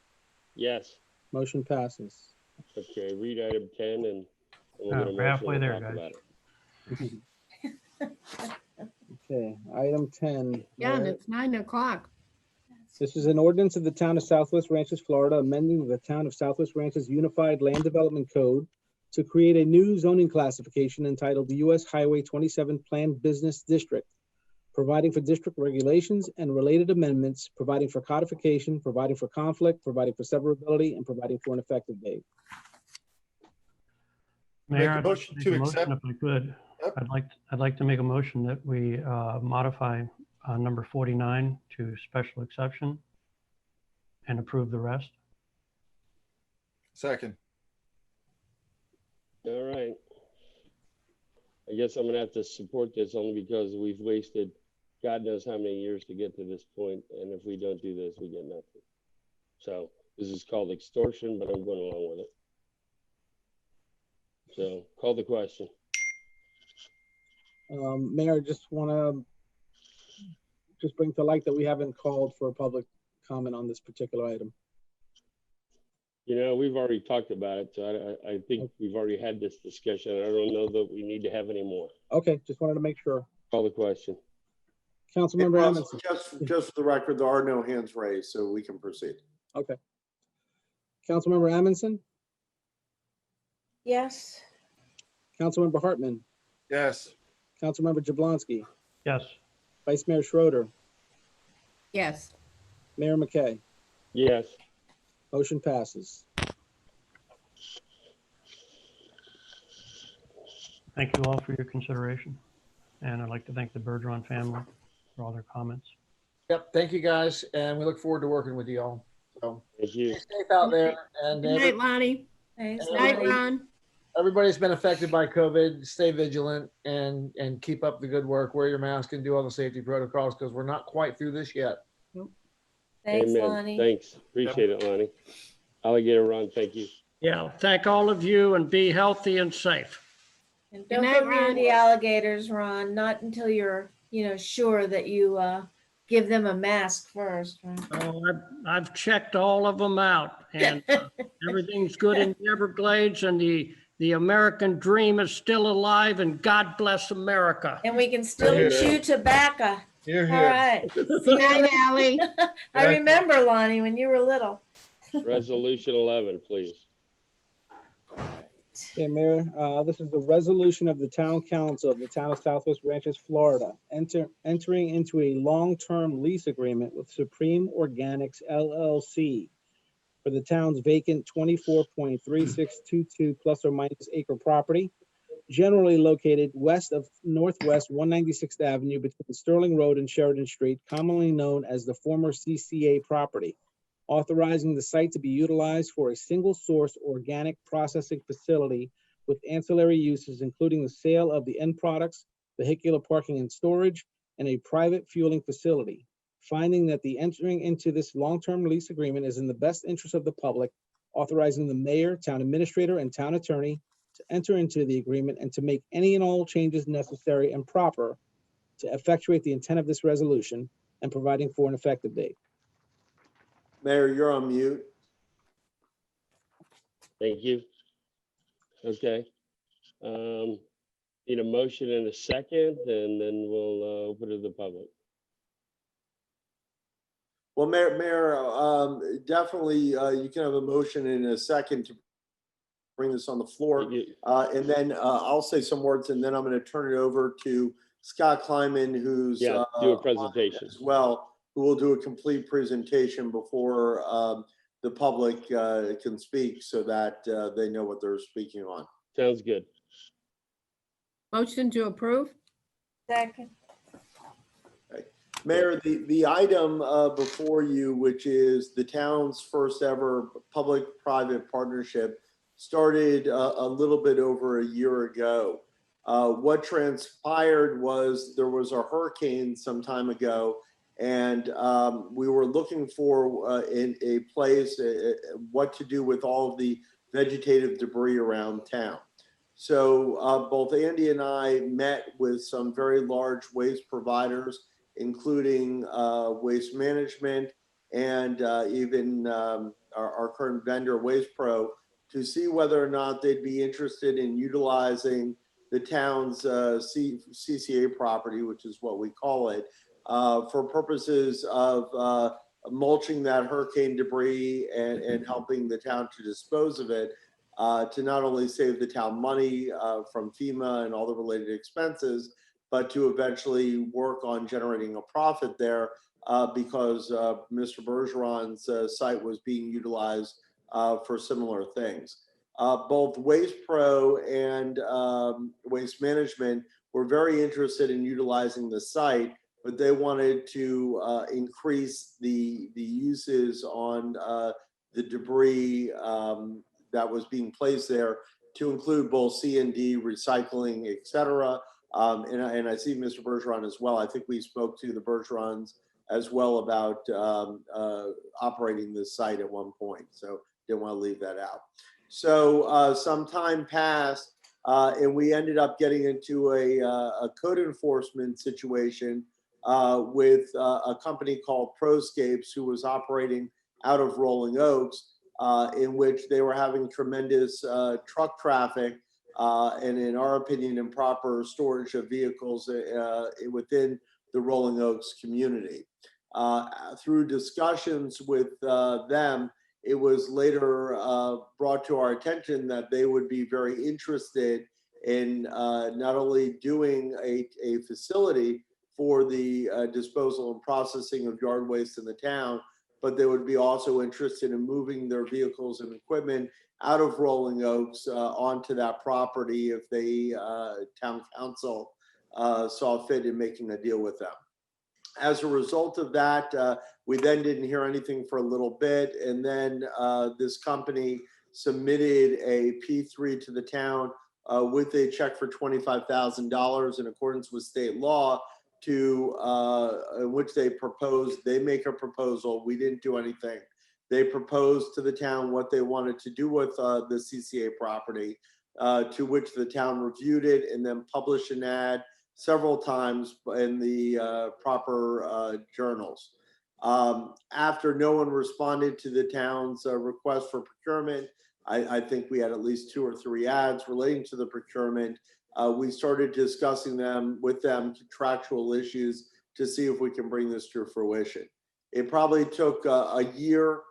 Yes. Motion passes. Okay, read item 10 and we'll get a We're motion halfway and there, talk guys. about it. Okay, item 10. Yeah, and Mayor. it's 9 o'clock. This is an ordinance of the town of Southwest Ranches, Florida, amending the town of Southwest Ranches Unified Land Development Code to create a new zoning classification entitled the U.S. Highway 27 Planned Business District, providing for district regulations and related amendments, providing for codification, providing for conflict, providing for severability, and providing for an effective date. Mayor, Make a I'd like motion make to a accept. motion if I could. I'd like to make a motion that we modify number 49 to special exception and approve the rest. Second. All right. I guess I'm gonna have to support this only because we've wasted God knows how many years to get to this point, and if we don't do this, we get nothing. So this is called extortion, but I'm going along with it. So call the question. Mayor, just want to just bring to light that we haven't called for a public comment on this particular item. You know, we've already talked about it, so I think we've already had this discussion. I don't know that we need to have any more. Okay, just wanted to make sure. Call the question. Councilmember Amundson. Just for the record, there are no hands raised, so we can proceed. Okay. Councilmember Amundson, Yes. Councilmember Hartman, Yes. Councilmember Jablonski, Yes. Vice Mayor Schroeder, Yes. Mayor McKay. Yes. Motion passes. Thank you all for your consideration. And I'd like to thank the Bergeron family for all their comments. Yep, thank you guys, and we look forward to working with you all. So Thank you. stay safe out there, and Good night, Lonnie. Thanks, Good night, Lonnie. Ron. everybody's been affected by COVID. Stay vigilant and keep up the good work. Wear your mask and do all the safety protocols because we're not quite through this yet. Thanks, Amen. Lonnie. Thanks. Appreciate it, Lonnie. Alligator Ron, thank you. Yeah, thank all of you and be healthy and safe. And don't night, go near Ron. the alligators, Ron, not until you're, sure that you give them a mask first. Right? Oh, I've checked all of them out and everything's good in the Everglades and the American dream is still alive and God bless America. And we can still Here. chew tobacco. Here, All here. right. Good night, Ally. I remember, Lonnie, when you were little. Resolution 11, please. Okay, Mayor, this is the resolution of the Town Council of the Town of Southwest Ranches, Florida, entering into a long-term lease agreement with Supreme Organics LLC for the town's vacant 24.3622 plus or minus acre property, generally located west of Northwest 196th Avenue between Sterling Road and Sheridan Street, commonly known as the former CCA property, authorizing the site to be utilized for a single-source organic processing facility with ancillary uses, including the sale of the end products, vehicular parking and storage, and a private fueling facility. Finding that the entering into this long-term lease agreement is in the best interest of the public, authorizing the mayor, town administrator, and town attorney to enter into the agreement and to make any and all changes necessary and proper to effectuate the intent of this resolution and providing for an effective date. Mayor, you're on mute. Thank you. Okay. Need a motion and a second, and then we'll open to the public. Well, Mayor, definitely you can have a motion in a second to bring this on the floor. And then I'll say some words and then I'm going to turn it over to Scott Kleiman, who's Yeah, do a presentation as well, who will do a complete presentation before the public can speak so that they know what they're speaking on. Sounds good. Motion to approve? Second. Mayor, the item before you, which is the town's first ever public-private partnership, started a little bit over a year ago. What transpired was there was a hurricane some time ago, and we were looking for in a place what to do with all of the vegetative debris around town. So both Andy and I met with some very large waste providers, including Waste Management and even our current vendor, Waste Pro, to see whether or not they'd be interested in utilizing the town's CCA property, which is what we call it, for purposes of mulching that hurricane debris and helping the town to dispose of it, to not only save the town money from FEMA and all the related expenses, but to eventually work on generating a profit there because Mr. Bergeron's site was being utilized for similar things. Both Waste Pro and Waste Management were very interested in utilizing the site, but they wanted to increase the uses on the debris that was being placed there to include both C&D, recycling, et cetera. And I see Mr. Bergeron as well. I think we spoke to the Bergerons as well about operating this site at one point. So didn't want to leave that out. So some time passed and we ended up getting into a code enforcement situation with a company called Proscapes, who was operating out of Rolling Oaks, in which they were having tremendous truck traffic and, in our opinion, improper storage of vehicles within the Rolling Oaks community. Through discussions with them, it was later brought to our attention that they would be very interested in not only doing a facility for the disposal and processing of yard waste in the town, but they would be also interested in moving their vehicles and equipment out of Rolling Oaks onto that property if they, town council, saw fit in making a deal with them. As a result of that, we then didn't hear anything for a little bit, and then this company submitted a P3 to the town with a check for $25,000 in accordance with state law, to which they proposed, they make a proposal. We didn't do anything. They proposed to the town what they wanted to do with the CCA property, to which the town reviewed it and then published an ad several times in the proper journals. After no one responded to the town's request for procurement, I think we had at least 2 or 3 ads relating to the procurement. We started discussing them with them, contractual issues, to see if we can bring this to fruition. It probably took a year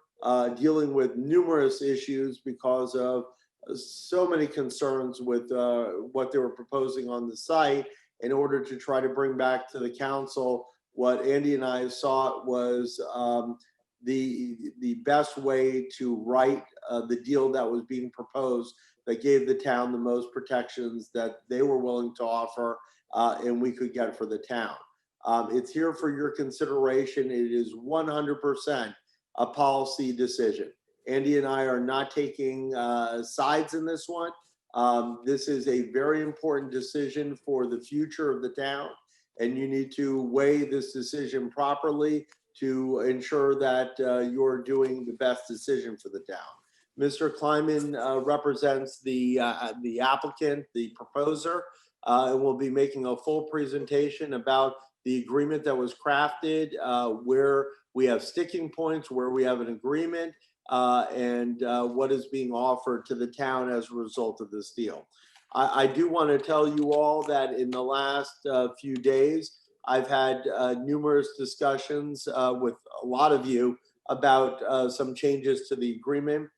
dealing with numerous issues because of so many concerns with what they were proposing on the site, in order to try to bring back to the council what Andy and I saw was the best way to write the deal that was being proposed, that gave the town the most protections that they were willing to offer and we could get for the town. It's here for your consideration. It is 100% a policy decision. Andy and I are not taking sides in this one. This is a very important decision for the future of the town, and you need to weigh this decision properly to ensure that you're doing the best decision for the town. Mr. Kleiman represents the applicant, the proposer, and will be making a full presentation about the agreement that was crafted, where we have sticking points, where we have an agreement, and what is being offered to the town as a result of this deal. I do want to tell you all that in the last few days, I've had numerous discussions with a lot of you about some changes to the agreement.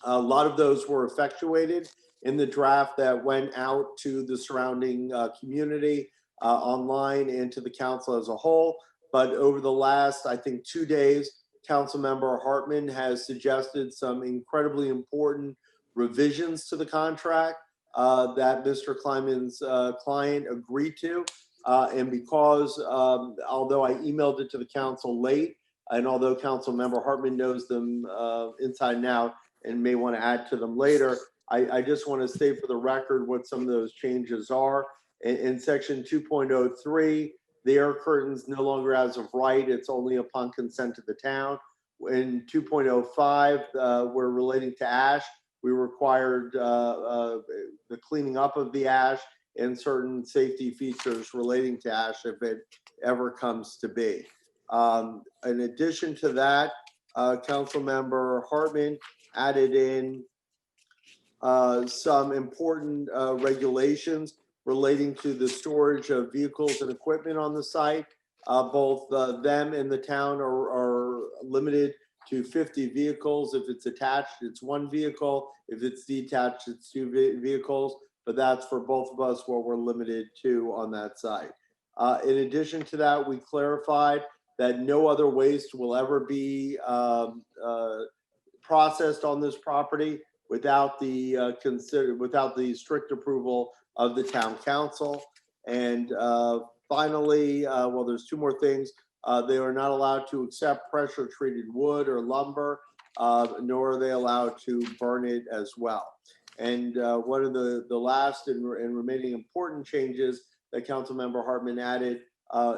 A lot of those were effectuated in the draft that went out to the surrounding community online and to the council as a whole. But over the last, I think, 2 days, Councilmember Hartman has suggested some incredibly important revisions to the contract that Mr. Kleiman's client agreed to. And because, although I emailed it to the council late, and although Councilmember Hartman knows them inside and out and may want to add to them later, I just want to state for the record what some of those changes are. In section 2.03, the air curtains no longer as of right, it's only upon consent of the town. In 2.05, we're relating to ash. We required the cleaning up of the ash and certain safety features relating to ash if it ever comes to be. In addition to that, Councilmember Hartman added in some important regulations relating to the storage of vehicles and equipment on the site. Both them and the town are limited to 50 vehicles. If it's attached, it's 1 vehicle. If it's detached, it's 2 vehicles. But that's for both of us what we're limited to on that site. In addition to that, we clarified that no other waste will ever be processed on this property without the strict approval of the town council. And finally, well, there's 2 more things. They are not allowed to accept pressure treated wood or lumber, nor are they allowed to burn it as well. And one of the last and remaining important changes that Councilmember Hartman added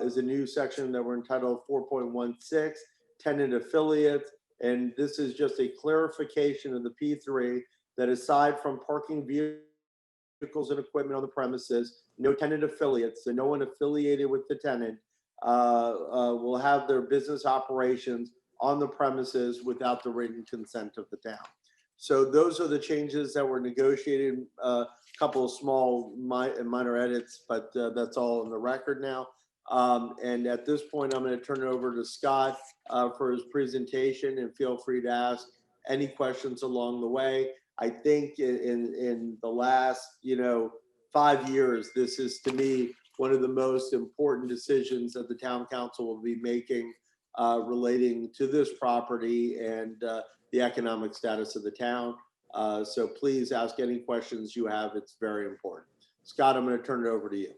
is a new section that we're entitled 4.16, tenant affiliates. And this is just a clarification of the P3 that aside from parking vehicles and equipment on the premises, no tenant affiliates, so no one affiliated with the tenant will have their business operations on the premises without the written consent of the town. So those are the changes that were negotiated, a couple of small minor edits, but that's all in the record now. And at this point, I'm going to turn it over to Scott for his presentation, and feel free to ask any questions along the way. I think in the last, 5 years, this is to me one of the most important decisions that the town council will be making relating to this property and the economic status of the town. So please ask any questions you have. It's very important. Scott, I'm going to turn it over to you.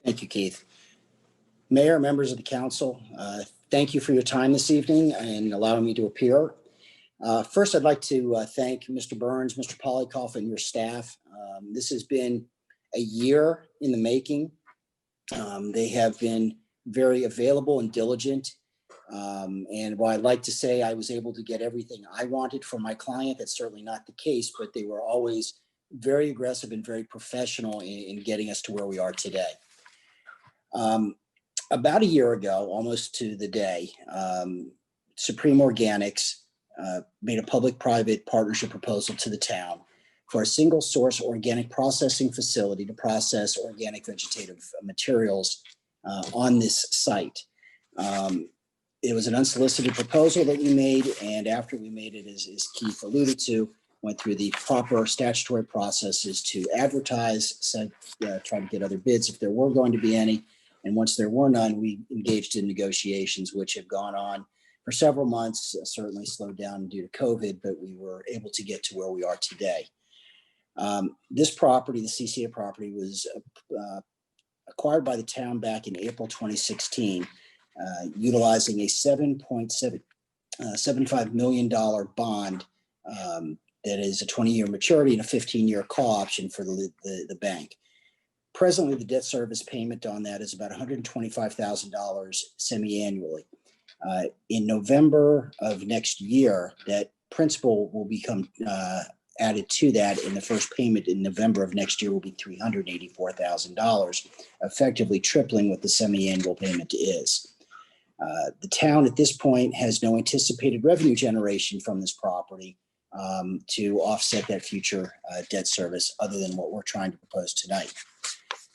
Thank you, Keith. Mayor, members of the council, thank you for your time this evening and allowing me to appear. First, I'd like to thank Mr. Burns, Mr. Polikoff, and your staff. This has been a year in the making. They have been very available and diligent. And while I'd like to say I was able to get everything I wanted from my client, that's certainly not the case, but they were always very aggressive and very professional in getting us to where we are today. About a year ago, almost to the day, Supreme Organics made a public-private partnership proposal to the town for a single source organic processing facility to process organic vegetative materials on this site. It was an unsolicited proposal that we made, and after we made it, as Keith alluded to, went through the proper statutory processes to advertise, try to get other bids if there were going to be any. And once there were none, we engaged in negotiations, which have gone on for several months, certainly slowed down due to COVID, but we were able to get to where we are today. This property, the CCA property, was acquired by the town back in April 2016, utilizing a $7.75 million bond that is a 20-year maturity and a 15-year call option for the bank. Presently, the debt service payment on that is about $125,000 semi-annually. In November of next year, that principal will become added to that, and the first payment in November of next year will be $384,000, effectively tripling what the semi-annual payment is. The town at this point has no anticipated revenue generation from this property to offset that future debt service other than what we're trying to propose tonight.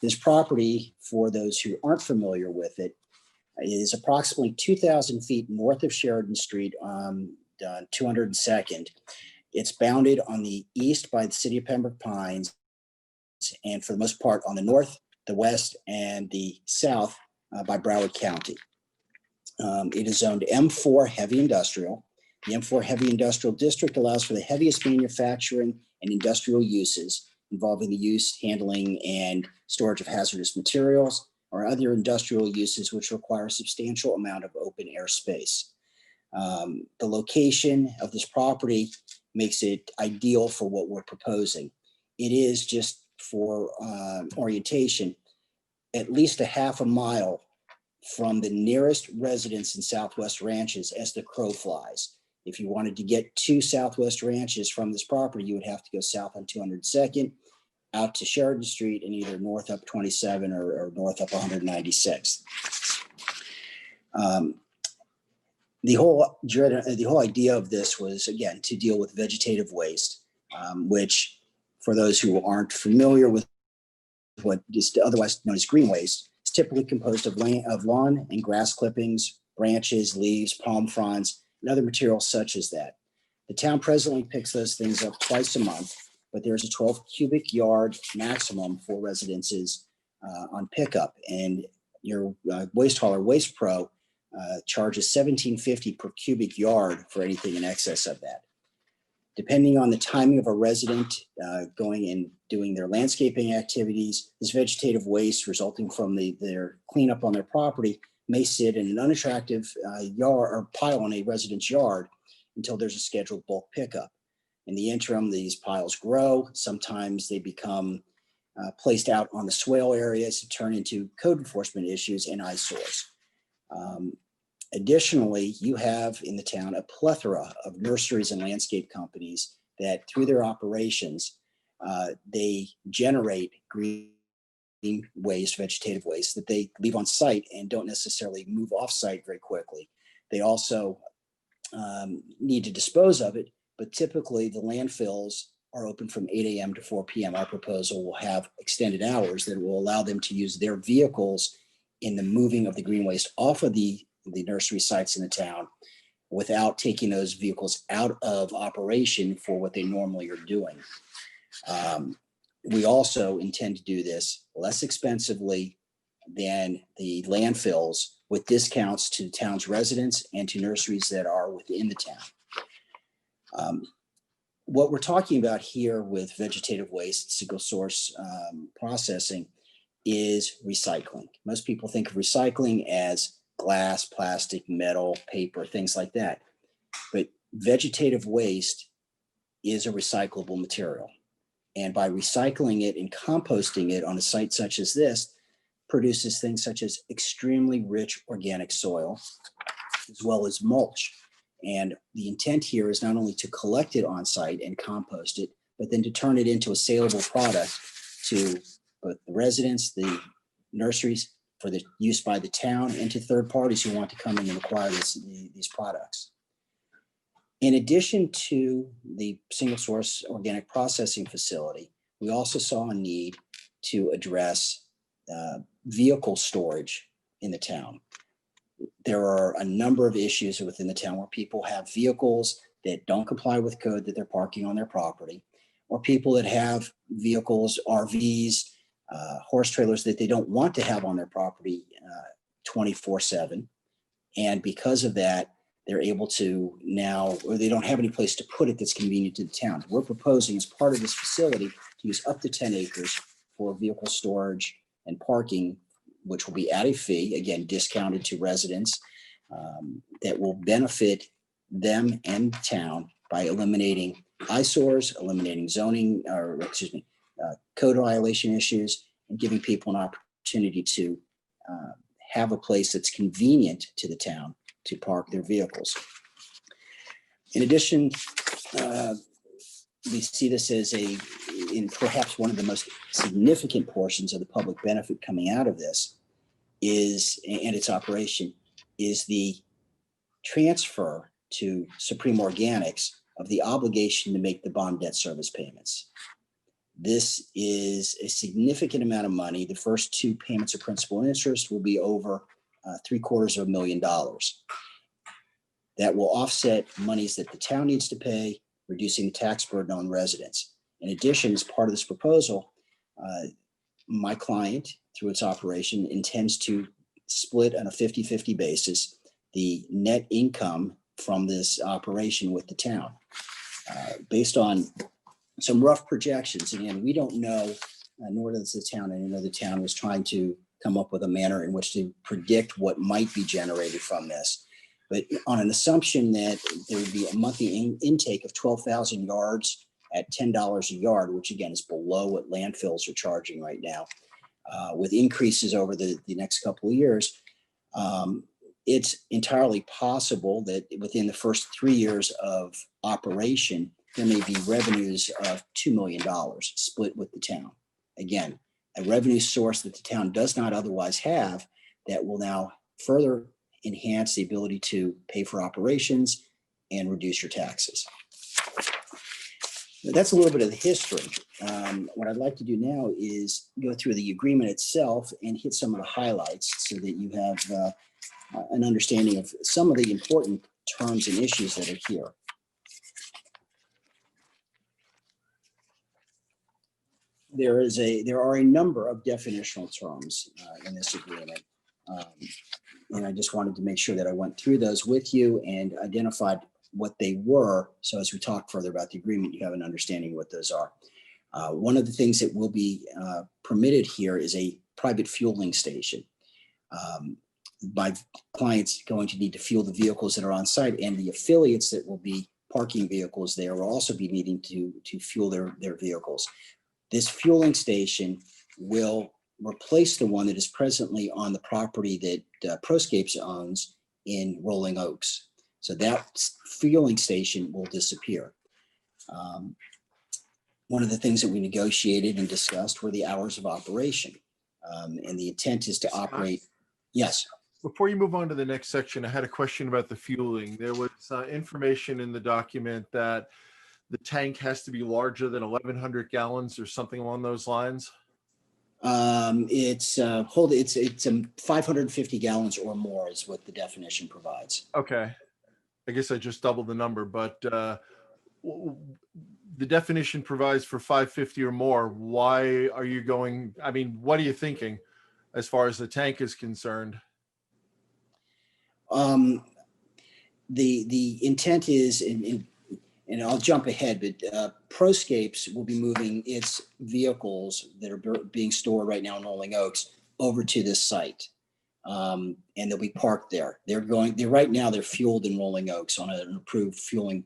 This property, for those who aren't familiar with it, is approximately 2,000 feet north of Sheridan Street on 202nd. It's bounded on the east by the city of Pembroke Pines, and for the most part on the north, the west, and the south by Broward County. It is zoned M4 heavy industrial. The M4 heavy industrial district allows for the heaviest manufacturing and industrial uses involving the use, handling, and storage of hazardous materials or other industrial uses which require a substantial amount of open air space. The location of this property makes it ideal for what we're proposing. It is, just for orientation, at least a half a mile from the nearest residence in Southwest Ranches as the crow flies. If you wanted to get to Southwest Ranches from this property, you would have to go south on 202nd, out to Sheridan Street, and either north up 27 or north up 196. The whole idea of this was, again, to deal with vegetative waste, which, for those who aren't familiar with what is otherwise known as green waste, is typically composed of lawn and grass clippings, branches, leaves, palm fronds, and other materials such as that. The town presently picks those things up twice a month, but there's a 12 cubic yard maximum for residences on pickup, and your waste hauler, Waste Pro, charges $17.50 per cubic yard for anything in excess of that. Depending on the timing of a resident going and doing their landscaping activities, this vegetative waste resulting from their cleanup on their property may sit in an unattractive yard or pile in a resident's yard until there's a scheduled bulk pickup. In the interim, these piles grow. Sometimes they become placed out on the swale areas to turn into code enforcement issues and eyesores. Additionally, you have in the town a plethora of nurseries and landscape companies that through their operations, they generate green waste, vegetative waste that they leave on site and don't necessarily move off site very quickly. They also need to dispose of it, but typically the landfills are open from 8 a.m. to 4 p.m. Our proposal will have extended hours that will allow them to use their vehicles in the moving of the green waste off of the nursery sites in the town without taking those vehicles out of operation for what they normally are doing. We also intend to do this less expensively than the landfills with discounts to the town's residents and to nurseries that are within the town. What we're talking about here with vegetative waste, single source processing is recycling. Most people think of recycling as glass, plastic, metal, paper, things like that. But vegetative waste is a recyclable material. And by recycling it and composting it on a site such as this, produces things such as extremely rich organic soil, as well as mulch. And the intent here is not only to collect it on site and compost it, but then to turn it into a saleable product to both the residents, the nurseries, for the use by the town, and to third parties who want to come in and acquire these products. In addition to the single source organic processing facility, we also saw a need to address vehicle storage in the town. There are a number of issues within the town where people have vehicles that don't comply with code that they're parking on their property, or people that have vehicles, RVs, horse trailers that they don't want to have on their property 24/7. And because of that, they're able to now, or they don't have any place to put it that's convenient to the town. We're proposing as part of this facility to use up to 10 acres for vehicle storage and parking, which will be at a fee, again, discounted to residents, that will benefit them and the town by eliminating eyesores, eliminating zoning, or excuse me, code violation issues, and giving people an opportunity to have a place that's convenient to the town to park their vehicles. In addition, we see this as in perhaps one of the most significant portions of the public benefit coming out of this is, and its operation, is the transfer to Supreme Organics of the obligation to make the bond debt service payments. This is a significant amount of money. The first two payments of principal and interest will be over $750,000. That will offset monies that the town needs to pay, reducing the tax burden on residents. In addition, as part of this proposal, my client, through its operation, intends to split on a 50-50 basis the net income from this operation with the town. Based on some rough projections, again, we don't know, nor does the town, and I know the town was trying to come up with a manner in which to predict what might be generated from this. But on an assumption that there would be a monthly intake of 12,000 yards at $10 a yard, which again is below what landfills are charging right now, with increases over the next couple of years, it's entirely possible that within the first 3 years of operation, there may be revenues of $2 million split with the town. Again, a revenue source that the town does not otherwise have that will now further enhance the ability to pay for operations and reduce your taxes. That's a little bit of the history. What I'd like to do now is go through the agreement itself and hit some of the highlights so that you have an understanding of some of the important terms and issues that are here. There are a number of definitional terms in this agreement. And I just wanted to make sure that I went through those with you and identified what they were. So as we talk further about the agreement, you have an understanding of what those are. One of the things that will be permitted here is a private fueling station. My clients going to need to fuel the vehicles that are on site, and the affiliates that will be parking vehicles there will also be needing to fuel their vehicles. This fueling station will replace the one that is presently on the property that Proscapes owns in Rolling Oaks. So that fueling station will disappear. One of the things that we negotiated and discussed were the hours of operation. And the intent is to operate. Yes. Before you move on to the next section, I had a question about the fueling. There was information in the document that the tank has to be larger than 1,100 gallons or something along those lines. It's 550 gallons or more is what the definition provides. Okay. I guess I just doubled the number, but the definition provides for 550 or more. Why are you going, I mean, what are you thinking as far as the tank is concerned? The intent is, and I'll jump ahead, but Proscapes will be moving its vehicles that are being stored right now in Rolling Oaks over to this site. And they'll be parked there. Right now they're fueled in Rolling Oaks on an approved fueling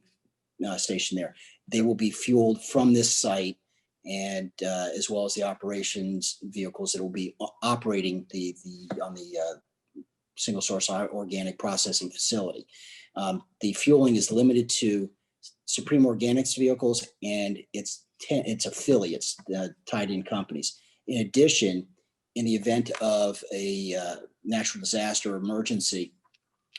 station there. They will be fueled from this site, and as well as the operations vehicles that will be operating on the single source organic processing facility. The fueling is limited to Supreme Organics vehicles and its affiliates, tied in companies. In addition, in the event of a natural disaster or emergency,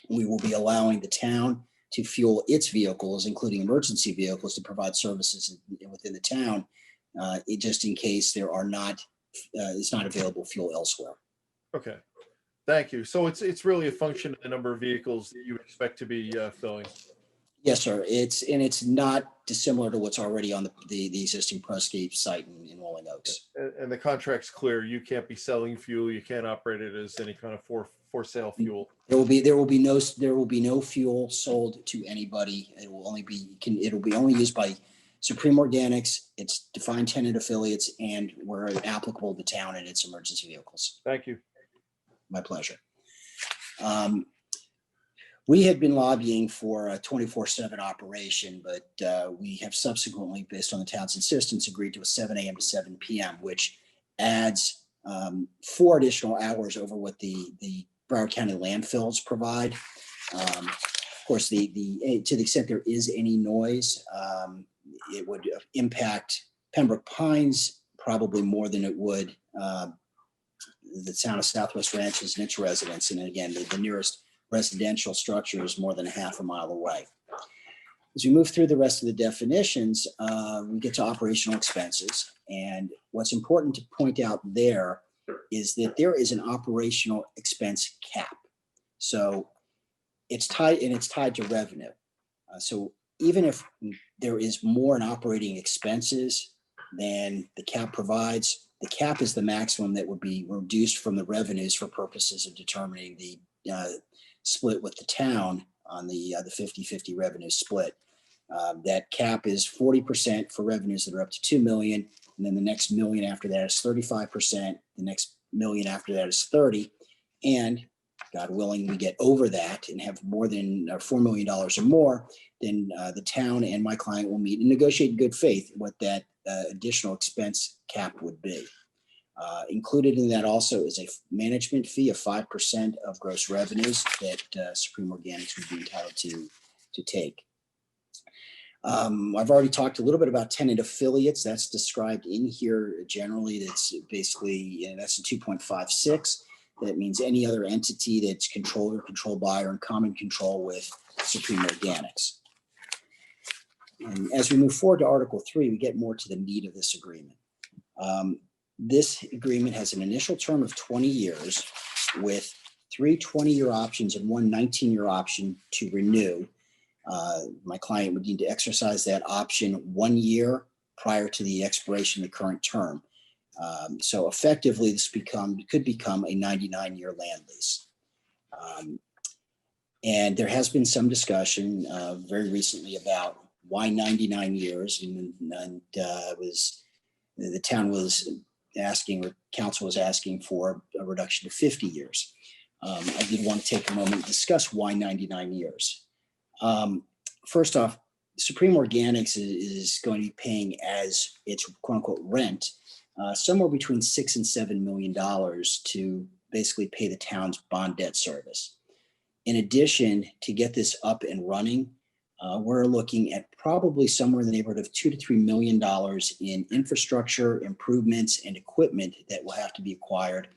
we will be allowing the town to fuel its vehicles, including emergency vehicles, to provide services within the town, just in case there is not available fuel elsewhere. Okay, thank you. So it's really a function of the number of vehicles that you expect to be filling. Yes, sir. It's not dissimilar to what's already on the existing Proscape site in Rolling Oaks. And the contract's clear. You can't be selling fuel. You can't operate it as any kind of for sale fuel. There will be no fuel sold to anybody. It will only be only used by Supreme Organics, its defined tenant affiliates, and where applicable, the town and its emergency vehicles. Thank you. My pleasure. We had been lobbying for a 24/7 operation, but we have subsequently, based on the town's insistence, agreed to a 7 a.m. to 7 p.m., which adds 4 additional hours over what the Broward County landfills provide. Of course, to the extent there is any noise, it would impact Pembroke Pines probably more than it would the town of Southwest Ranches and its residents. And again, the nearest residential structure is more than a half a mile away. As we move through the rest of the definitions, we get to operational expenses. And what's important to point out there is that there is an operational expense cap. So it's tied to revenue. So even if there is more in operating expenses than the cap provides, the cap is the maximum that would be reduced from the revenues for purposes of determining the split with the town on the 50-50 revenue split. That cap is 40% for revenues that are up to 2 million. And then the next million after that is 35%. The next million after that is 30. And God willing, we get over that and have more than $4 million or more, then the town and my client will meet and negotiate in good faith what that additional expense cap would be. Included in that also is a management fee of 5% of gross revenues that Supreme Organics would be entitled to take. I've already talked a little bit about tenant affiliates. That's described in here generally. That's basically, that's a 2.56. That means any other entity that's controlled or controlled by or in common control with Supreme Organics. And as we move forward to Article 3, we get more to the meat of this agreement. This agreement has an initial term of 20 years with 3 20-year options and 1 19-year option to renew. My client would need to exercise that option 1 year prior to the expiration of the current term. So effectively, this could become a 99-year land lease. And there has been some discussion very recently about why 99 years, and the town was asking, or council was asking for a reduction to 50 years. I did want to take a moment and discuss why 99 years. First off, Supreme Organics is going to be paying as its quote unquote rent, somewhere between $6 and $7 million to basically pay the town's bond debt service. In addition, to get this up and running, we're looking at probably somewhere in the neighborhood of $2 to $3 million in infrastructure improvements and equipment that will have to be acquired.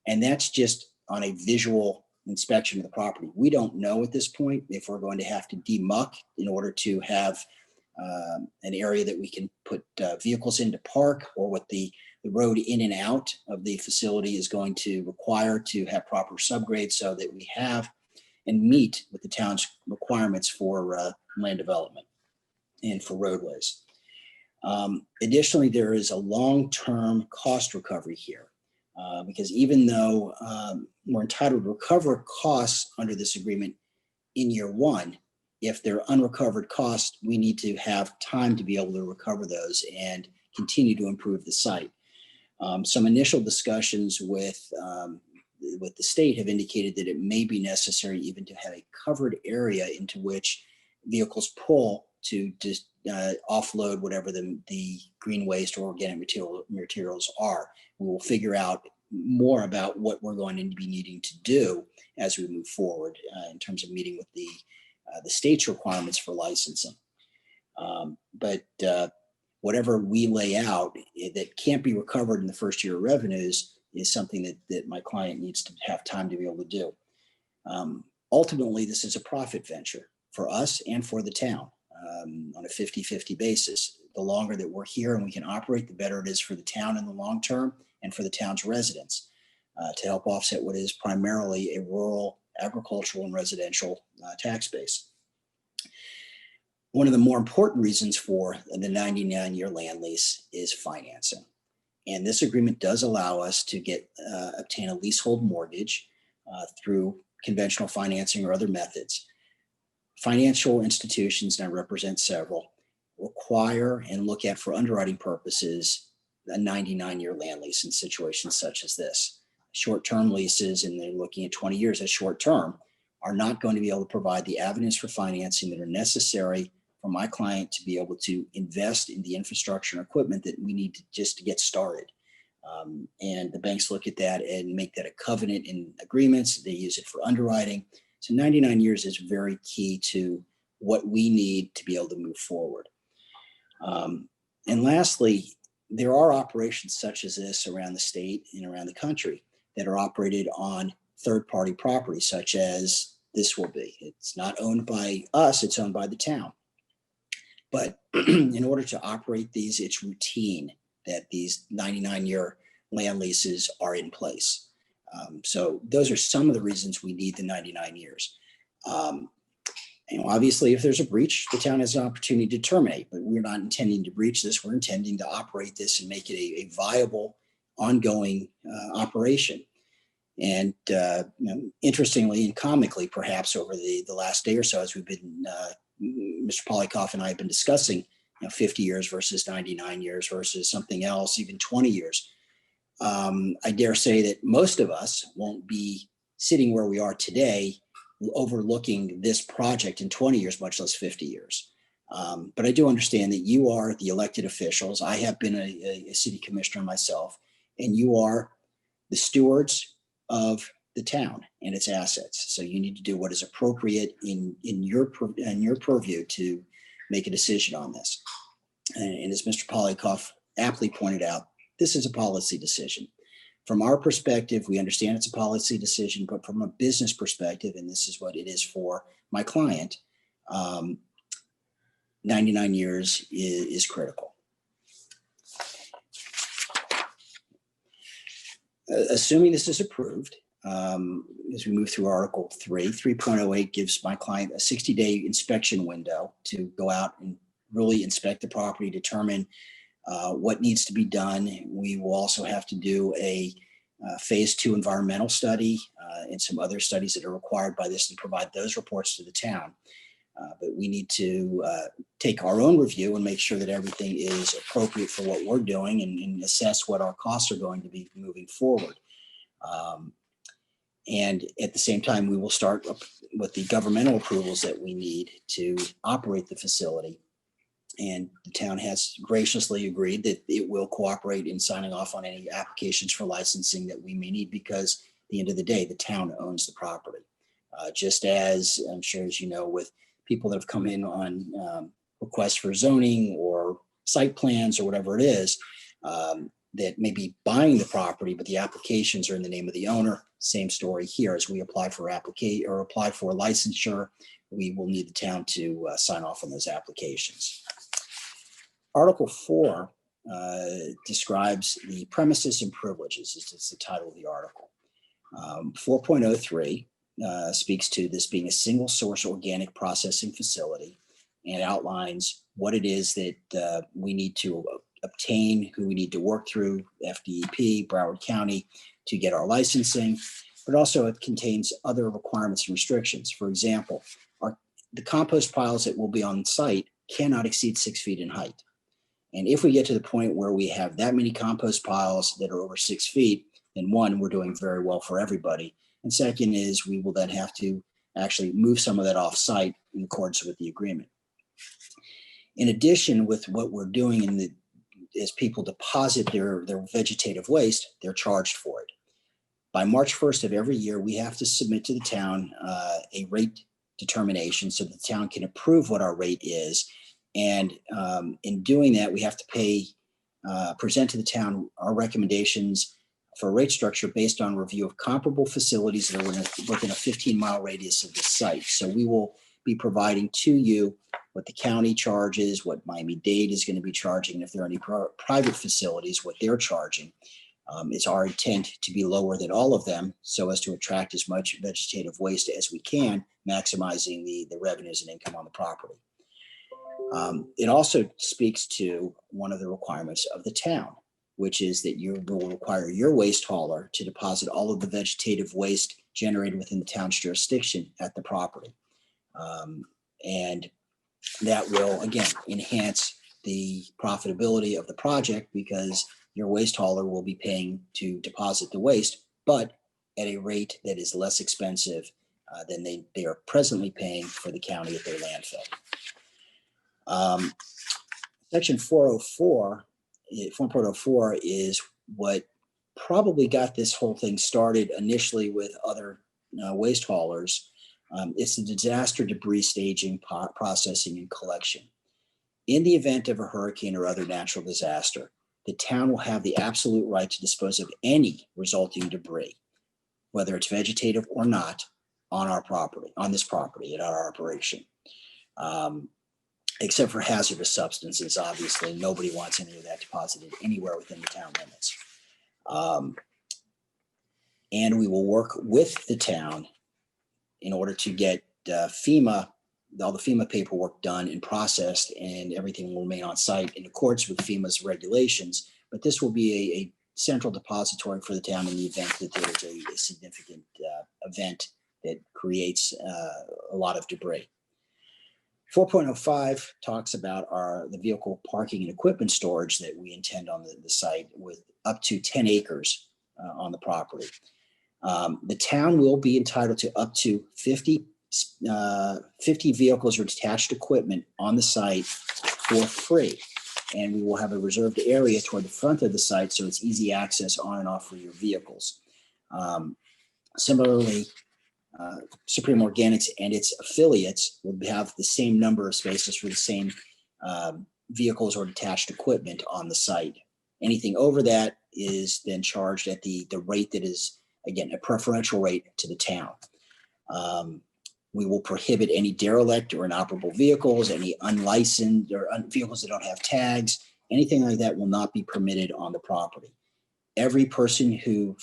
And that's just on a visual inspection of the property. We don't know at this point if we're going to have to demuck in order to have an area that we can put vehicles into park, or what the road in and out of the facility is going to require to have proper subgrades so that we have and meet with the town's requirements for land development and for roadways. Additionally, there is a long-term cost recovery here because even though we're entitled to recover costs under this agreement in year one, if they're unrecovered costs, we need to have time to be able to recover those and continue to improve the site. Some initial discussions with the state have indicated that it may be necessary even to have a covered area into which vehicles pull to just offload whatever the green waste or organic materials are. We will figure out more about what we're going to be needing to do as we move forward in terms of meeting with the state's requirements for licensing. But whatever we lay out that can't be recovered in the first year of revenues is something that my client needs to have time to be able to do. Ultimately, this is a profit venture for us and for the town on a 50-50 basis. The longer that we're here and we can operate, the better it is for the town in the long term and for the town's residents to help offset what is primarily a rural, agricultural, and residential tax base. One of the more important reasons for the 99-year land lease is financing. And this agreement does allow us to obtain a leasehold mortgage through conventional financing or other methods. Financial institutions, and I represent several, require and look at for underwriting purposes a 99-year land lease in situations such as this. Short-term leases, and they're looking at 20 years as short-term, are not going to be able to provide the avenues for financing that are necessary for my client to be able to invest in the infrastructure and equipment that we need to get started. And the banks look at that and make that a covenant in agreements. They use it for underwriting. So 99 years is very key to what we need to be able to move forward. And lastly, there are operations such as this around the state and around the country that are operated on third-party property, such as this will be. It's not owned by us, it's owned by the town. But in order to operate these, it's routine that these 99-year land leases are in place. So those are some of the reasons we need the 99 years. Obviously, if there's a breach, the town has an opportunity to terminate, but we're not intending to breach this. We're intending to operate this and make it a viable, ongoing operation. And interestingly and comically, perhaps over the last day or so, as we've been, Mr. Polikoff and I have been discussing 50 years versus 99 years versus something else, even 20 years. I dare say that most of us won't be sitting where we are today overlooking this project in 20 years, much less 50 years. But I do understand that you are the elected officials. I have been a city commissioner myself, and you are the stewards of the town and its assets. So you need to do what is appropriate in your purview to make a decision on this. And as Mr. Polikoff aptly pointed out, this is a policy decision. From our perspective, we understand it's a policy decision, but from a business perspective, and this is what it is for my client, 99 years is critical. Assuming this is approved, as we move through Article 3.08 gives my client a 60-day inspection window to go out and really inspect the property, determine what needs to be done. We will also have to do a phase 2 environmental study and some other studies that are required by this and provide those reports to the town. But we need to take our own review and make sure that everything is appropriate for what we're doing and assess what our costs are going to be moving forward. And at the same time, we will start with the governmental approvals that we need to operate the facility And the town has graciously agreed that it will cooperate in signing off on any applications for licensing that we may need, because at the end of the day, the town owns the property. Just as I'm sure, as you know, with people that have come in on requests for zoning or site plans or whatever it is, that may be buying the property, but the applications are in the name of the owner. Same story here. As we apply for licensure, we will need the town to sign off on those applications. Article 4 describes the premises and privileges. It's the title of the article. 4.03 speaks to this being a single source organic processing facility, and outlines what it is that we need to obtain, who we need to work through, FDEP, Broward County, to get our licensing. But also it contains other requirements and restrictions. For example, the compost piles that will be on site cannot exceed 6 feet in height. And if we get to the point where we have that many compost piles that are over 6 feet, then one, we're doing very well for everybody. And second is we will then have to actually move some of that off site in accordance with the agreement. In addition, with what we're doing as people deposit their vegetative waste, they're charged for it. By March 1st of every year, we have to submit to the town a rate determination so the town can approve what our rate is. And in doing that, we have to present to the town our recommendations for a rate structure based on review of comparable facilities that are within a 15-mile radius of the site. So we will be providing to you what the county charges, what Miami-Dade is going to be charging, and if there are any private facilities, what they're charging. It's our intent to be lower than all of them so as to attract as much vegetative waste as we can, maximizing the revenues and income on the property. It also speaks to one of the requirements of the town, which is that you will require your waste hauler to deposit all of the vegetative waste generated within the town's jurisdiction at the property. And that will, again, enhance the profitability of the project, because your waste hauler will be paying to deposit the waste, but at a rate that is less expensive than they are presently paying for the county at their landfill. Section 4.04 is what probably got this whole thing started initially with other waste haulers. It's the disaster debris staging, processing, and collection. In the event of a hurricane or other natural disaster, the town will have the absolute right to dispose of any resulting debris, whether it's vegetative or not, on our property, on this property at our operation. Except for hazardous substances. Obviously, nobody wants any of that deposited anywhere within the town limits. And we will work with the town in order to get all the FEMA paperwork done and processed, and everything will remain on site in accordance with FEMA's regulations. But this will be a central depository for the town in the event that there is a significant event that creates a lot of debris. 4.05 talks about the vehicle parking and equipment storage that we intend on the site with up to 10 acres on the property. The town will be entitled to up to 50 vehicles or detached equipment on the site for free. And we will have a reserved area toward the front of the site so it's easy access on and off for your vehicles. Similarly, Supreme Organics and its affiliates will have the same number of spaces for the same vehicles or detached equipment on the site. Anything over that is then charged at the rate that is, again, a preferential rate to the town. We will prohibit any derelict or inoperable vehicles, any unlicensed or vehicles that don't have tags, anything like that will not be permitted on the property. Every person who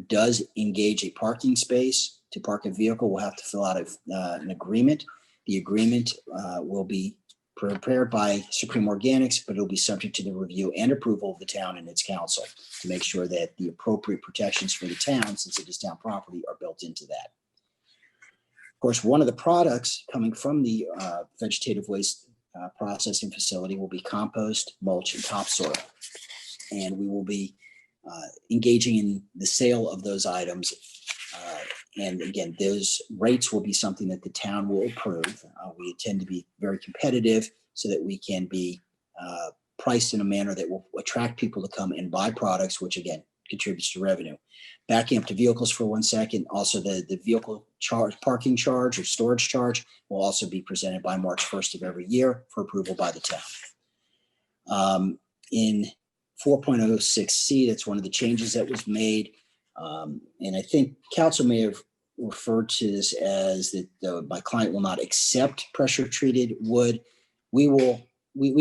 does engage a parking space to park a vehicle will have to fill out an agreement. The agreement will be prepared by Supreme Organics, but it'll be subject to the review and approval of the town and its council to make sure that the appropriate protections for the town, since it is town property, are built into that. Of course, one of the products coming from the vegetative waste processing facility will be compost, mulch, and topsoil. And we will be engaging in the sale of those items. And again, those rates will be something that the town will approve. We intend to be very competitive so that we can be priced in a manner that will attract people to come and buy products, which again contributes to revenue. Backing up to vehicles for 1 second, also the vehicle charge, parking charge or storage charge will also be presented by March 1st of every year for approval by the town. In 4.06C, that's one of the changes that was made. And I think council may have referred to this as that my client will not accept pressure treated wood. We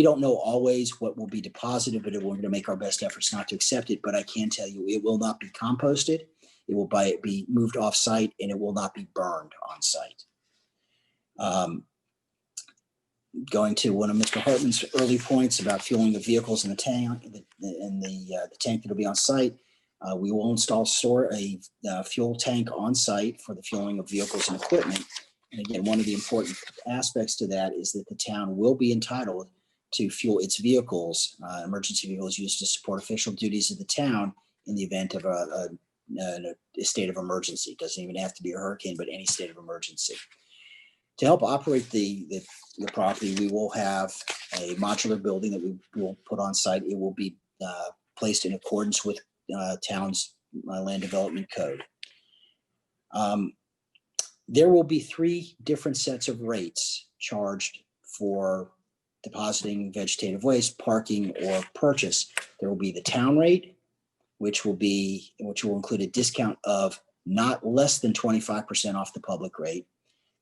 don't know always what will be deposited, but we're going to make our best efforts not to accept it. But I can tell you it will not be composted. It will be moved off site, and it will not be burned on site. Going to one of Mr. Hartman's early points about fueling the vehicles in the tank, the tank that will be on site. We will store a fuel tank on site for the fueling of vehicles and equipment. And again, one of the important aspects to that is that the town will be entitled to fuel its vehicles, emergency vehicles used to support official duties of the town in the event of a state of emergency. It doesn't even have to be a hurricane, but any state of emergency. To help operate the property, we will have a modular building that we will put on site. It will be placed in accordance with town's land development code. There will be 3 different sets of rates charged for depositing vegetative waste, parking, or purchase. There will be the town rate, which will include a discount of not less than 25% off the public rate.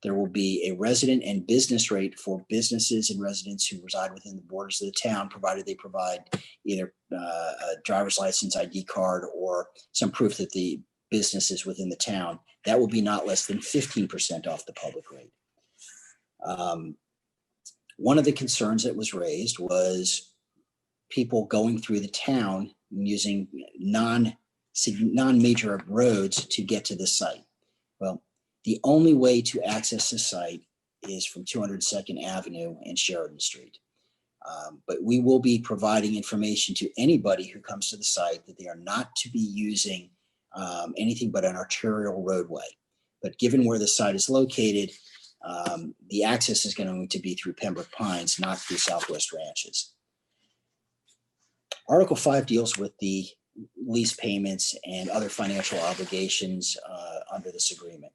There will be a resident and business rate for businesses and residents who reside within the borders of the town, provided they provide either a driver's license, ID card, or some proof that the business is within the town. That will be not less than 15% off the public rate. One of the concerns that was raised was people going through the town using non-major roads to get to the site. Well, the only way to access the site is from 202nd Avenue and Sheridan Street. But we will be providing information to anybody who comes to the site that they are not to be using anything but an arterial roadway. But given where the site is located, the access is going to be through Pembroke Pines, not through Southwest Ranches. Article 5 deals with the lease payments and other financial obligations under this agreement.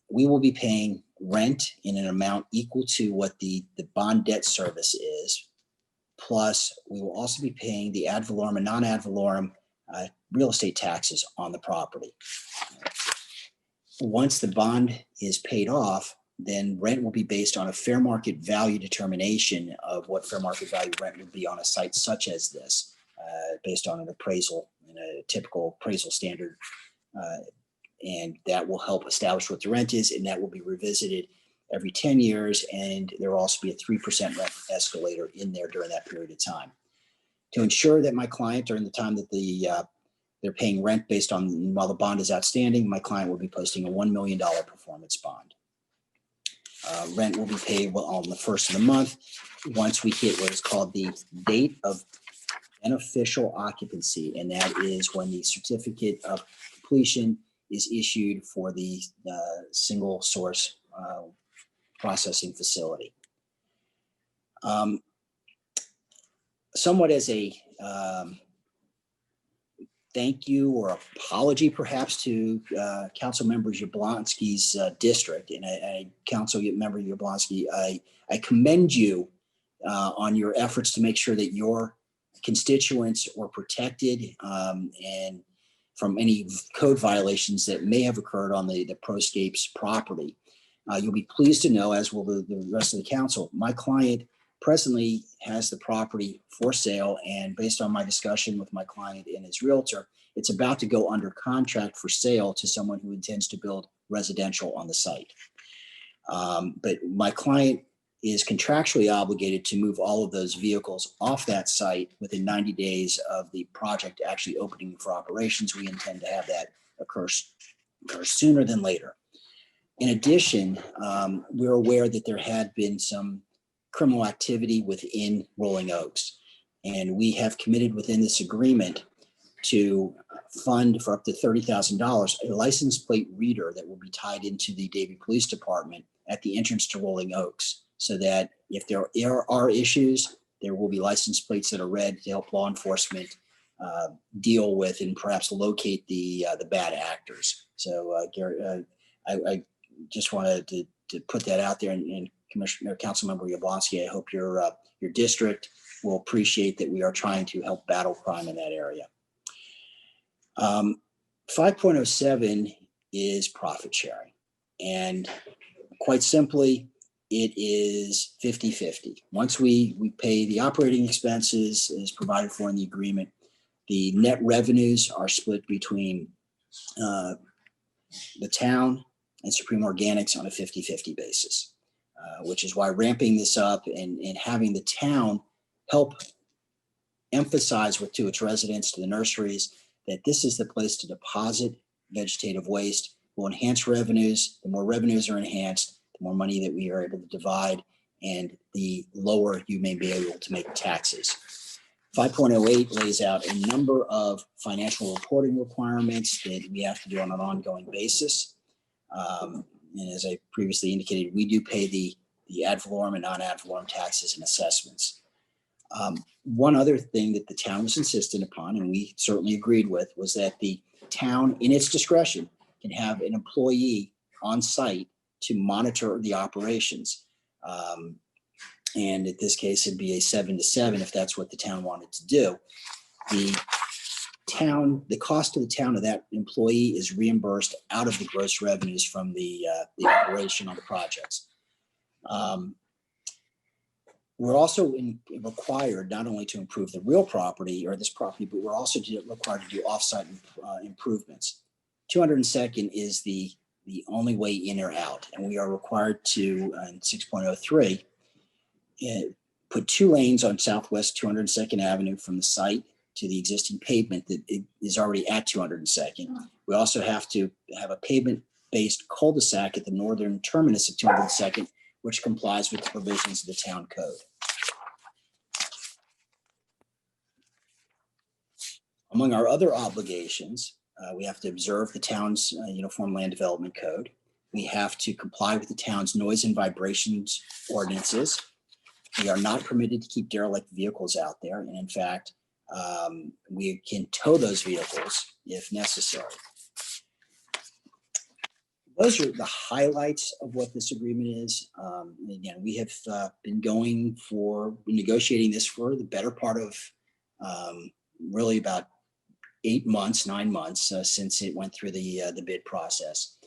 We will be paying rent in an amount equal to what the bond debt service is. Plus, we will also be paying the ad valorem and non-ad valorem real estate taxes on the property. Once the bond is paid off, then rent will be based on a fair market value determination of what fair market value rent would be on a site such as this, based on an appraisal and a typical appraisal standard. And that will help establish what the rent is, and that will be revisited every 10 years. And there will also be a 3% rent escalator in there during that period of time. To ensure that my client, during the time that they're paying rent based on while the bond is outstanding, my client will be posting a $1 million performance bond. Rent will be paid on the first of the month once we hit what is called the date of beneficial occupancy, and that is when the certificate of completion is issued for the single source processing facility. Somewhat as a thank you or apology perhaps to Council Member Jablonski's district, and Council Member Jablonski, I commend you on your efforts to make sure that your constituents were protected and from any code violations that may have occurred on the Proscapes property. You'll be pleased to know, as will the rest of the council, my client presently has the property for sale, and based on my discussion with my client and his realtor, it's about to go under contract for sale to someone who intends to build residential on the site. But my client is contractually obligated to move all of those vehicles off that site within 90 days of the project actually opening for operations. We intend to have that occur sooner than later. In addition, we're aware that there had been some criminal activity within Rolling Oaks, and we have committed within this agreement to fund for up to $30,000 a license plate reader that will be tied into the Davie Police Department at the entrance to Rolling Oaks, so that If there are issues, there will be license plates that are read to help law enforcement deal with and perhaps locate the bad actors. So Gary, I just wanted to put that out there, and Commissioner Councilmember Yablonski, I hope your district will appreciate that we are trying to help battle crime in that area. 5.07 is profit sharing, and quite simply, it is 50-50. Once we pay the operating expenses as provided for in the agreement, the net revenues are split between the town and Supreme Organics on a 50-50 basis, which is why ramping this up and having the town help emphasize to its residents, to the nurseries, that this is the place to deposit vegetative waste will enhance revenues. The more revenues are enhanced, the more money that we are able to divide, and the lower you may be able to make taxes. 5.08 lays out a number of financial reporting requirements that we have to do on an ongoing basis. And as I previously indicated, we do pay the ad valorem and non-ad valorem taxes and assessments. One other thing that the town was insistent upon, and we certainly agreed with, was that the town, in its discretion, can have an employee on site to monitor the operations. And in this case, it'd be a 7 to 7 if that's what the town wanted to do. The cost to the town of that employee is reimbursed out of the gross revenues from the operation on the projects. We're also required not only to improve the real property or this property, but we're also required to do offsite improvements. 202nd is the only way in or out, and we are required to, in 6.03, put 2 lanes on Southwest 202nd Avenue from the site to the existing pavement that is already at 202nd. We also have to have a pavement-based cul-de-sac at the northern terminus of 202nd, which complies with the provisions of the town code. Among our other obligations, we have to observe the town's Uniform Land Development Code. We have to comply with the town's noise and vibrations ordinances. We are not permitted to keep derelict vehicles out there. And in fact, we can tow those vehicles if necessary. Those are the highlights of what this agreement is. Again, we have been negotiating this for the better part of really about 8 months, 9 months since it went through the bid process.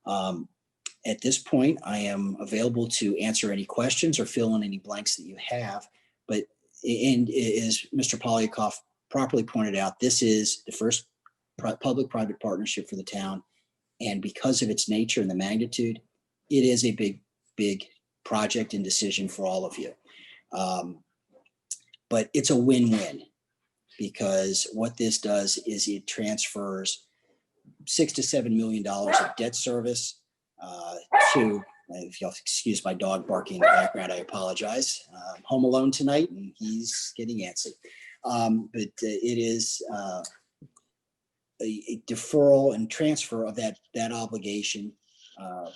At this point, I am available to answer any questions or fill in any blanks that you have. But as Mr. Polyakoff properly pointed out, this is the first public-private partnership for the town. And because of its nature and the magnitude, it is a big, big project and decision for all of you. But it's a win-win, because what this does is it transfers $6 to $7 million of debt service to, if you'll excuse my dog barking in the background, I apologize. I'm home alone tonight and he's getting antsy. But it is a deferral and transfer of that obligation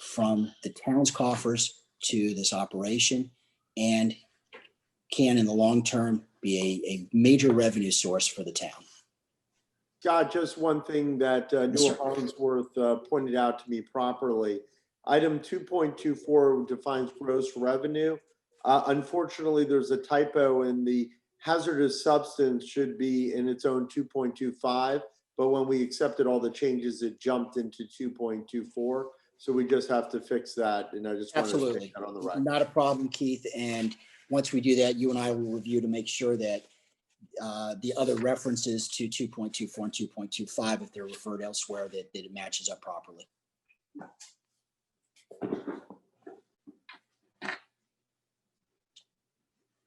from the town's coffers to this operation, and can in the long term be a major revenue source for the town. Scott, just one thing that Neil Hollingsworth pointed out to me properly. Item 2.24 defines gross revenue. Unfortunately, there's a typo, in the hazardous substance should be in its own 2.25, but when we accepted all the changes, it jumped into 2.24. So we just have to fix that, and I just wanted to take that on the record. Not a problem, Keith. And once we do that, you and I will review to make sure that the other references to 2.24 and 2.25, if they're referred elsewhere, that it matches up properly.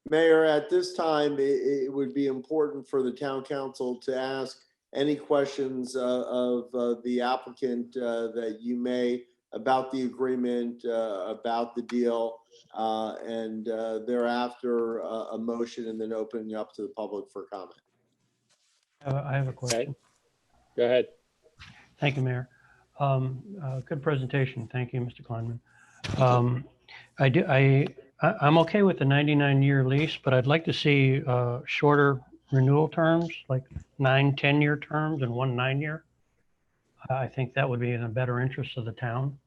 Mayor, at this time, it would be important for the town council to ask any questions of the applicant that you may about the agreement, about the deal, and thereafter a motion, and then opening up to the public for comment. I have a question. Okay. Go ahead. Thank you, Mayor. Good presentation. Thank you, Mr. Kleinman. I'm okay with the 99-year lease, but I'd like to see shorter renewal terms, like 9, 10-year terms and 1 9-year. I think that would be in the better interest of the town.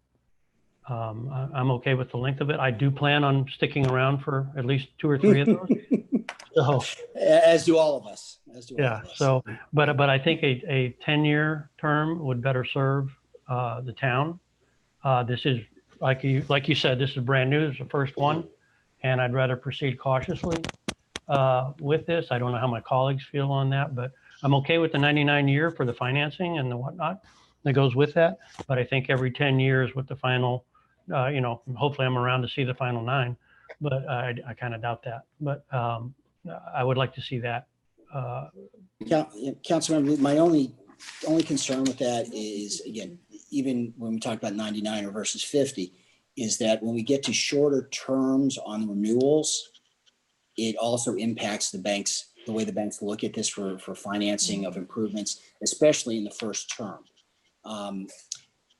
I'm okay with the length of it. I do plan on sticking around for at least 2 or 3 of those. So, As do all of us. As do all yeah, of us. so, but I think a 10-year term would better serve the town. This is, like you said, this is brand new. This is the first one, and I'd rather proceed cautiously with this. I don't know how my colleagues feel on that, but I'm okay with the 99-year for the financing and the whatnot that goes with that. But I think every 10 years with the final, hopefully I'm around to see the final 9, but I kind of doubt that. But I would like to see that. Councilmember, my only concern with that is, again, even when we talk about 99 or versus 50, is that when we get to shorter terms on renewals, it also impacts the banks, the way the banks look at this for financing of improvements, especially in the first term.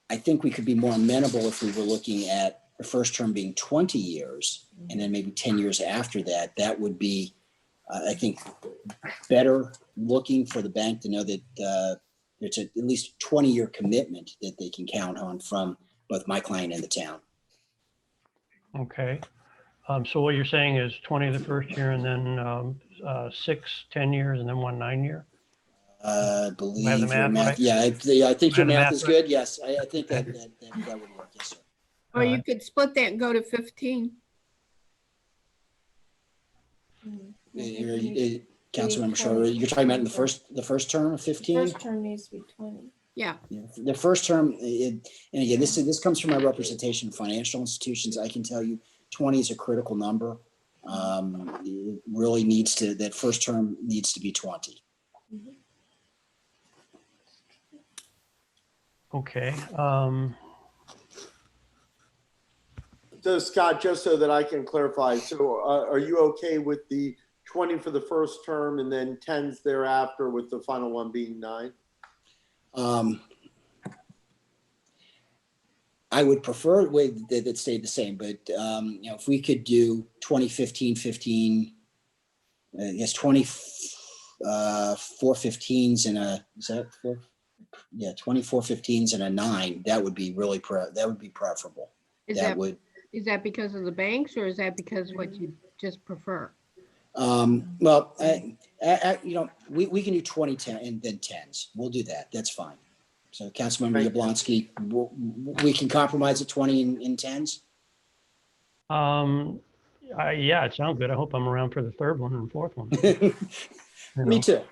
I think we could be more amenable if we were looking at the first term being 20 years and then maybe 10 years after that. That would be, I think, better looking for the bank to know that it's at least 20-year commitment that they can count on from both my client and the town. Okay. So what you're saying is 20 the first year and then 6, 10 years and then 1 9-year? I believe have the your math math. right? Yeah, I think your math is right? good. Yes, I think that would work. Yes, sir. Or you could split that and go to 15. Councilmember Schroeder, you're talking about in the first term of 15? First term needs to be 20. Yeah. The first term, and again, this comes from my representation of financial institutions. I can tell you 20 is a critical number. It really needs to, that first term needs to be 20. Okay. So Scott, just so that I can clarify, so are you okay with the 20 for the first term and then 10s thereafter, with the final one being 9? I would prefer that it stayed the same, but if we could do 2015, 15, yes, 24 15s and a, is that 4? Yeah, 24 15s and a 9. That would be really preferable. Is that because of the banks, or is that because what you just prefer? Well, we can do 20, 10, and then 10s. We'll do that. That's fine. So Councilmember Yablonski, we can compromise at 20 and 10s? Yeah, it sounds good. I hope I'm around for the third one and fourth one. Me too.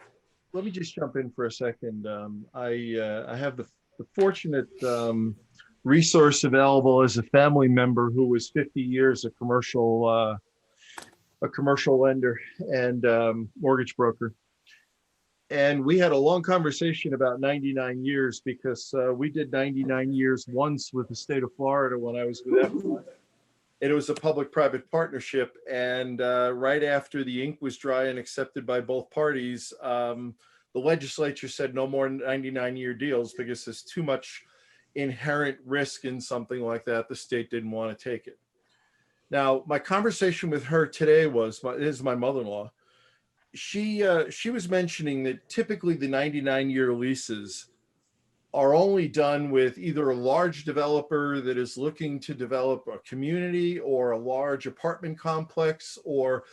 Let me just jump in for a second. I have the fortunate resource available as a family member who was 50 years a commercial lender and mortgage broker. And we had a long conversation about 99 years because we did 99 years once with the state of Florida when I was with them. And it was a public-private partnership. And right after the ink was dry and accepted by both parties, the legislature said no more 99-year deals because there's too much inherent risk in something like that. The state didn't want to take it. Now, my conversation with her today this is my mother-in-law. She was mentioning that typically the 99-year leases are only done with either a large developer that is looking to develop a community or a large apartment complex, or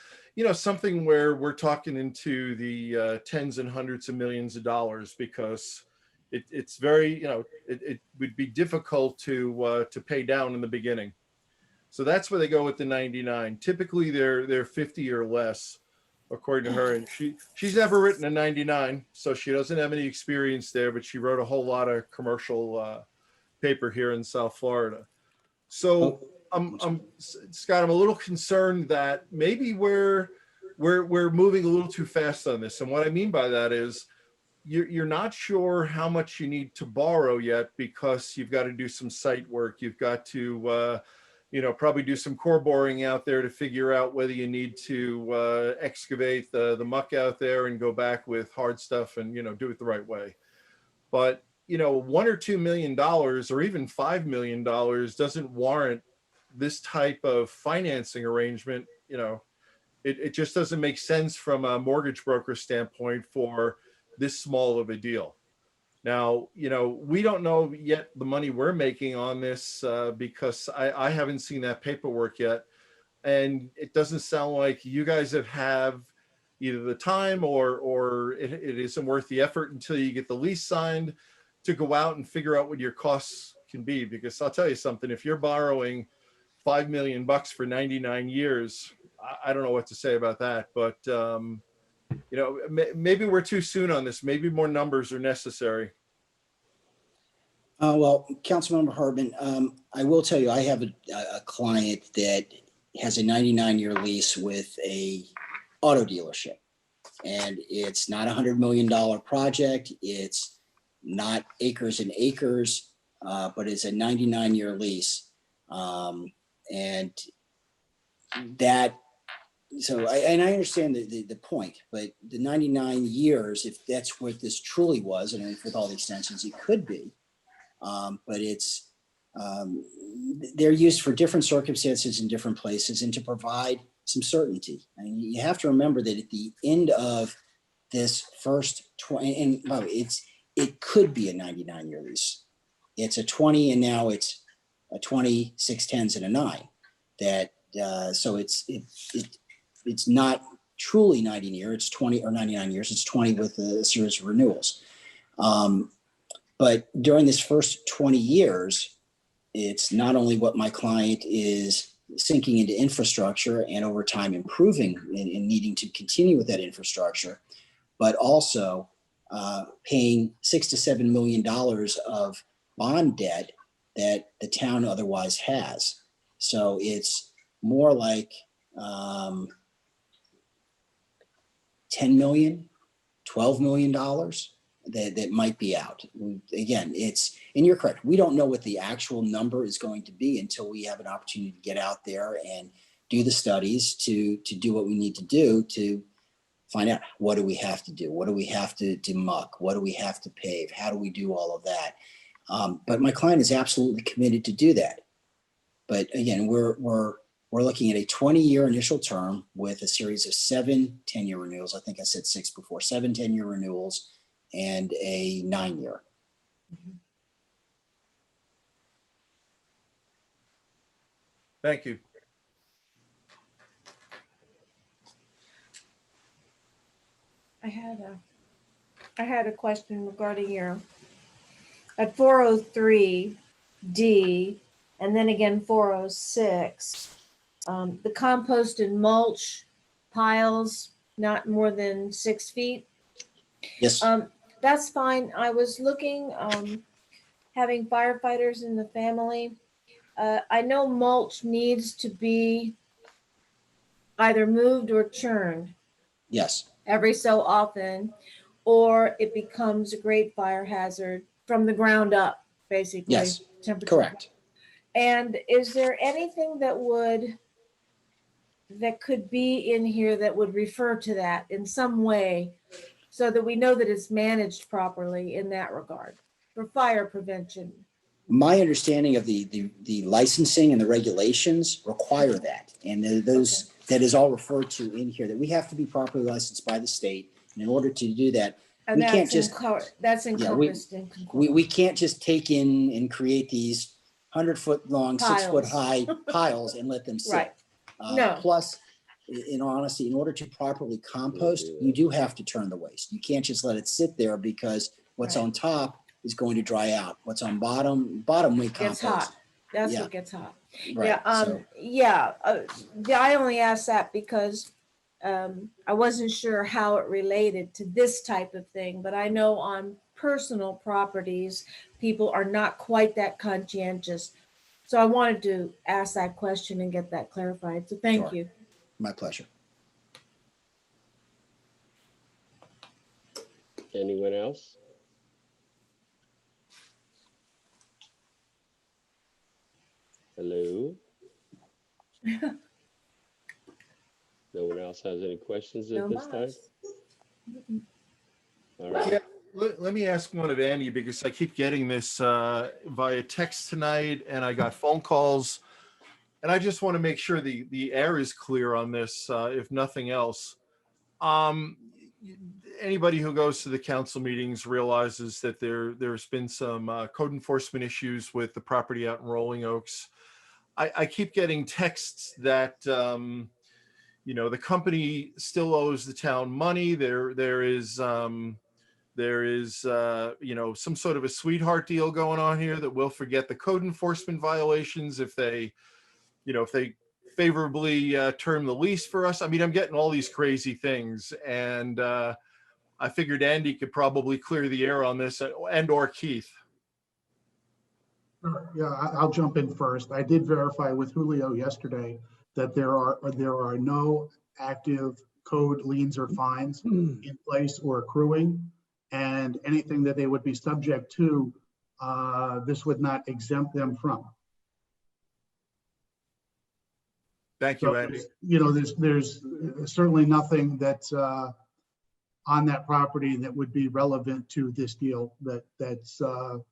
something where we're talking into the tens and hundreds of millions of dollars, because it's very, it would be difficult to pay down in the beginning. So that's where they go with the 99. Typically they're 50 or less, according to her. And she's never written a 99, so she doesn't have any experience there, but she wrote a whole lot of commercial paper here in South Florida. So Scott, I'm a little concerned that maybe we're moving a little too fast on this. And what I mean by that is you're not sure how much you need to borrow yet, because you've got to do some site work. You've got to probably do some core boring out there to figure out whether you need to excavate the muck out there and go back with hard stuff and, do it the right way. But, $1 or $2 million or even $5 million doesn't warrant this type of financing arrangement, you know, it just doesn't make sense from a mortgage broker standpoint for this small of a deal. Now, you know, we don't know yet the money we're making on this because I haven't seen that paperwork yet. And it doesn't sound like you guys have either the time or it isn't worth the effort until you get the lease signed to go out and figure out what your costs can be. Because I'll tell you something, if you're borrowing $5 million for 99 years, I don't know what to say about that. But, you know, maybe we're too soon on this. Maybe more numbers are necessary. Well, Councilmember Hartman, I will tell you, I have a client that has a 99-year lease with a auto dealership. And it's not $100 million project. It's not acres and acres, but it's a 99-year lease. And that, so I understand the point, but the 99 years, if that's what this truly was, and with all the extensions, it could be, but it's, they're used for different circumstances in different places and to provide some certainty. I mean, you have to remember that at the end of this first 20, and by the way, it could be a 99-year lease. It's a 20, and now it's a 20, 6 10s, and a 9. That so it's not truly 90 year. It's 20 or 99 years. It's 20 with a series of renewals. But during this first 20 years, it's not only what my client is sinking into infrastructure and over time improving and needing to continue with that infrastructure, but also paying $6 to $7 million of bond debt that the town otherwise has. So it's more like 10 million, $12 million that might be out. Again, it's, and you're correct, we don't know what the actual number is going to be until we have an opportunity to get out there and do the studies to do what we need to do to find out what do we have to do, what do we have to muck, what do we have to pave, how do we do all of that. But my client is absolutely committed to do that. But again, we're looking at a 20-year initial term with a series of 7 10-year renewals. I think I said 6 before, 7 10-year renewals and a 9-year. Thank you. I had a question regarding your, at 403D, and then again 406, the compost and mulch piles not more than 6 feet. Yes. That's fine. I was looking, having firefighters in the family. I know mulch needs to be either moved or churned. Yes. Every so often, or it becomes a great fire hazard from the ground up, basically. Yes, temperature. correct. And is there anything that could be in here that would refer to that in some way so that we know that it's managed properly in that regard for fire prevention? My understanding of the licensing and the regulations require that. And those, that is all referred to in here, that we have to be properly licensed by the state. And in order to do that, And we that's can't just, that's encompassed in we can't just take in and create these 100-foot long, 6-foot high piles and let them sit. Right. No. Plus, in all honesty, in order to properly compost, you do have to turn the waste. You can't just let it sit there because what's on top is going to dry out. What's on bottom we compost. Gets hot. That's Yeah. what gets hot. Right, Yeah. I only asked that because I wasn't sure how it related to this type of thing, but I know on personal properties, people are not quite that conscientious. So I wanted to ask that question and get that clarified. So thank Sure. you. My pleasure. Anyone else? Hello? No one else has any questions at this time? All right. Yeah, let me ask one of Andy, because I keep getting this via text tonight, and I got phone calls. And I just want to make sure the air is clear on this, if nothing else. Anybody who goes to the council meetings realizes that there's been some code enforcement issues with the property out in Rolling Oaks. I keep getting texts that the company still owes the town money. There is some sort of a sweetheart deal going on here that we'll forget the code enforcement violations if they favorably term the lease for us. I mean, I'm getting all these crazy things, and I figured Andy could probably clear the air on this, and/or Keith. Yeah, I'll jump in first. I did verify with Julio yesterday that there are no active code liens or fines in place or accruing, and anything that they would be subject to, this would not exempt them from. Thank you, Andy. There's certainly nothing that's on that property that would be relevant to this deal that's an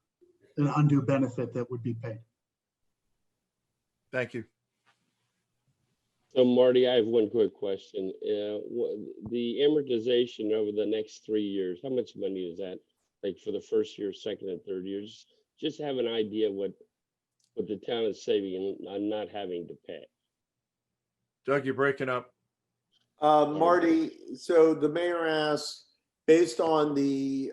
undue benefit that would be paid. Thank you. So Marty, I have one quick question. The amortization over the next 3 years, how much money is that? Like for the first year, second and third years, just have an idea what the town is saving and not having to pay. Doug, you're breaking up. Marty, so the mayor asked, based on the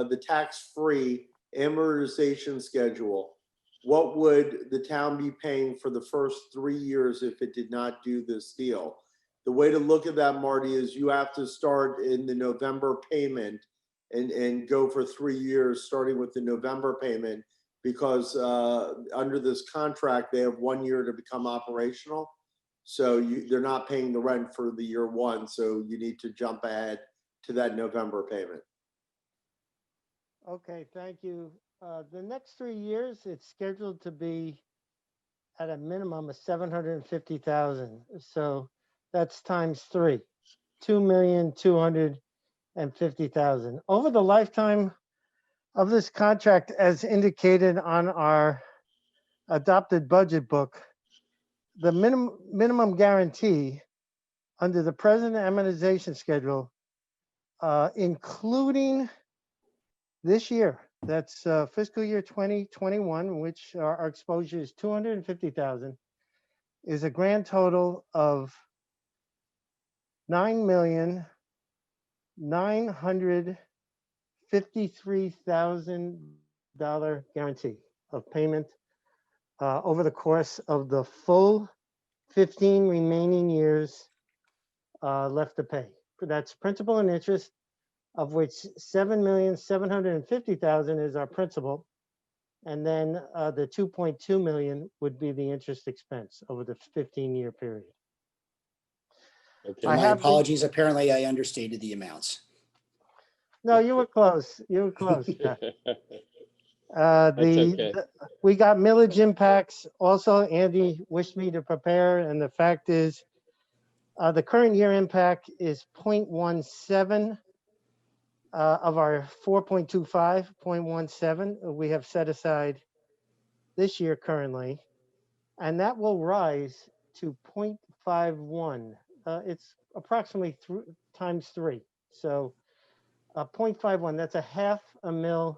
the tax-free amortization schedule, what would the town be paying for the first 3 years if it did not do this deal? The way to look at that, Marty, is you have to start in the November payment and go for 3 years, starting with the November payment, because under this contract, they have 1 year to become operational. So they're not paying the rent for the year one. So you need to jump ahead to that November payment. Okay, thank you. The next 3 years, it's scheduled to be at a minimum of 750,000. So that's times 3, 2,250,000. Over the lifetime of this contract, as indicated on our adopted budget book, the minimum guarantee under the present amortization schedule, including this year, that's fiscal year 2021, which our exposure is 250,000, is a grand total of $9,953,000 guarantee of payment over the course of the full 15 remaining years left to pay. That's principal and interest, of which $7,750,000 is our principal, and then the 2.2 million would be the interest expense over the 15-year period. Okay. My apologies. Apparently, I understated the amounts. No, you were close. You were close. Okay. We got millage impacts. Also, Andy wished me to prepare, and the fact is, the current year impact is 0.17 of our 4.25, 0.17 we have set aside this year currently, and that will rise to 0.51. It's approximately times 3. So 0.51, that's a $500,000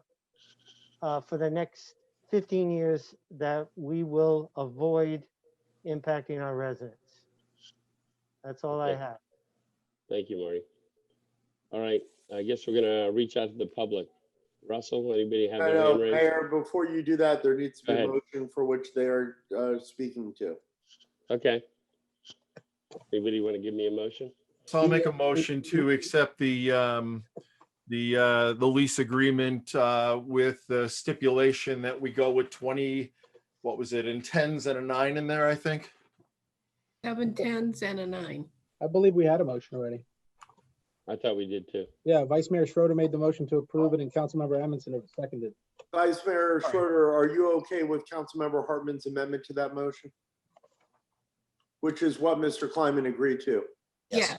for the next 15 years that we will avoid impacting our residents. That's all I have. Thank you, Marty. All right, I guess we're gonna reach out to the public. Russell, anybody have their hand raised? Mayor, before you do that, there needs to be a motion for which they are speaking to. Okay. Anybody want to give me a motion? So I'll make a motion to accept the lease agreement with the stipulation that we go with 20, what was it, in 10s and a 9 in there, I think? 7 10s and a 9. I believe we had a motion already. I thought we did too. Yeah, Vice Mayor Schroeder made the motion to approve it, and Councilmember Amundson seconded. Vice Mayor Schroeder, are you okay with Councilmember Hartman's amendment to that motion? Which is what Mr. Kleiman agreed to. Yes.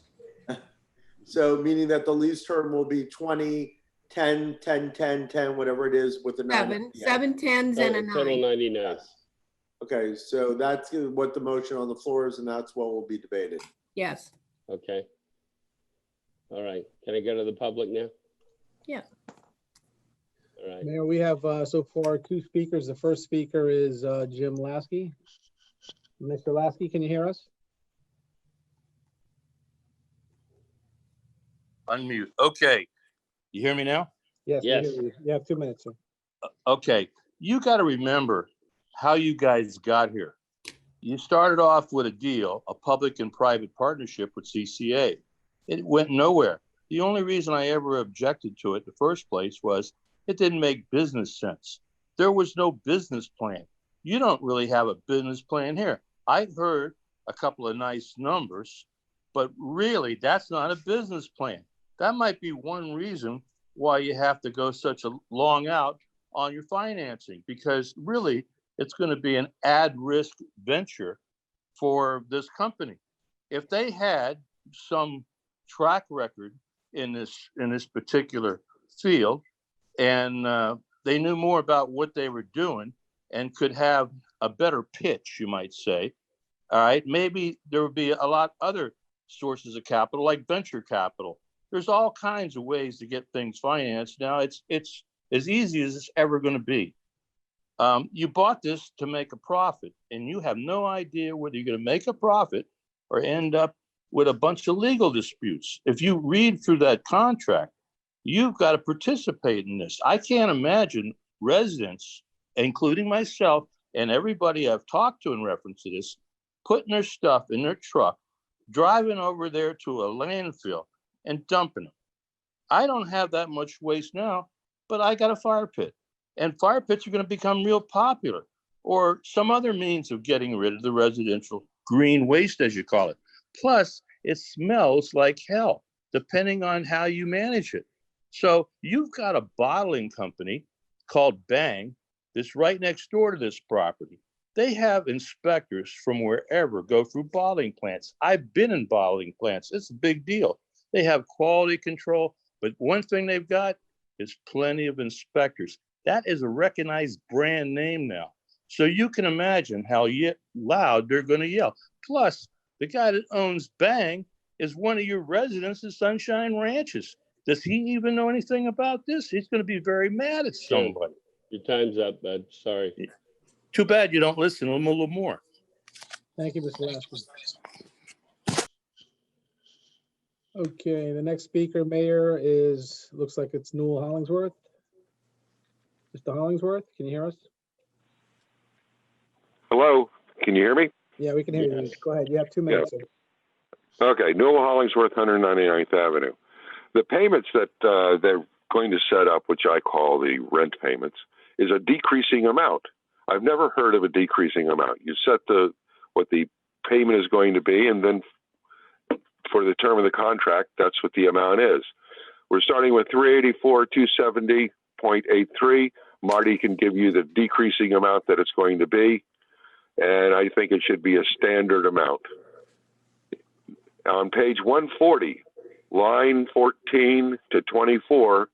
So meaning that the lease term will be 20, 10, 10, 10, 10, whatever it is with the 7 10s and a 9. Total 99. Okay, so that's what the motion on the floor is, and that's what will be debated. Yes, Okay. All right. Can I go to the public now? yeah. Mayor, we have so far 2 speakers. The first speaker is Jim Lasky. Mr. Lasky, can you hear us? Unmute. Okay. You hear me now? Yes, we Yes. hear you. You have 2 minutes, sir. Okay. You got to remember how you guys got here. You started off with a deal, a public and private partnership with CCA. It went nowhere. The only reason I ever objected to it in the first place was it didn't make business sense. There was no business plan. You don't really have a business plan here. I heard a couple of nice numbers, but really that's not a business plan. That might be one reason why you have to go such a long out on your financing, because really it's going to be an ad risk venture for this company. If they had some track record in this particular field, and they knew more about what they were doing and could have a better pitch, you might say, all right, maybe there would be a lot other sources of capital, like venture capital. There's all kinds of ways to get things financed. Now it's as easy as it's ever going to be. You bought this to make a profit, and you have no idea whether you're going to make a profit or end up with a bunch of legal disputes. If you read through that contract, you've got to participate in this. I can't imagine residents, including myself and everybody I've talked to in reference to this, putting their stuff in their truck, driving over there to a landfill and dumping them. I don't have that much waste now, but I got a fire pit. And fire pits are going to become real popular, or some other means of getting rid of the residential green waste, as you call it. Plus, it smells like hell, depending on how you manage it. So you've got a bottling company called Bang that's right next door to this property. They have inspectors from wherever go through bottling plants. I've been in bottling plants. It's a big deal. They have quality control, but one thing they've got is plenty of inspectors. That is a recognized brand name now. So you can imagine how loud they're going to yell. Plus, the guy that owns Bang is one of your residents of Sunshine Ranches. Does he even know anything about this? He's going to be very mad at somebody. Your time's up, bud. Sorry. Too bad you don't listen to him a little more. Thank you, Mr. Lasky. Okay, the next speaker, Mayor, looks like it's Newell Hollingsworth. Mr. Hollingsworth, can you hear us? Hello, can you hear me? Yeah, we can hear you. Go ahead. You have 2 minutes. Yeah. Okay, Newell Hollingsworth, 199th Avenue. The payments that they're going to set up, which I call the rent payments, is a decreasing amount. I've never heard of a decreasing amount. You set what the payment is going to be, and then for the term of the contract, that's what the amount is. We're starting with $384,270.83. Marty can give you the decreasing amount that it's going to be, and I think it should be a standard amount. On page 140, line 14 to 24,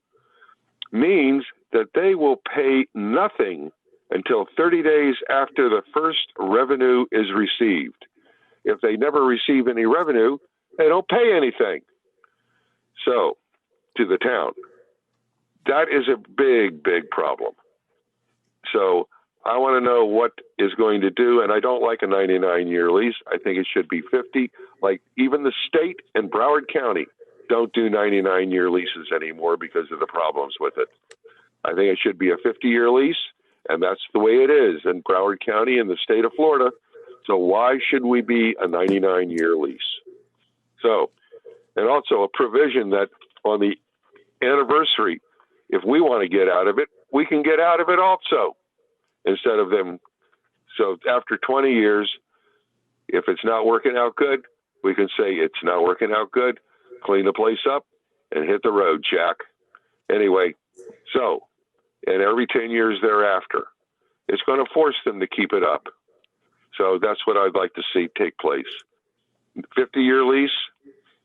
means that they will pay nothing until 30 days after the first revenue is received. If they never receive any revenue, they don't pay anything. So, to the town, that is a big, big problem. So, I want to know what is going to do, and I don't like a 99-year lease. I think it should be 50. Like even the state and Broward County don't do 99-year leases anymore because of the problems with it. I think it should be a 50-year lease, and that's the way it is in Broward County in the state of Florida. So why should we be a 99-year lease? So, and also a provision that on the anniversary, if we want to get out of it, we can get out of it also. Instead of them, so after 20 years, if it's not working out good, we can say it's not working out good, clean the place up, and hit the road, Jack. Anyway, so, and every 10 years thereafter, it's going to force them to keep it up. So that's what I'd like to see take place. 50-year lease,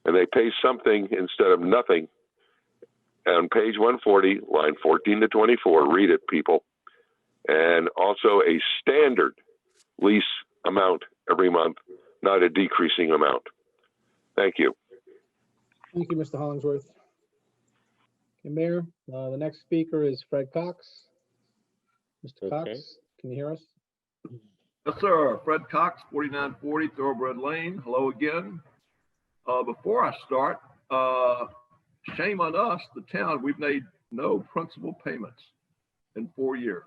and they pay something instead of nothing. On page 140, line 14 to 24, read it, people. And also a standard lease amount every month, not a decreasing amount. Thank you. Thank you, Mr. Hollingsworth. Okay, Mayor, the next speaker is Fred Cox. Mr. Cox, Okay. can you hear us? Yes, sir. Fred Cox, 4940 Thoroughbred Lane. Hello again. Before I start, shame on us, the town. We've made no principal payments in 4 years.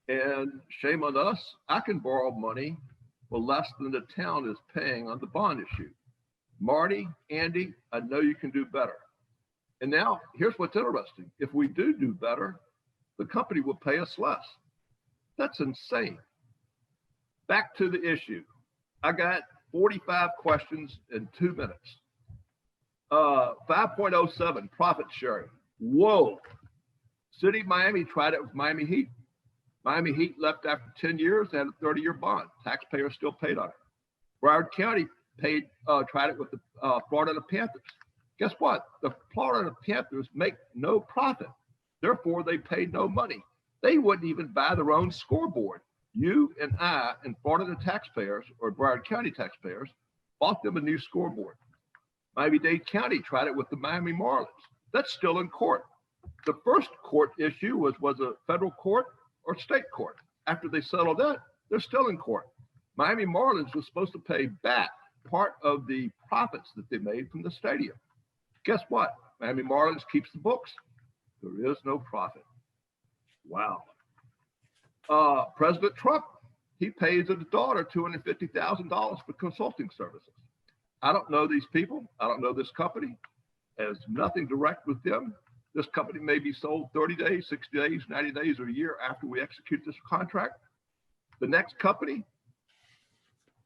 And shame on us, I can borrow money for less than the town is paying on the bond issue. Marty, Andy, I know you can do better. And now here's what's interesting. If we do better, the company will pay us less. That's insane. Back to the issue. I got 45 questions in 2 minutes. 5.07, profit sharing. Whoa. City of Miami tried it with Miami Heat. Miami Heat left after 10 years. They had a 30-year bond. Taxpayers still paid on it. Broward County tried it with the Florida Panthers. Guess what? The Florida Panthers make no profit. Therefore, they pay no money. They wouldn't even buy their own scoreboard. You and I and Florida taxpayers or Broward County taxpayers bought them a new scoreboard. Miami-Dade County tried it with the Miami Marlins. That's still in court. The first court issue was a federal court or state court. After they settled that, they're still in court. Miami Marlins was supposed to pay back part of the profits that they made from the stadium. Guess what? Miami Marlins keeps the books. There is no profit. Wow. President Trump, he pays his daughter $250,000 for consulting services. I don't know these people. I don't know this company. It has nothing direct with them. This company may be sold 30 days, 60 days, 90 days, or a year after we execute this contract. The next company,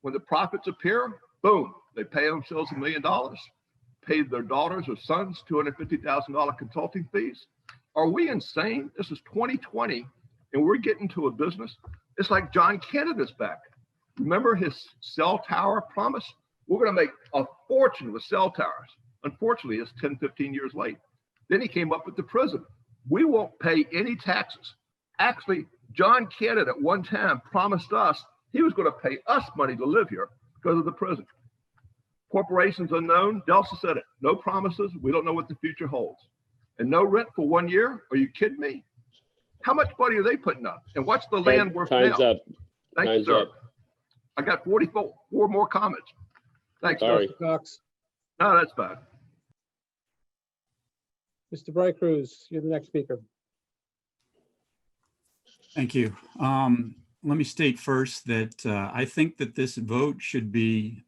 when the profits appear, boom, they pay themselves $1 million, pay their daughters or sons $250,000 consulting fees. Are we insane? This is 2020, and we're getting to a business. It's like John Canada's back. Remember his cell tower promise? We're going to make a fortune with cell towers. Unfortunately, it's 10, 15 years late. Then he came up with the prison. We won't pay any taxes. Actually, John Canada at one time promised us he was going to pay us money to live here because of the prison. Corporations unknown. Delsa said it. No promises. We don't know what the future holds. And no rent for 1 year? Are you kidding me? How much money are they putting up? And what's the land worth now? Time's up. Thank you, sir. I got 44 more comments. Thanks, Sorry. Mr. Cox. No, that's fine. Mr. Breit Cruz, you're the next speaker. Thank you. Let me state first that I think that this vote should be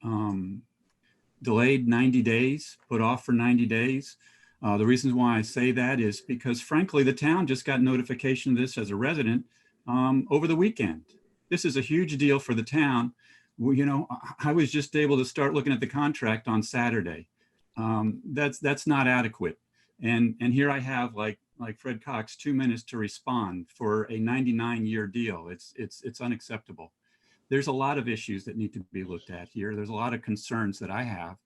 delayed 90 days, put off for 90 days. The reasons why I say that is because, frankly, the town just got notification of this as a resident over the weekend. This is a huge deal for the town. Well, you know, I was just able to start looking at the contract on Saturday. That's not adequate. And here I have, like Fred Cox, 2 minutes to respond for a 99-year deal. It's unacceptable. There's a lot of issues that need to be looked at here. There's a lot of concerns that I have.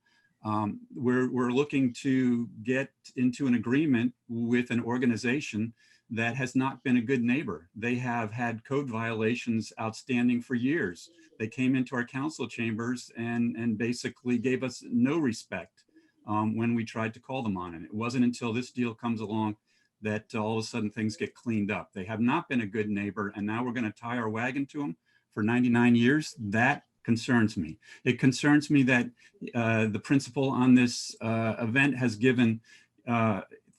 We're looking to get into an agreement with an organization that has not been a good neighbor. They have had code violations outstanding for years. They came into our council chambers and basically gave us no respect when we tried to call them on it. It wasn't until this deal comes along that all of a sudden things get cleaned up. They have not been a good neighbor, and now we're going to tie our wagon to them for 99 years. That concerns me. It concerns me that the principal on this event has given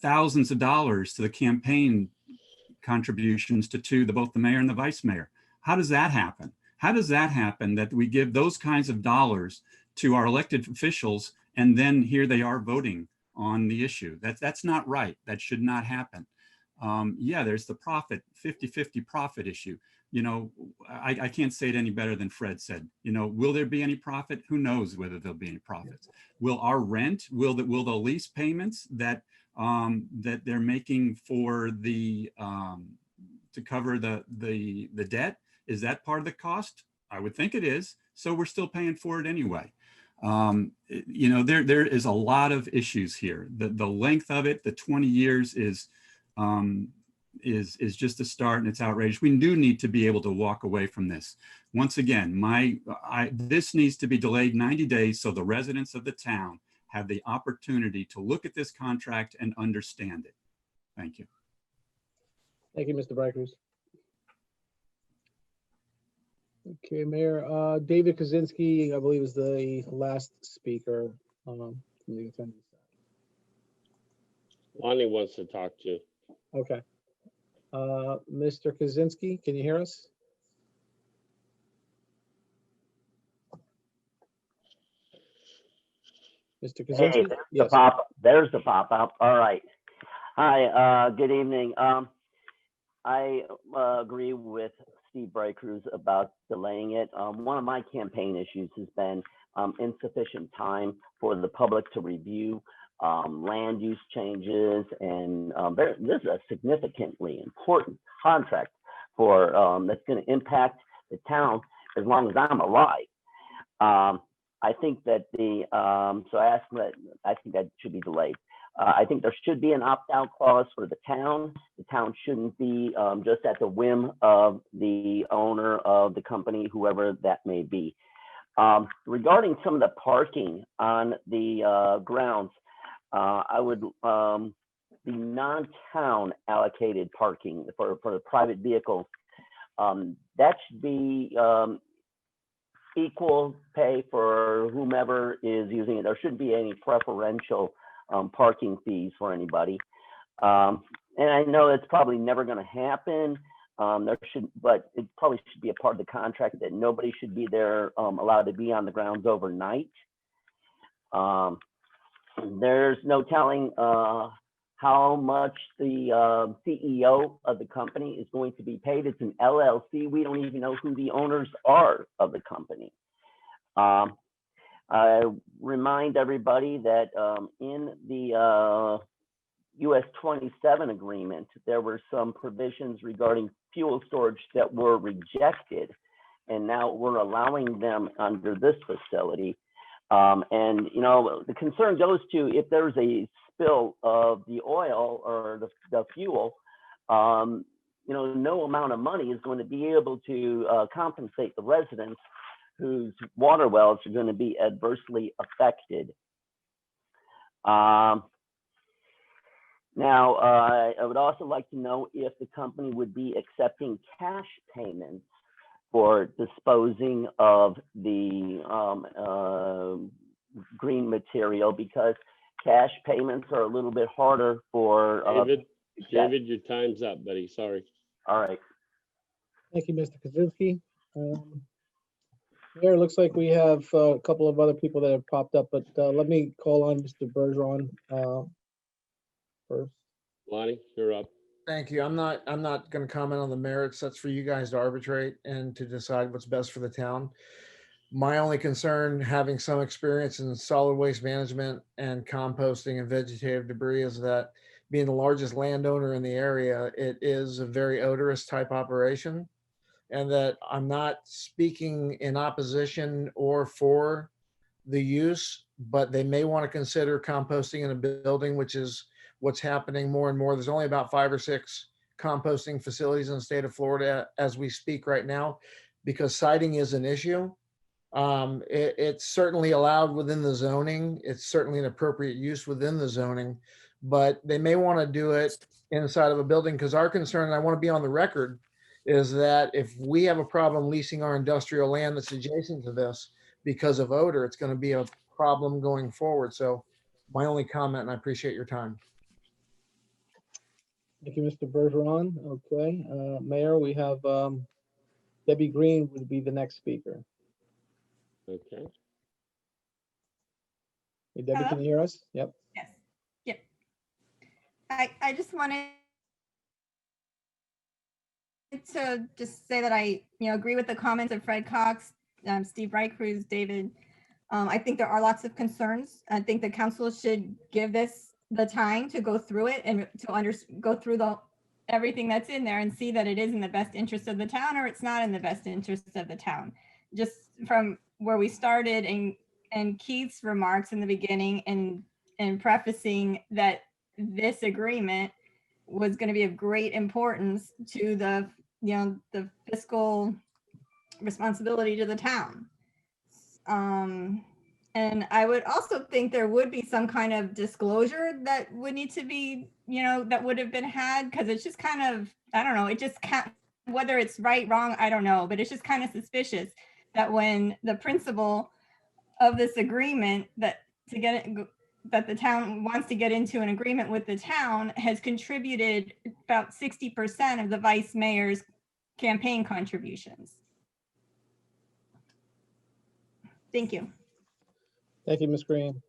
thousands of dollars to the campaign contributions to both the mayor and the vice mayor. How does that happen? How does that happen that we give those kinds of dollars to our elected officials and then here they are voting on the issue? That's not right. That should not happen. Yeah, there's the profit, 50-50 profit issue. You know, I can't say it any better than Fred said. You know, will there be any profit? Who knows whether there'll be any profits? Will our rent, will the lease payments that that they're making for the to cover the debt, is that part of the cost? I would think it is. So we're still paying for it anyway. You know, there is a lot of issues here. The length of it, the 20 years is is just a start, and it's outrageous. We do need to be able to walk away from this. Once again, this needs to be delayed 90 days so the residents of the town have the opportunity to look at this contract and understand it. Thank you. Thank you, Mr. Breit. Okay, Mayor, David Kaczynski, I believe, is the last speaker from the attendees. Lonnie wants to talk to you. Okay. Mr. Kaczynski, can you hear us? Mr. Hey, Kaczynski? there's Yes. there's the pop-up. All right. Hi, good evening. I agree with Steve Breit about delaying it. One of my campaign issues has been insufficient time for the public to review land use changes, and this is a significantly important contract for that's going to impact the town as long as I'm alive. I think that so I asked that I think that should be delayed. I think there should be an opt-out clause for the town. The town shouldn't be just at the whim of the owner of the company, whoever that may be. Regarding some of the parking on the grounds, I would the non-town allocated parking for the private vehicles, that should be equal pay for whomever is using it. There shouldn't be any preferential parking fees for anybody. And I know it's probably never going to happen. But it probably should be a part of the contract that nobody should be there allowed to be on the grounds overnight. There's no telling how much the CEO of the company is going to be paid. It's an LLC. We don't even know who the owners are of the company. I remind everybody that in the US 27 agreement, there were some provisions regarding fuel storage that were rejected, and now we're allowing them under this facility. And you know, the concern goes to if there's a spill of the oil or the fuel, you know, no amount of money is going to be able to compensate the residents whose water wells are going to be adversely affected. Now, I would also like to know if the company would be accepting cash payments for disposing of the green material, because cash payments are a little bit harder for. David, your time's up, buddy. Sorry. All right. Thank you, Mr. Kaczynski. Mayor, it looks like we have a couple of other people that have popped up, but let me call on Mr. Bergeron first. Lonnie, you're up. Thank you. I'm not going to comment on the merits. That's for you guys to arbitrate and to decide what's best for the town. My only concern, having some experience in solid waste management and composting and vegetative debris, is that being the largest landowner in the area, it is a very odorous type operation, and that I'm not speaking in opposition or for the use, but they may want to consider composting in a building, which is what's happening more and more. There's only about 5 or 6 composting facilities in the state of Florida as we speak right now, because siting is an issue. It's certainly allowed within the zoning. It's certainly an appropriate use within the zoning, but they may want to do it inside of a building, because our concern, and I want to be on the record, is that if we have a problem leasing our industrial land that's adjacent to this because of odor, it's going to be a problem going forward. So my only comment, and I appreciate your time. Thank you, Mr. Bergeron. Okay, Mayor, we have Debbie Green would be the next speaker. Okay. Hey, Debbie, Hello? can you hear us? Yep. Yes. Yep. I just wanted to just say that I agree with the comments of Fred Cox, Steve Breit, Cruz, David. I think there are lots of concerns. I think the council should give this the time to go through it and to go through everything that's in there and see that it is in the best interest of the town or it's not in the best interest of the town. Just from where we started and Keith's remarks in the beginning and prefacing that this agreement was going to be of great importance to the, the fiscal responsibility to the town. And I would also think there would be some kind of disclosure that would need to be, that would have been had, because it's just kind of, I don't know, it just can't, whether it's right, wrong, I don't know, but it's just kind of suspicious that when the principal of this agreement that the town wants to get into an agreement with the town has contributed about 60% of the vice mayor's campaign contributions. Thank you. Thank you, Ms. Green.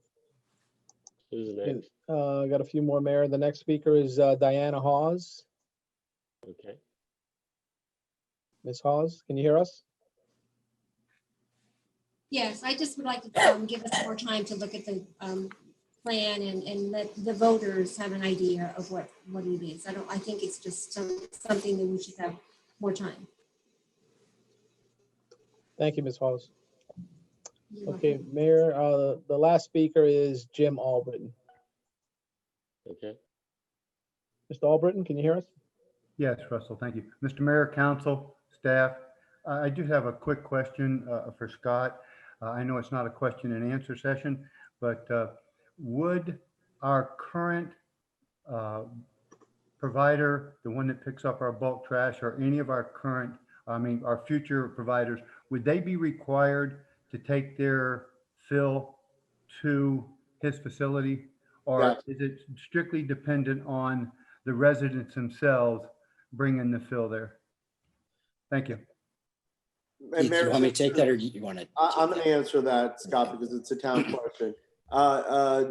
Who's next? I got a few more, Mayor. The next speaker is Diana Hawes. Okay. Ms. Hawes, can you hear us? Yes, I just would like to give us more time to look at the plan and let the voters have an idea of what it is. I think it's just something that we should have more time. Thank you, Ms. Hawes. You're Okay, welcome. Mayor, the last speaker is Jim Albritton. Okay. Mr. Albritton, can you hear us? Yes, Russell, thank you. Mr. Mayor, council, staff, I do have a quick question for Scott. I know it's not a question and answer session, but would our current provider, the one that picks up our bulk trash, or any of our current, our future providers, would they be required to take their fill to his facility? Or Yes. is it strictly dependent on the residents themselves bringing the fill there? Thank you. And Do you want me to take that, or do you want to? I'm going to answer that, Scott, because it's a town question.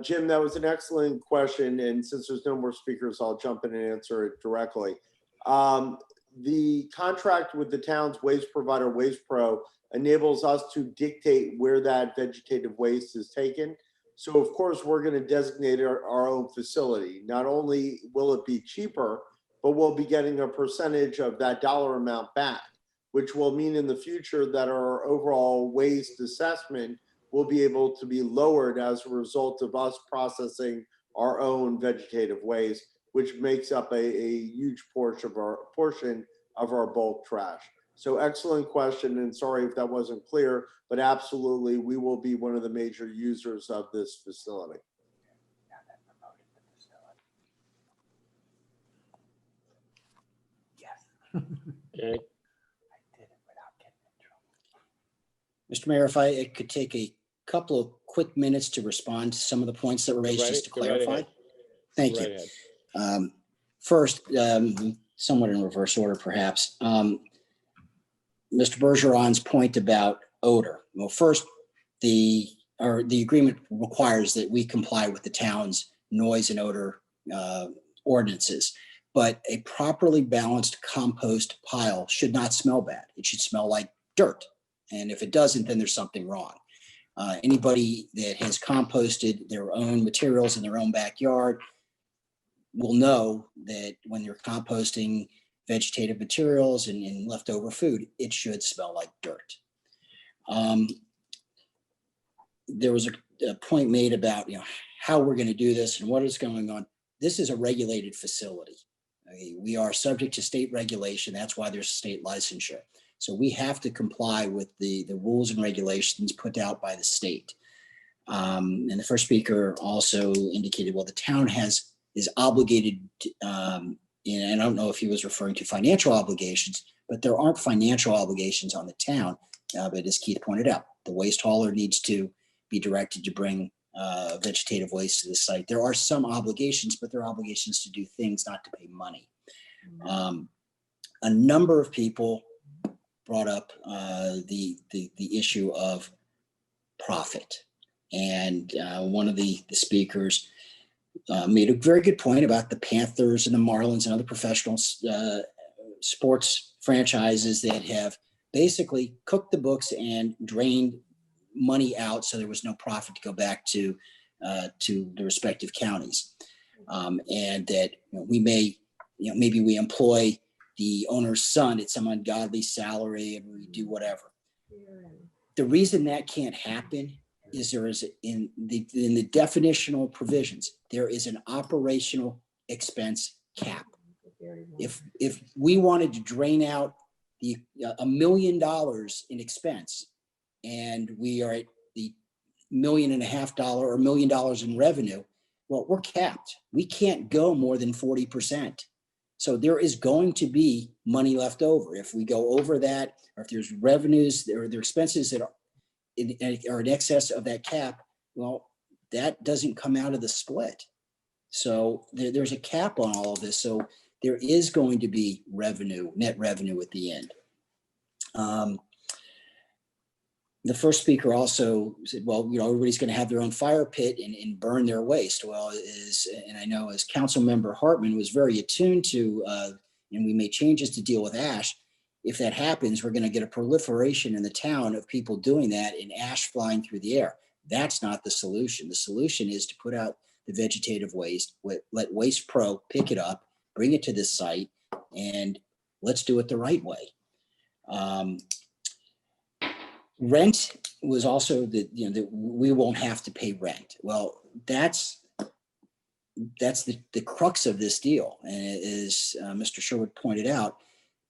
Jim, that was an excellent question. And since there's no more speakers, I'll jump in and answer it directly. The contract with the town's waste provider, Waste Pro, enables us to dictate where that vegetative waste is taken. So of course, we're going to designate our own facility. Not only will it be cheaper, but we'll be getting a percentage of that dollar amount back, which will mean in the future that our overall waste assessment will be able to be lowered as a result of us processing our own vegetative waste, which makes up a huge portion of our bulk trash. So excellent question, and sorry if that wasn't clear, but absolutely, we will be one of the major users of this facility. Okay. Mr. Mayor, if I could take a couple of quick minutes to respond to some of the points that were raised, just to Go right clarify. ahead. Thank Go you. right ahead. First, somewhat in reverse order, perhaps. Mr. Bergeron's point about odor. Well, first, the agreement requires that we comply with the town's noise and odor ordinances, but a properly balanced compost pile should not smell bad. It should smell like dirt. And if it doesn't, then there's something wrong. Anybody that has composted their own materials in their own backyard will know that when you're composting vegetative materials and leftover food, it should smell like dirt. There was a point made about how we're going to do this and what is going on. This is a regulated facility. We are subject to state regulation. That's why there's state licensure. So we have to comply with the rules and regulations put out by the state. And the first speaker also indicated, well, the town is obligated, and I don't know if he was referring to financial obligations, but there aren't financial obligations on the town. But as Keith pointed out, the waste hauler needs to be directed to bring vegetative waste to the site. There are some obligations, but there are obligations to do things, not to pay money. A number of people brought up the issue of profit. And one of the speakers made a very good point about the Panthers and the Marlins and other professional sports franchises that have basically cooked the books and drained money out, so there was no profit to go back to the respective counties. And that we may, maybe we employ the owner's son at some ungodly salary and we do whatever. The reason that can't happen is there is in the definitional provisions, there is an operational expense cap. If we wanted to drain out the $1 million in expense, and we are at the $1.5 million or $1 million in revenue, well, we're capped. We can't go more than 40%. So there is going to be money left over. If we go over that, or if there's revenues or there are expenses that are in excess of that cap, well, that doesn't come out of the split. So there's a cap on all of this. So there is going to be revenue, net revenue at the end. The first speaker also said, well, you know, everybody's going to have their own fire pit and burn their waste. Well, and I know as Council Member Hartman was very attuned to, and we made changes to deal with ash. If that happens, we're going to get a proliferation in the town of people doing that and ash flying through the air. That's not the solution. The solution is to put out the vegetative waste, let Waste Pro pick it up, bring it to this site, and let's do it the right way. Rent was also that, you know, that we won't have to pay rent. Well, that's the crux of this deal. And as Mr. Sherwood pointed out,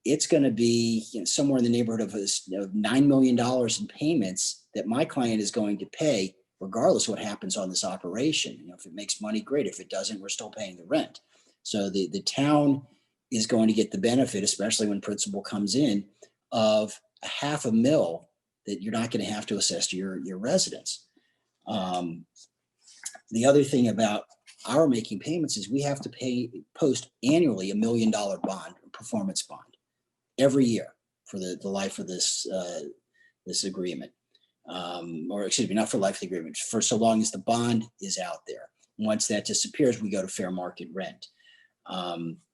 it's going to be, you know, somewhere in the neighborhood of $9 million in payments that my client is going to pay, regardless of what happens on this operation. You know, if it makes money, great. If it doesn't, we're still paying the rent. So the town is going to get the benefit, especially when principal comes in, of $500,000 that you're not going to have to assess to your residents. The other thing about our making payments is we have to post annually $1 million bond, performance bond, every year for the life of this agreement. Or excuse me, not for life of the agreement, for so long as the bond is out there. Once that disappears, we go to fair market rent.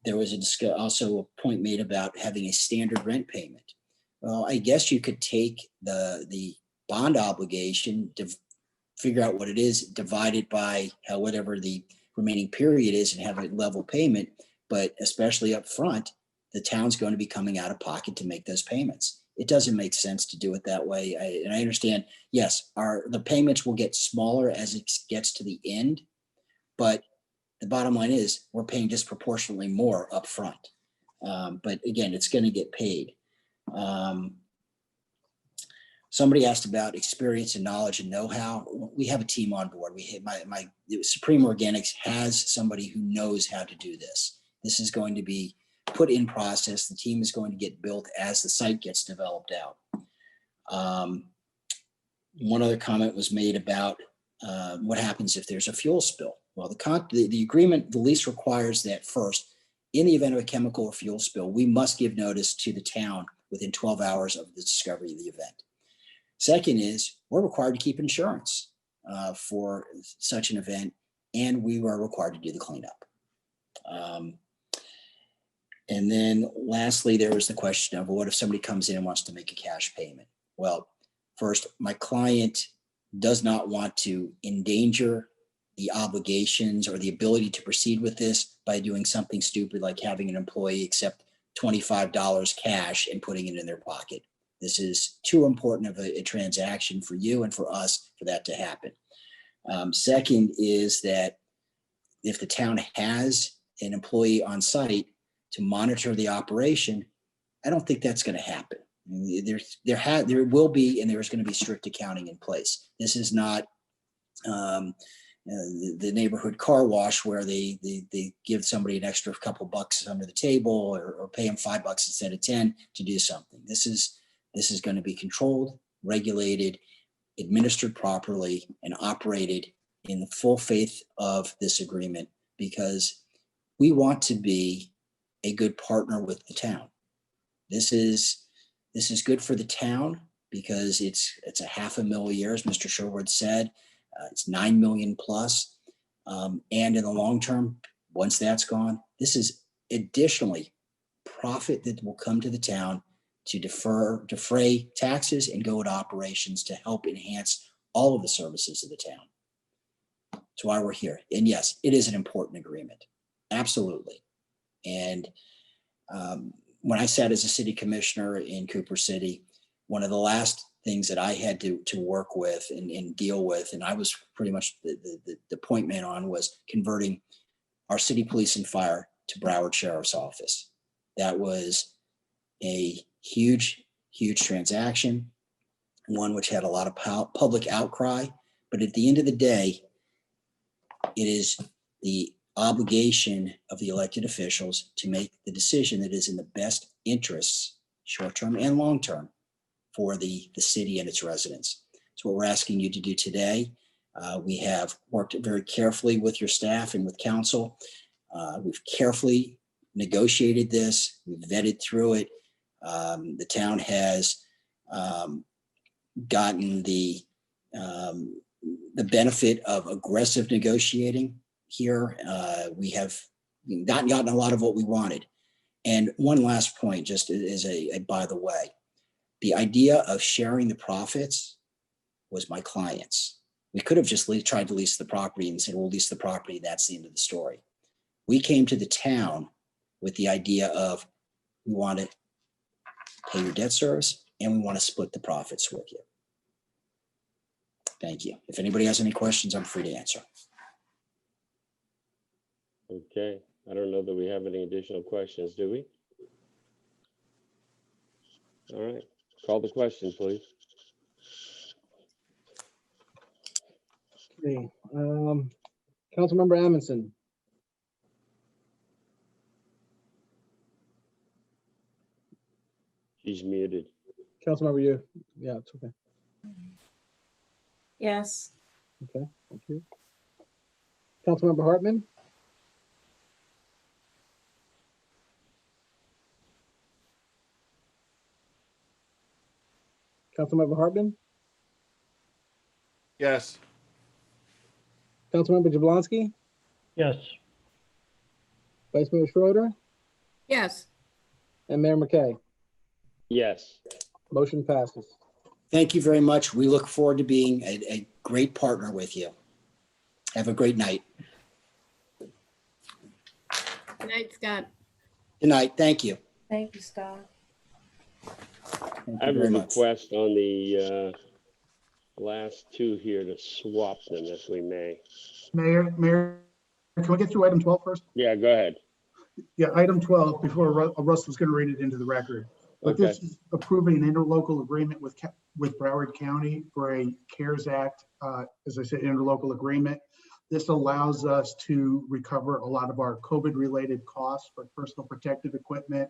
There was also a point made about having a standard rent payment. Well, I guess you could take the bond obligation to figure out what it is, divide it by whatever the remaining period is, and have a level payment. But especially up front, the town's going to be coming out of pocket to make those payments. It doesn't make sense to do it that way. And I understand, yes, the payments will get smaller as it gets to the end, but the bottom line is we're paying disproportionately more up front. But again, it's going to get paid. Somebody asked about experience and knowledge and know-how. We have a team on board. My Supreme Organics has somebody who knows how to do this. This is going to be put in process. The team is going to get built as the site gets developed out. One other comment was made about what happens if there's a fuel spill. Well, the agreement, the lease requires that first, in the event of a chemical or fuel spill, we must give notice to the town within 12 hours of the discovery of the event. Second is we're required to keep insurance for such an event, and we are required to do the cleanup. And then lastly, there was the question of, well, what if somebody comes in and wants to make a cash payment? Well, first, my client does not want to endanger the obligations or the ability to proceed with this by doing something stupid like having an employee accept $25 cash and putting it in their pocket. This is too important of a transaction for you and for us for that to happen. Second is that if the town has an employee on site to monitor the operation, I don't think that's going to happen. There will be, and there's going to be strict accounting in place. This is not the neighborhood car wash where they give somebody an extra couple bucks under the table or pay them $5 instead of 10 to do something. This is going to be controlled, regulated, administered properly, and operated in the full faith of this agreement, because we want to be a good partner with the town. This is good for the town because it's a $500,000 a year, as Mr. Sherwood said. It's 9 million plus. And in the long term, once that's gone, this is additionally profit that will come to the town to defray taxes and go to operations to help enhance all of the services of the town. That's why we're here. And yes, it is an important agreement. Absolutely. And when I sat as a city commissioner in Cooper City, one of the last things that I had to work with and deal with, and I was pretty much the point man on, was converting our city police and fire to Broward Sheriff's Office. That was a huge, huge transaction, one which had a lot of public outcry. But at the end of the day, it is the obligation of the elected officials to make the decision that is in the best interests, short-term and long-term, for the city and its residents. It's what we're asking you to do today. We have worked very carefully with your staff and with council. We've carefully negotiated this. We've vetted through it. The town has gotten the benefit of aggressive negotiating here. We have not gotten a lot of what we wanted. And one last point, just as a by the way, the idea of sharing the profits was my clients. We could have just tried to lease the property and said, we'll lease the property. That's the end of the story. We came to the town with the idea of, we want to pay your debt service and we want to split the profits with you. Thank you. If anybody has any questions, I'm free to answer. Okay, I don't know that we have any additional questions, do we? All right, call the question, please. Okay, Councilmember Amundson, She's muted. Councilmember, yeah, it's okay. Yes. Okay, thank you. Councilmember Hartman? Councilmember Hartman? Yes. Councilmember Jablonski? Yes. Vice Mayor Schroeder? Yes. And Mayor McKay? Yes. Motion passes. Thank you very much. We look forward to being a great partner with you. Have a great night. Good night, Scott. Good night. Thank you. Thank you, Scott. Thank I you have a very much. request on the last two here to swap them if we may. Mayor, can we get through item 12 first? Yeah, go ahead. Yeah, item 12, before Russ was going to read it into the record. But Okay. this is approving an interlocal agreement with Broward County for a CARES Act, as I said, interlocal agreement. This allows us to recover a lot of our COVID-related costs for personal protective equipment,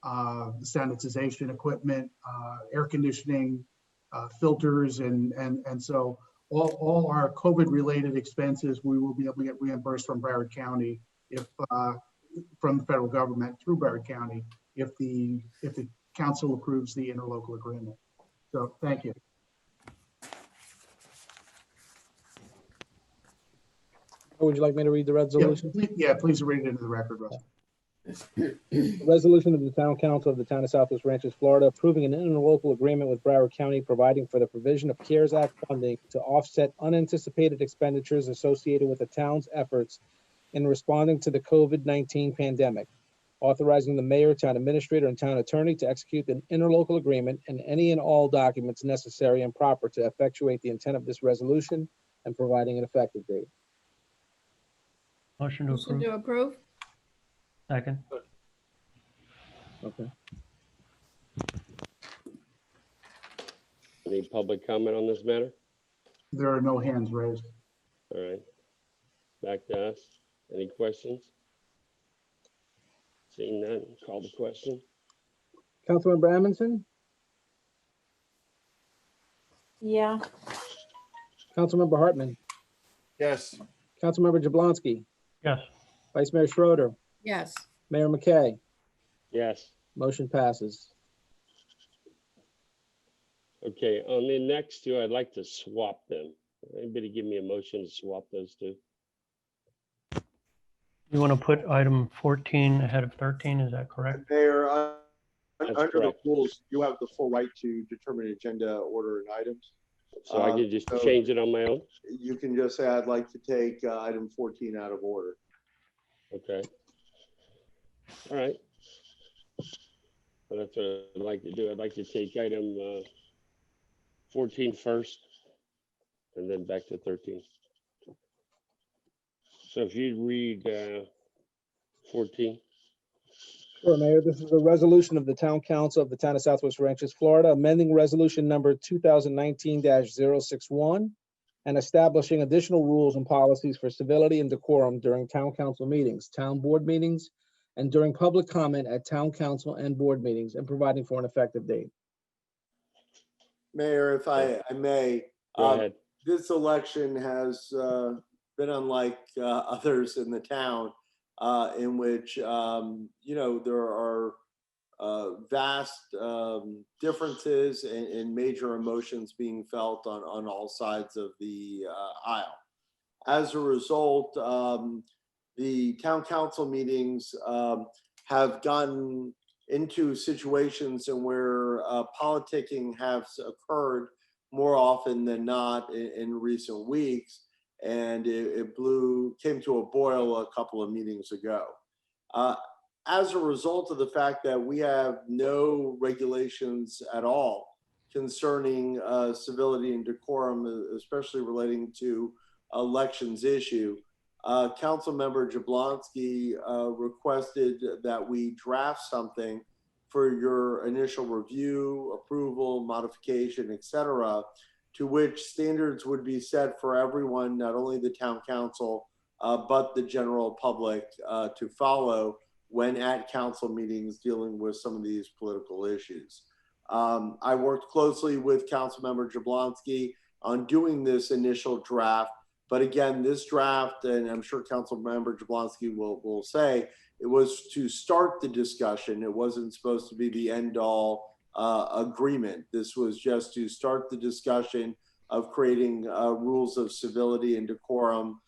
sanitization equipment, air conditioning, filters, and so all our COVID-related expenses, we will be able to get reimbursed from Broward County if from the federal government through Broward County if the council approves the interlocal agreement. So thank you. Would you like me to read the resolution? Yeah, please read it into the record, Russ. A resolution of the Town Council of the Town of Southwest Ranches, Florida, approving an interlocal agreement with Broward County, providing for the provision of CARES Act funding to offset unanticipated expenditures associated with the town's efforts in responding to the COVID-19 pandemic, authorizing the mayor, town administrator, and town attorney to execute an interlocal agreement and any and all documents necessary and proper to effectuate the intent of this resolution and providing an effective date. Motion to Motion approve. to approve? Second. Okay. Any public comment on this matter? There are no hands raised. All right. Back to us. Any questions? Seeing none, call the question. Councilmember Amundson, Yeah. Councilmember Hartman, Yes. Councilmember Jablonski, Yes. Vice Mayor Schroeder, Yes. Mayor McKay. Yes. Motion passes. Okay, on the next two, I'd like to swap them. Anybody give me a motion to swap those two? You want to put item 14 ahead of 13, is that correct? Mayor, That's under the correct. rules, you have the full right to determine agenda order and items. So I can just So change it on my own? You can just say, I'd like to take item 14 out of order. Okay. All right. Well, that's what I'd like to do. I'd like to take item 14 first and then back to 13. So if you read 14. Sure, Mayor. This is a resolution of the Town Council of the Town of Southwest Ranches, Florida, amending resolution number 2019-061 and establishing additional rules and policies for civility and decorum during town council meetings, town board meetings, and during public comment at town council and board meetings, and providing for an effective date. Mayor, if I may, Go ahead. this election has been unlike others in the town, in which there are vast differences and major emotions being felt on all sides of the aisle. As a result, the town council meetings have gotten into situations in where politicking has occurred more often than not in recent weeks, and it came to a boil a couple of meetings ago. As a result of the fact that we have no regulations at all concerning civility and decorum, especially relating to elections issue, Councilmember Jablonski requested that we draft something for your initial review, approval, modification, etc., to which standards would be set for everyone, not only the town council, but the general public to follow when at council meetings dealing with some of these political issues. I worked closely with Councilmember Jablonski on doing this initial draft. But again, this draft, and I'm sure Councilmember Jablonski will say, it was to start the discussion. It wasn't supposed to be the end all agreement. This was just to start the discussion of creating rules of civility and decorum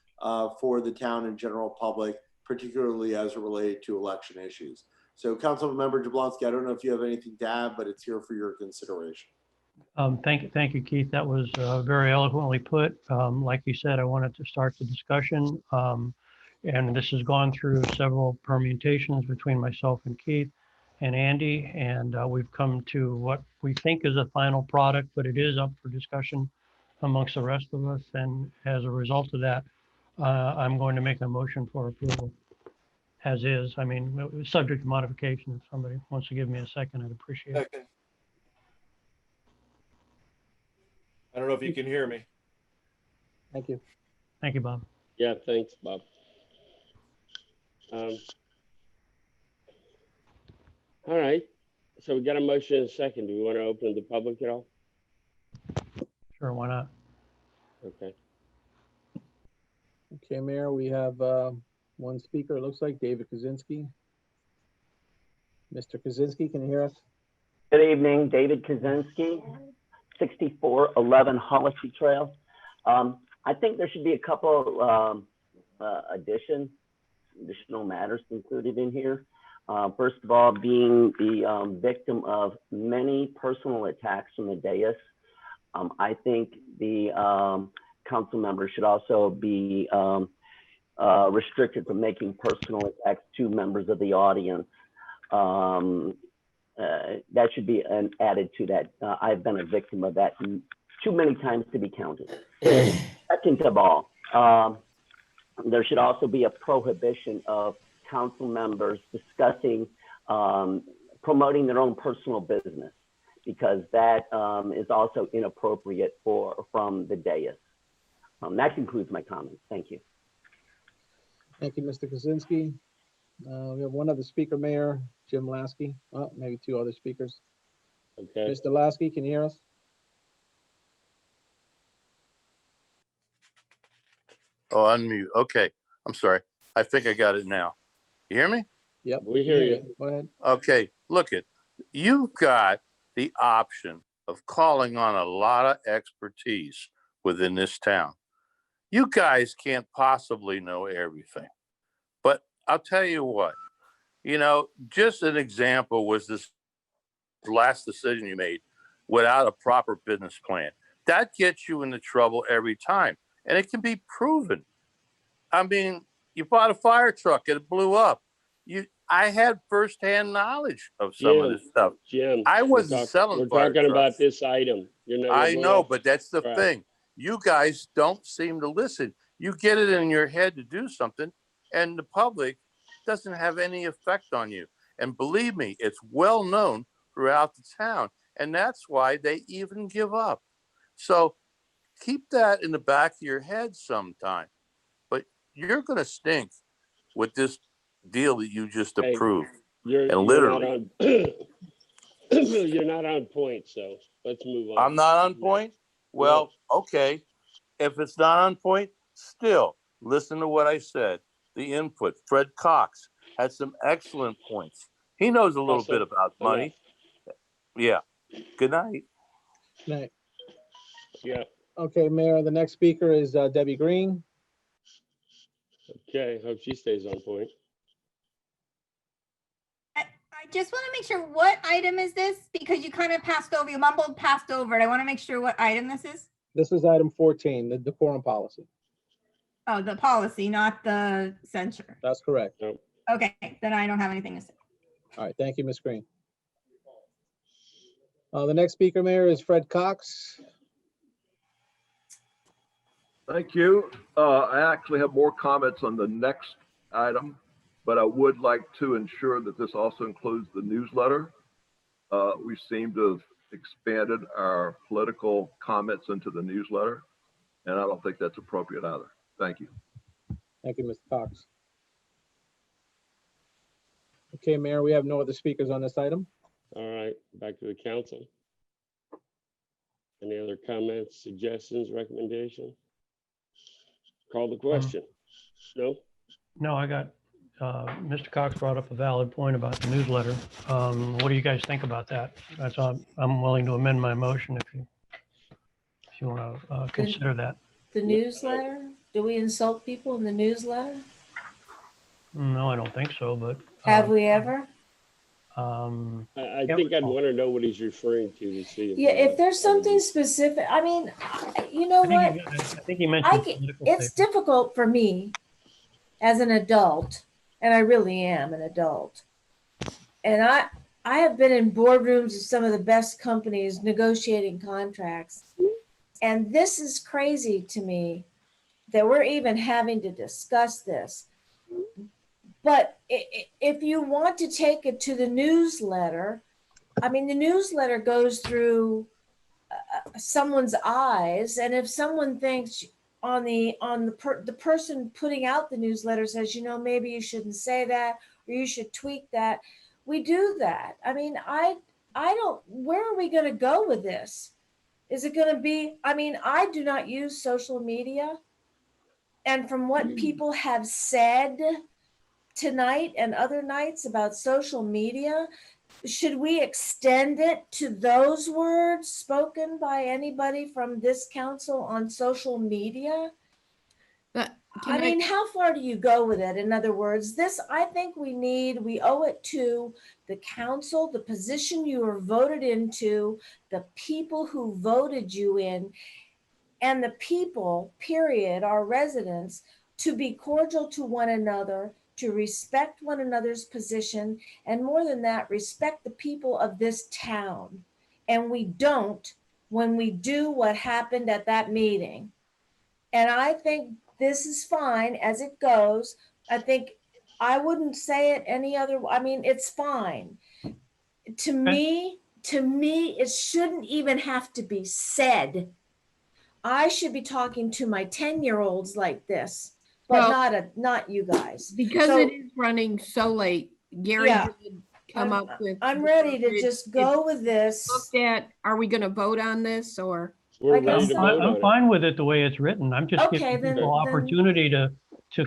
for the town and general public, particularly as it related to election issues. So Councilmember Jablonski, I don't know if you have anything to add, but it's here for your consideration. Thank you, Keith. That was very eloquently put. Like you said, I wanted to start the discussion. And this has gone through several permutations between myself and Keith and Andy. And we've come to what we think is a final product, but it is up for discussion amongst the rest of us. And as a result of that, I'm going to make a motion for approval as is. I mean, subject to modification. If somebody wants to give me a second, I'd appreciate it. Second. I don't know if you can hear me. Thank you. Thank you, Bob. Yeah, thanks, Bob. All right. So we got a motion and a second. Do we want to open the public at all? Sure, why not? Okay. Okay, Mayor, we have one speaker, it looks like, David Kaczynski. Mr. Kaczynski, can you hear us? Good evening, David Kaczynski, 6411 Hollister Trail. I think there should be a couple additional matters included in here. First of all, being the victim of many personal attacks from the dais, I think the council members should also be restricted from making personal attacks to members of the audience. That should be added to that. I've been a victim of that too many times to be counted. Second of all, there should also be a prohibition of council members discussing, promoting their own personal business, because that is also inappropriate from the dais. That concludes my comments. Thank you. Thank you, Mr. Kaczynski. We have one other speaker, Mayor, Jim Lasky. Oh, maybe two other speakers. Okay. Mr. Lasky, can you hear us? Oh, unmute. Okay. I'm sorry. I think I got it now. You hear me? Yep. We hear you. Go ahead. Okay. Look it. You've got the option of calling on a lot of expertise within this town. You guys can't possibly know everything. But I'll tell you what, just an example was this last decision you made without a proper business plan. That gets you into trouble every time. And it can be proven. I mean, you bought a fire truck, it blew up. I had firsthand knowledge of some of this stuff. Jim, I wasn't selling fire We're talking trucks. about this item. I know, but that's the thing. You guys don't seem to listen. You get it in your head to do something, and the public doesn't have any effect on you. And believe me, it's well known throughout the town. And that's why they even give up. So keep that in the back of your head sometime. But you're going to stink with this deal that you just Hey, approved. You're And you're literally, not on you're not on point, so let's move on. I'm not on point. Well, okay. If it's not on point, still listen to what I said. The input. Fred Cox had some excellent points. He knows a little bit about money. Yeah. Good night. Night. Yeah. Okay, Mayor, the next speaker is Debbie Green. Okay, hope she stays on point. I just want to make sure, what item is this? Because you kind of passed over, you mumbled passed over it. I want to make sure what item this is. This is item 14, the decorum policy. Oh, the policy, not the censure. That's correct. Okay, then I don't have anything to say. All right, thank you, Ms. Green. The next speaker, Mayor, is Fred Cox. Thank you. I actually have more comments on the next item, but I would like to ensure that this also includes the newsletter. We seem to have expanded our political comments into the newsletter, and I don't think that's appropriate either. Thank you. Thank you, Mr. Cox. Okay, Mayor, we have no other speakers on this item. All right, back to the council. Any other comments, suggestions, recommendations? Call the question. No? No, I got, Mr. Cox brought up a valid point about the newsletter. What do you guys think about that? That's all. I'm willing to amend my motion if you want to consider that. The newsletter? Do we insult people in the newsletter? No, I don't think so, but. Have we ever? I think I'd want to know what he's referring to see. Yeah, if there's something specific, I mean, you know what? I think he mentioned political It's difficult for me as an adult, and I really am an adult. And I have been in boardrooms of some of the best companies negotiating contracts. And this is crazy to me that we're even having to discuss this. But if you want to take it to the newsletter, I mean, the newsletter goes through someone's eyes, and if someone thinks the person putting out the newsletter says, you know, maybe you shouldn't say that, or you should tweak that, we do that. I mean, I don't. Where are we going to go with this? Is it going to be? I mean, I do not use social media, and from what people have said tonight and other nights about social media, should we extend it to those words spoken by anybody from this council on social media? I mean, how far do you go with it? In other words, this, I think we owe it to the council, the position you were voted into, the people who voted you in, and the people, period, our residents, to be cordial to one another, to respect one another's position, and more than that, respect the people of this town. And we don't when we do what happened at that meeting. And I think this is fine as it goes. I think I wouldn't say it any other, I mean, it's fine. To me, it shouldn't even have to be said. I should be talking to my 10-year-olds like this. But not you guys. Because it is running so late. Gary did come up with. I'm ready to just go with this. Looked at, are we going to vote on this or? I'm fine with it the way it's written. I'm just giving people opportunity to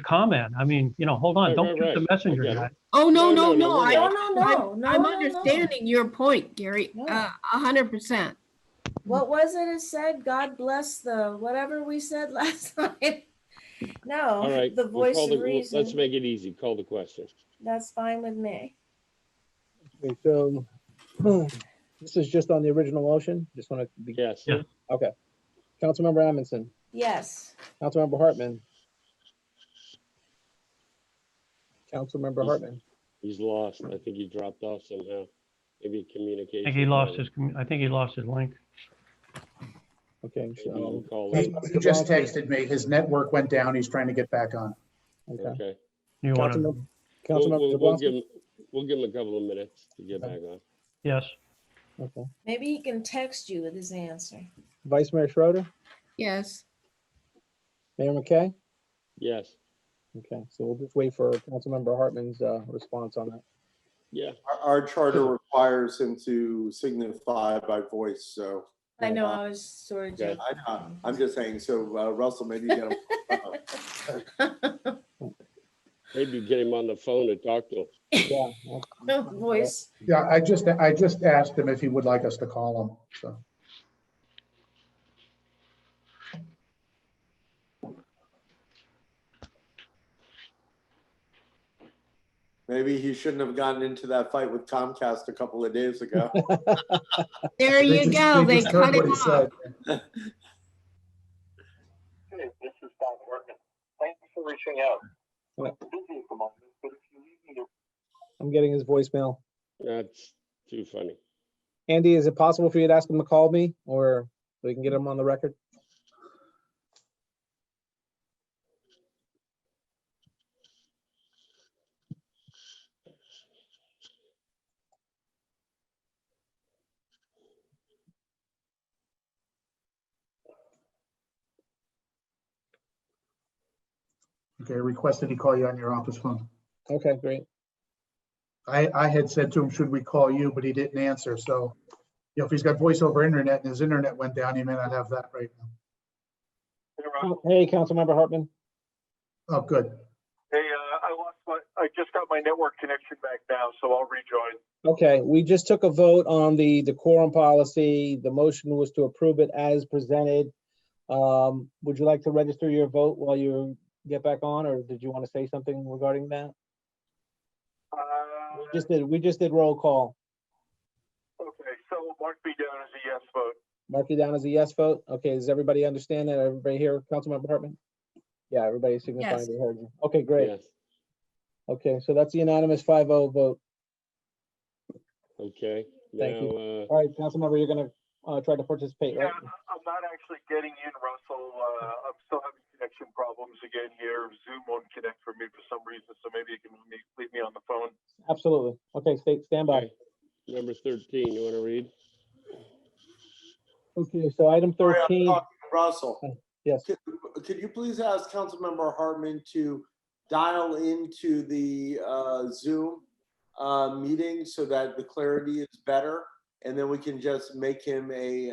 comment. I mean, you know, hold on, don't shoot the messenger, guy. Oh, no. I'm understanding your point, Gary, 100%. What was it said? God bless the, whatever we said last night. No, all right, the voice of reason. Let's make it easy. Call the question. That's fine with me. Okay, so this is just on the original motion. Just want to be. Yes. Yeah. Okay. Councilmember Amundson. Yes. Councilmember Hartman. Councilmember Hartman. He's lost. I think he dropped off somehow. Maybe communication. I think he lost his link. Okay, so he just texted me. His network went down. He's trying to get back on. Okay. You want Councilmember We'll Jablonski? we'll give him a couple of minutes to get back on. Yes. Okay. Maybe he can text you with his answer. Vice Mayor Schroeder, Yes. Mayor McKay? Yes, Okay, so we'll just wait for Councilmember Hartman's response on that. yeah. Our charter requires him to signify by voice, so. I know, I was sort of Okay. joking. I'm just saying, so Russell, maybe you get him. Maybe get him on the phone to talk to him. Yeah. Voice. Yeah, I just asked him if he would like us to call him, so. Maybe he shouldn't have gotten into that fight with Comcast a couple of days ago. There you go. They just heard cut what him he off. said. Hey, this is Bob Workman. Thanks for reaching out. What? I'm busy at the moment, but if you leave me your I'm getting his voicemail. That's too funny. Andy, is it possible for you to ask him to call me, or so we can get him on the record? Okay, requested he call you on your office phone. Okay, great. I had said to him, should we call you, but he didn't answer, so, you know, if he's got voice over internet and his internet went down, he may not have that right now. Hey, Councilmember Hartman. Oh, good. Hey, I just got my network connection back now, so I'll rejoin. Okay, we just took a vote on the decorum policy. The motion was to approve it as presented. Would you like to register your vote while you get back on, or did you want to say something regarding that? We just did roll call. Okay, so mark me down as a yes vote. Mark you down as a yes vote. Okay, does everybody understand that? Everybody here, Councilmember Hartman? Yeah, everybody signifying Yes. they heard you. Okay, great. Yes. Okay, so that's a unanimous 5-0 vote. Okay. Thank you. Now, All right, Councilmember, you're gonna try to participate, Yeah, right? I'm not actually getting in, Russell. I'm still having connection problems again here. Zoom won't connect for me for some reason, so maybe you can leave me on the phone. Absolutely. Okay, stand by. okay. Number 13, you want to read? Okay, so item Sorry, I'm 13. talking to Russell. Yes. Could you please ask Councilmember Hartman to dial into the Zoom meeting so that the clarity is better? And then we can just make him an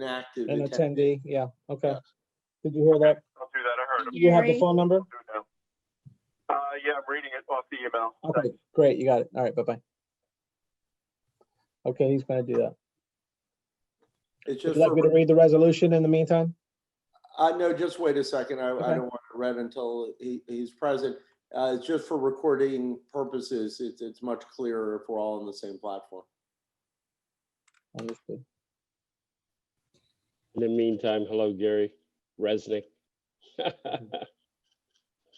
active An attendee. attendee, yeah, okay. Did you hear that? I'll do that. I heard him. You have the Gary? phone number? I'll do it now. Yeah, I'm reading it off the email. Okay, great, you got it. All right, bye-bye. Okay, he's gonna do that. It's Would just you like me to read the resolution in the meantime? no, just wait a second. I Okay. don't want it read until he's present. It's just for recording purposes. It's much clearer if we're all on the same platform. Understood. In the meantime, hello, Gary Resnick.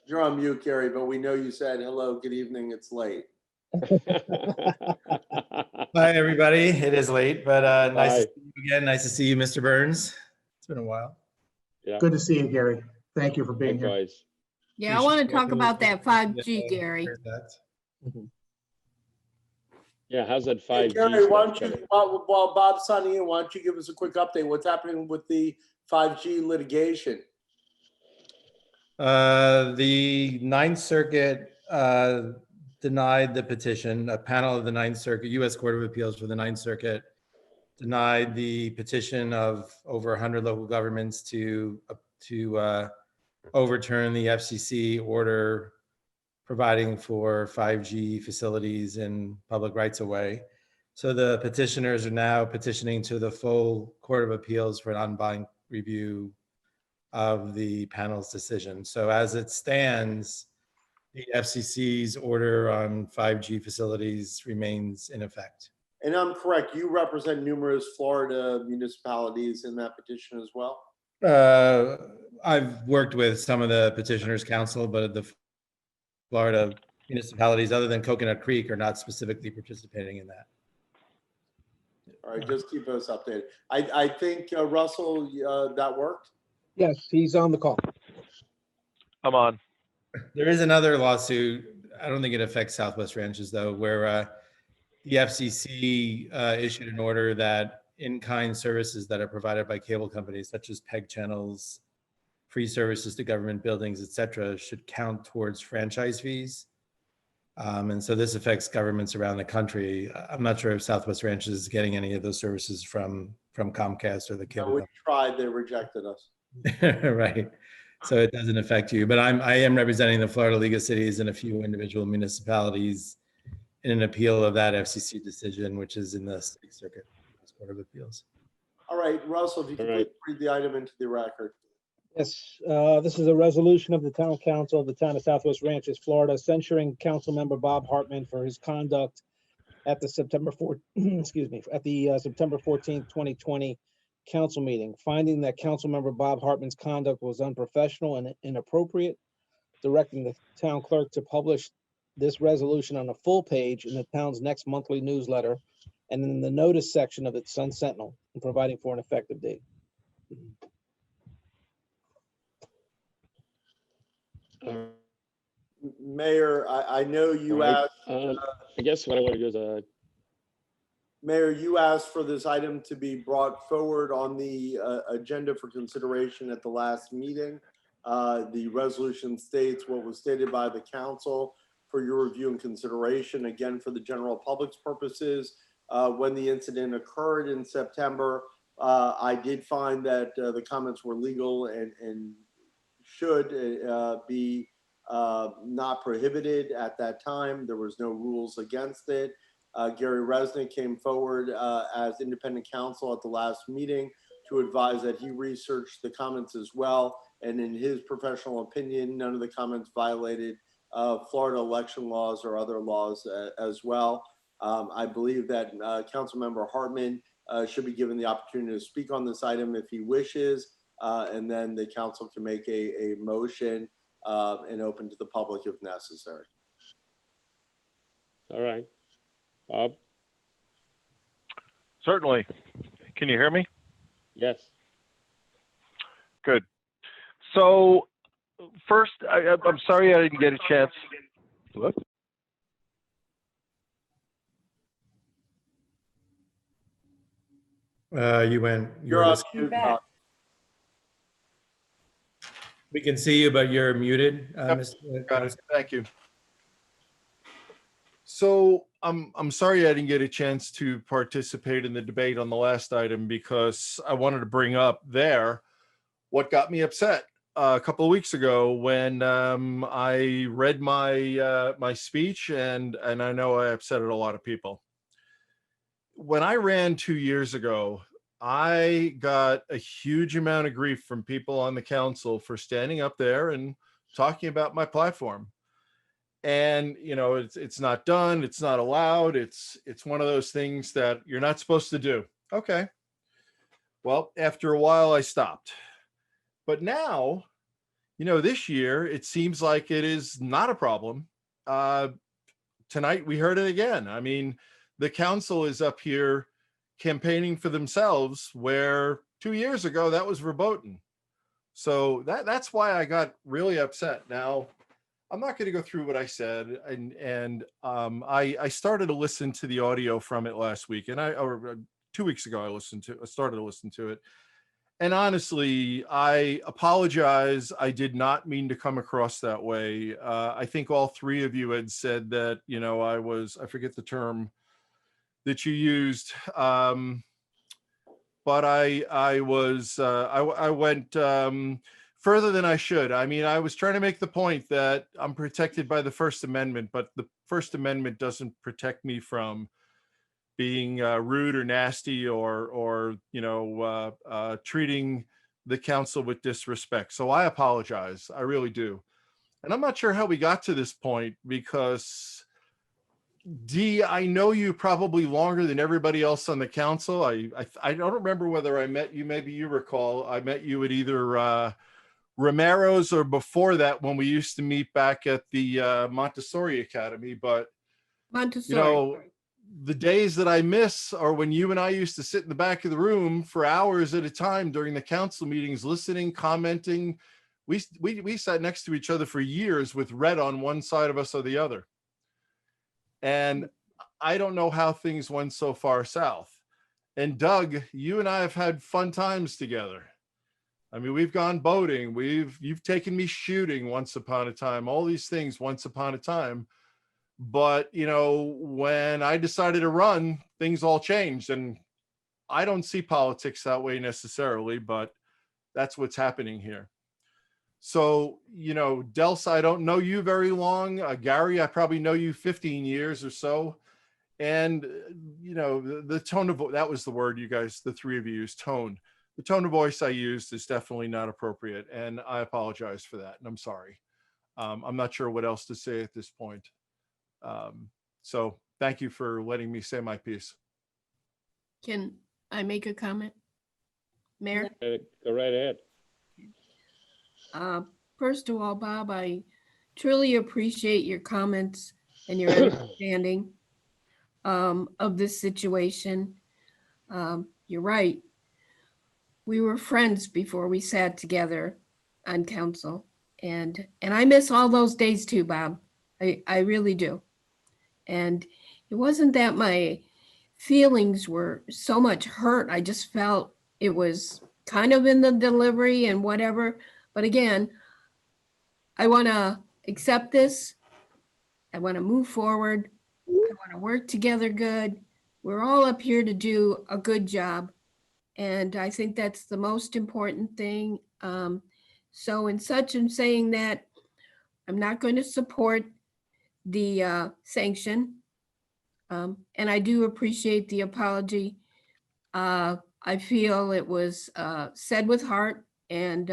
You're on mute, Gary, but we know you said hello, good evening, it's late. Hi, everybody. It is late, but nice Hi. to see you again. Nice to see you, Mr. Burns. It's been a while. Yeah. Good to see you, Gary. Thank you for being here. Likewise. Yeah, I want to talk about that 5G, Yeah, Gary. heard that. Yeah, how's that Hey, 5G Gary, why stuff don't you, coming? while Bob's signing in, why don't you give us a quick update? What's happening with the 5G litigation? The Ninth Circuit denied the petition. A panel of the Ninth Circuit, U.S. Court of Appeals for the Ninth Circuit, denied the petition of over 100 local governments to overturn the FCC order providing for 5G facilities in public rights of way. So the petitioners are now petitioning to the full Court of Appeals for an en banc review of the panel's decision. So as it stands, the FCC's order on 5G facilities remains in effect. And I'm correct, you represent numerous Florida municipalities in that petition as well? I've worked with some of the petitioners' counsel, but the Florida municipalities, other than Coconut Creek, are not specifically participating in that. All right, just keep us updated. I think, Russell, that worked? Yes, he's on the call. I'm on. There is another lawsuit I don't think it affects Southwest Ranches though, where the FCC issued an order that in-kind services that are provided by cable companies, such as PEG channels, free services to government buildings, et cetera, should count towards franchise fees. And so this affects governments around the country. I'm not sure if Southwest Ranches is getting any of those services from Comcast or the cable We tried, they rejected us. company. Right. So it doesn't affect you, but I am representing the Florida League of Cities and a few individual municipalities in an appeal of that FCC decision, which is in the Sixth Circuit Court of Appeals. All right, Russell, if you could please read the item into the record. Yes, this is a resolution of the Town Council of the Town of Southwest Ranches, Florida, censuring Councilmember Bob Hartman for his conduct at the September 14th, 2020 council meeting, finding that Councilmember Bob Hartman's conduct was unprofessional and inappropriate, directing the town clerk to publish this resolution on a full page in the town's next monthly newsletter and in the notice section of its Sun Sentinel, and providing for an effective date. Mayor, I know you Right. asked. I guess what I want to do is Mayor, you asked for this item to be brought forward on the agenda for consideration at the last meeting. The resolution states what was stated by the council for your review and consideration, again, for the general public's purposes. When the incident occurred in September, I did find that the comments were legal and should be not prohibited at that time. There was no rules against it. Gary Resnick came forward as independent counsel at the last meeting to advise that he researched the comments as well. And in his professional opinion, none of the comments violated Florida election laws or other laws as well. I believe that Councilmember Hartman should be given the opportunity to speak on this item if he wishes, and then the council can make a motion and open to the public if necessary. all right. Bob? Certainly. Can you hear me? Yes. Good. So first, I'm sorry I didn't get a chance. What? You're up. We can see you, but you're muted. Yep, Mr. got it. Thank you. So I'm sorry I didn't get a chance to participate in the debate on the last item because I wanted to bring up there what got me upset a couple of weeks ago when I read my my speech, and I know I upset a lot of people. When I ran 2 years ago, I got a huge amount of grief from people on the council for standing up there and talking about my platform. And, you know, it's not done. It's not allowed. It's one of those things that you're not supposed to do. Okay. Well, after a while, I stopped. But now, you know, this year, it seems like it is not a problem. Tonight, we heard it again. I mean, the council is up here campaigning for themselves, where 2 years ago, that was verboten. So that's why I got really upset. Now, I'm not going to go through what I said, and I started to listen to the audio from it last week, or 2 weeks ago I started to listen to it, and honestly, I apologize. I did not mean to come across that way. I think all three of you had said that, you know, I forget the term that you used, but I went further than I should. I mean, I was trying to make the point that I'm protected by the First Amendment, but the First Amendment doesn't protect me from being rude or nasty or you know, treating the council with disrespect. So I apologize. I really do. And I'm not sure how we got to this point because Dee, I know you probably longer than everybody else on the council. I don't remember whether I met you. Maybe you recall. I met you at either Romero's or before that when we used to meet back at the Montessori Academy. But Montessori. you know, the days that I miss are when you and I used to sit in the back of the room for hours at a time during the council meetings, listening, commenting, we sat next to each other for years with red on one side of us or the other. And I don't know how things went so far south. And Doug, you and I have had fun times together. I mean, we've gone boating. You've taken me shooting once upon a time, all these things once upon a time. But, you know, when I decided to run, things all changed. And I don't see politics that way necessarily, but that's what's happening here. So, you know, Delsa, I don't know you very long. Gary, I probably know you 15 years or so. And, you know, the tone of, that was the word you guys, the three of you used, tone. The tone of voice I used is definitely not appropriate. And I apologize for that. And I'm sorry. I'm not sure what else to say at this point. So thank you for letting me say my piece. Can I make a comment? Mayor? Go right ahead. First of all, Bob, I truly appreciate your comments and your understanding of this situation. You're right. We were friends before we sat together on council, and I miss all those days too, Bob. I really do. And it wasn't that my feelings were so much hurt. I just felt it was kind of in the delivery and whatever. But again, I want to accept this. I want to move forward. I want to work together good. We're all up here to do a good job. And I think that's the most important thing. So in such and saying that, I'm not going to support the sanction. And I do appreciate the apology. I feel it was said with heart, and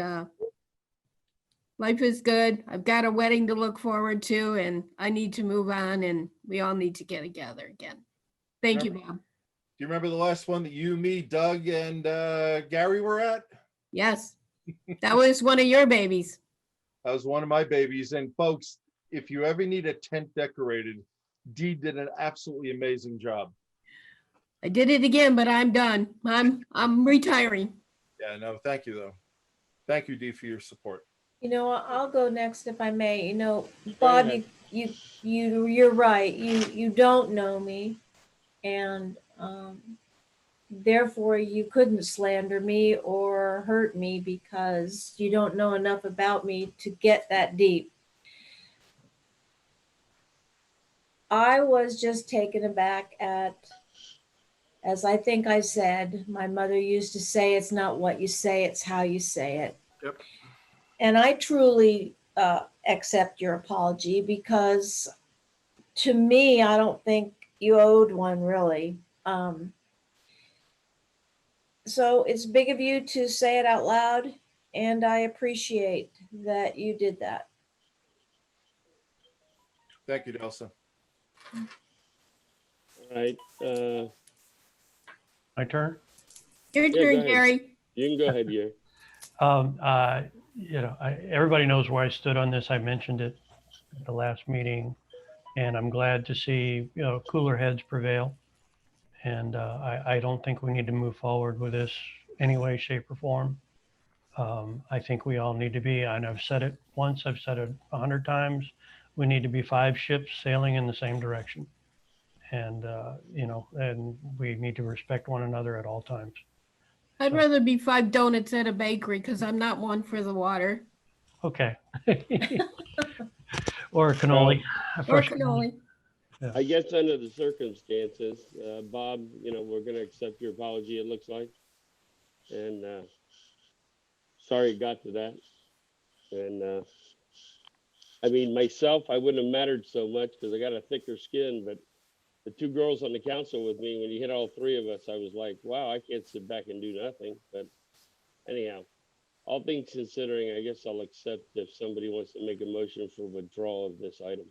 life is good. I've got a wedding to look forward to, and I need to move on, and we all need to get together again. Thank you, Bob. Do you remember the last one that you, me, Doug, and Gary were at? Yes, that was one of your babies. That was one of my babies. And folks, if you ever need a tent decorated, Dee did an absolutely amazing job. I did it again, but I'm done. I'm retiring. Yeah, no, thank you though. Thank you, Dee, for your support. You know, I'll go next if I may. You know, Bob, you're right. You don't know me, and therefore you couldn't slander me or hurt me because you don't know enough about me to get that deep. I was just taken aback at, as I think I said, my mother used to say, it's not what you say, it's how you say it. Yep. And I truly accept your apology because to me, I don't think you owed one really. So it's big of you to say it out loud, and I appreciate that you did that. Thank you, Delsa. All right. My turn? Your Yeah, turn, go ahead. Gary. You can go ahead, Gary. You know, everybody knows where I stood on this. I mentioned it at the last meeting, and I'm glad to see, you know, cooler heads prevail. And I don't think we need to move forward with this any way, shape, or form. I think we all need to be, and I've said it once, I've said it 100 times, we need to be 5 ships sailing in the same direction. And, you know, and we need to respect one another at all times. I'd rather be 5 donuts at a bakery because I'm not one for the water. Okay. Or cannoli. Or Fresh cannoli. Yeah. I guess under the circumstances, Bob, you know, we're going to accept your apology, it looks like. And sorry it got to that. And I mean, myself, I wouldn't have mattered so much because I got a thicker skin, but the 2 girls on the council with me, when you hit all 3 of us, I was like, wow, I can't sit back and do nothing. But anyhow, all things considering, I guess I'll accept if somebody wants to make a motion for withdrawal of this item.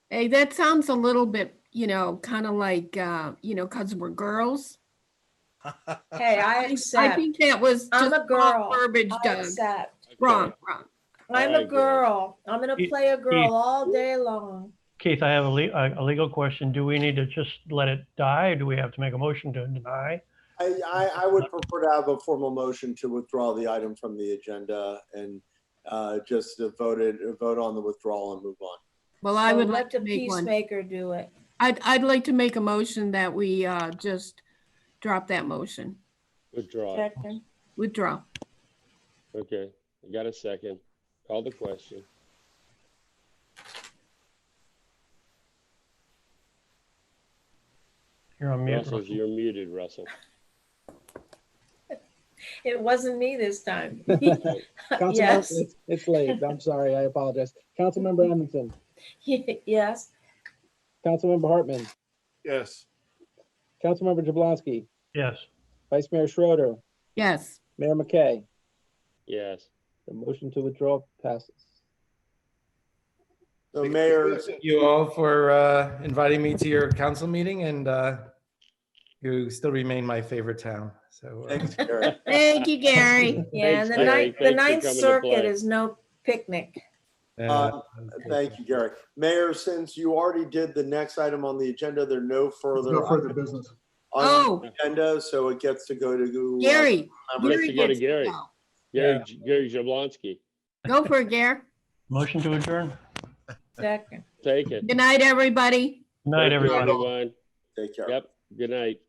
Hey, that sounds a little bit, you know, kind of like, you know, because we're girls. Hey, I accept. I think that was I'm just a girl. verbiage, I Doug. accept. Wrong. I'm a girl. I'm going to play a girl all day long. Keith, I have a legal question. Do we need to just let it die? Or do we have to make a motion to deny? I would prefer to have a formal motion to withdraw the item from the agenda and just to vote on the withdrawal and move on. Well, I So would let like the to make one. peacemaker do it. I'd like to make a motion that we just drop that motion. Withdraw. Second. Withdraw. Okay, I got a second. Call the question. You're on mute. Russell, you're muted, Russell. It wasn't me this time. Councilmember, Yes. it's late. I'm sorry. I apologize. Councilmember Edmondson, Yes. Councilmember Hartman, Yes. Councilmember Jablonski, Yes. Vice Mayor Schroeder, Yes. Mayor McKay. Yes. The motion to withdraw passes. So Mayor, Thank you all for inviting me to your council meeting, and you still remain my favorite town. So thanks, Gary. Thank you, Gary. Yeah, and Thanks, the Gary. ninth, the Thanks for ninth coming to circuit play. is no picnic. Thank you, Gary. Mayor, since you already did the next item on the agenda, there are no further No further business. on the agenda, so it gets to go to Gary. Let's Gary go to gets to Gary. go. Gary Jablonski. Go for it, Gary. Motion to adjourn. Second. Take it. Good night, everybody. Good night, Thank you, everybody. everyone. Take care. Yep. Good night.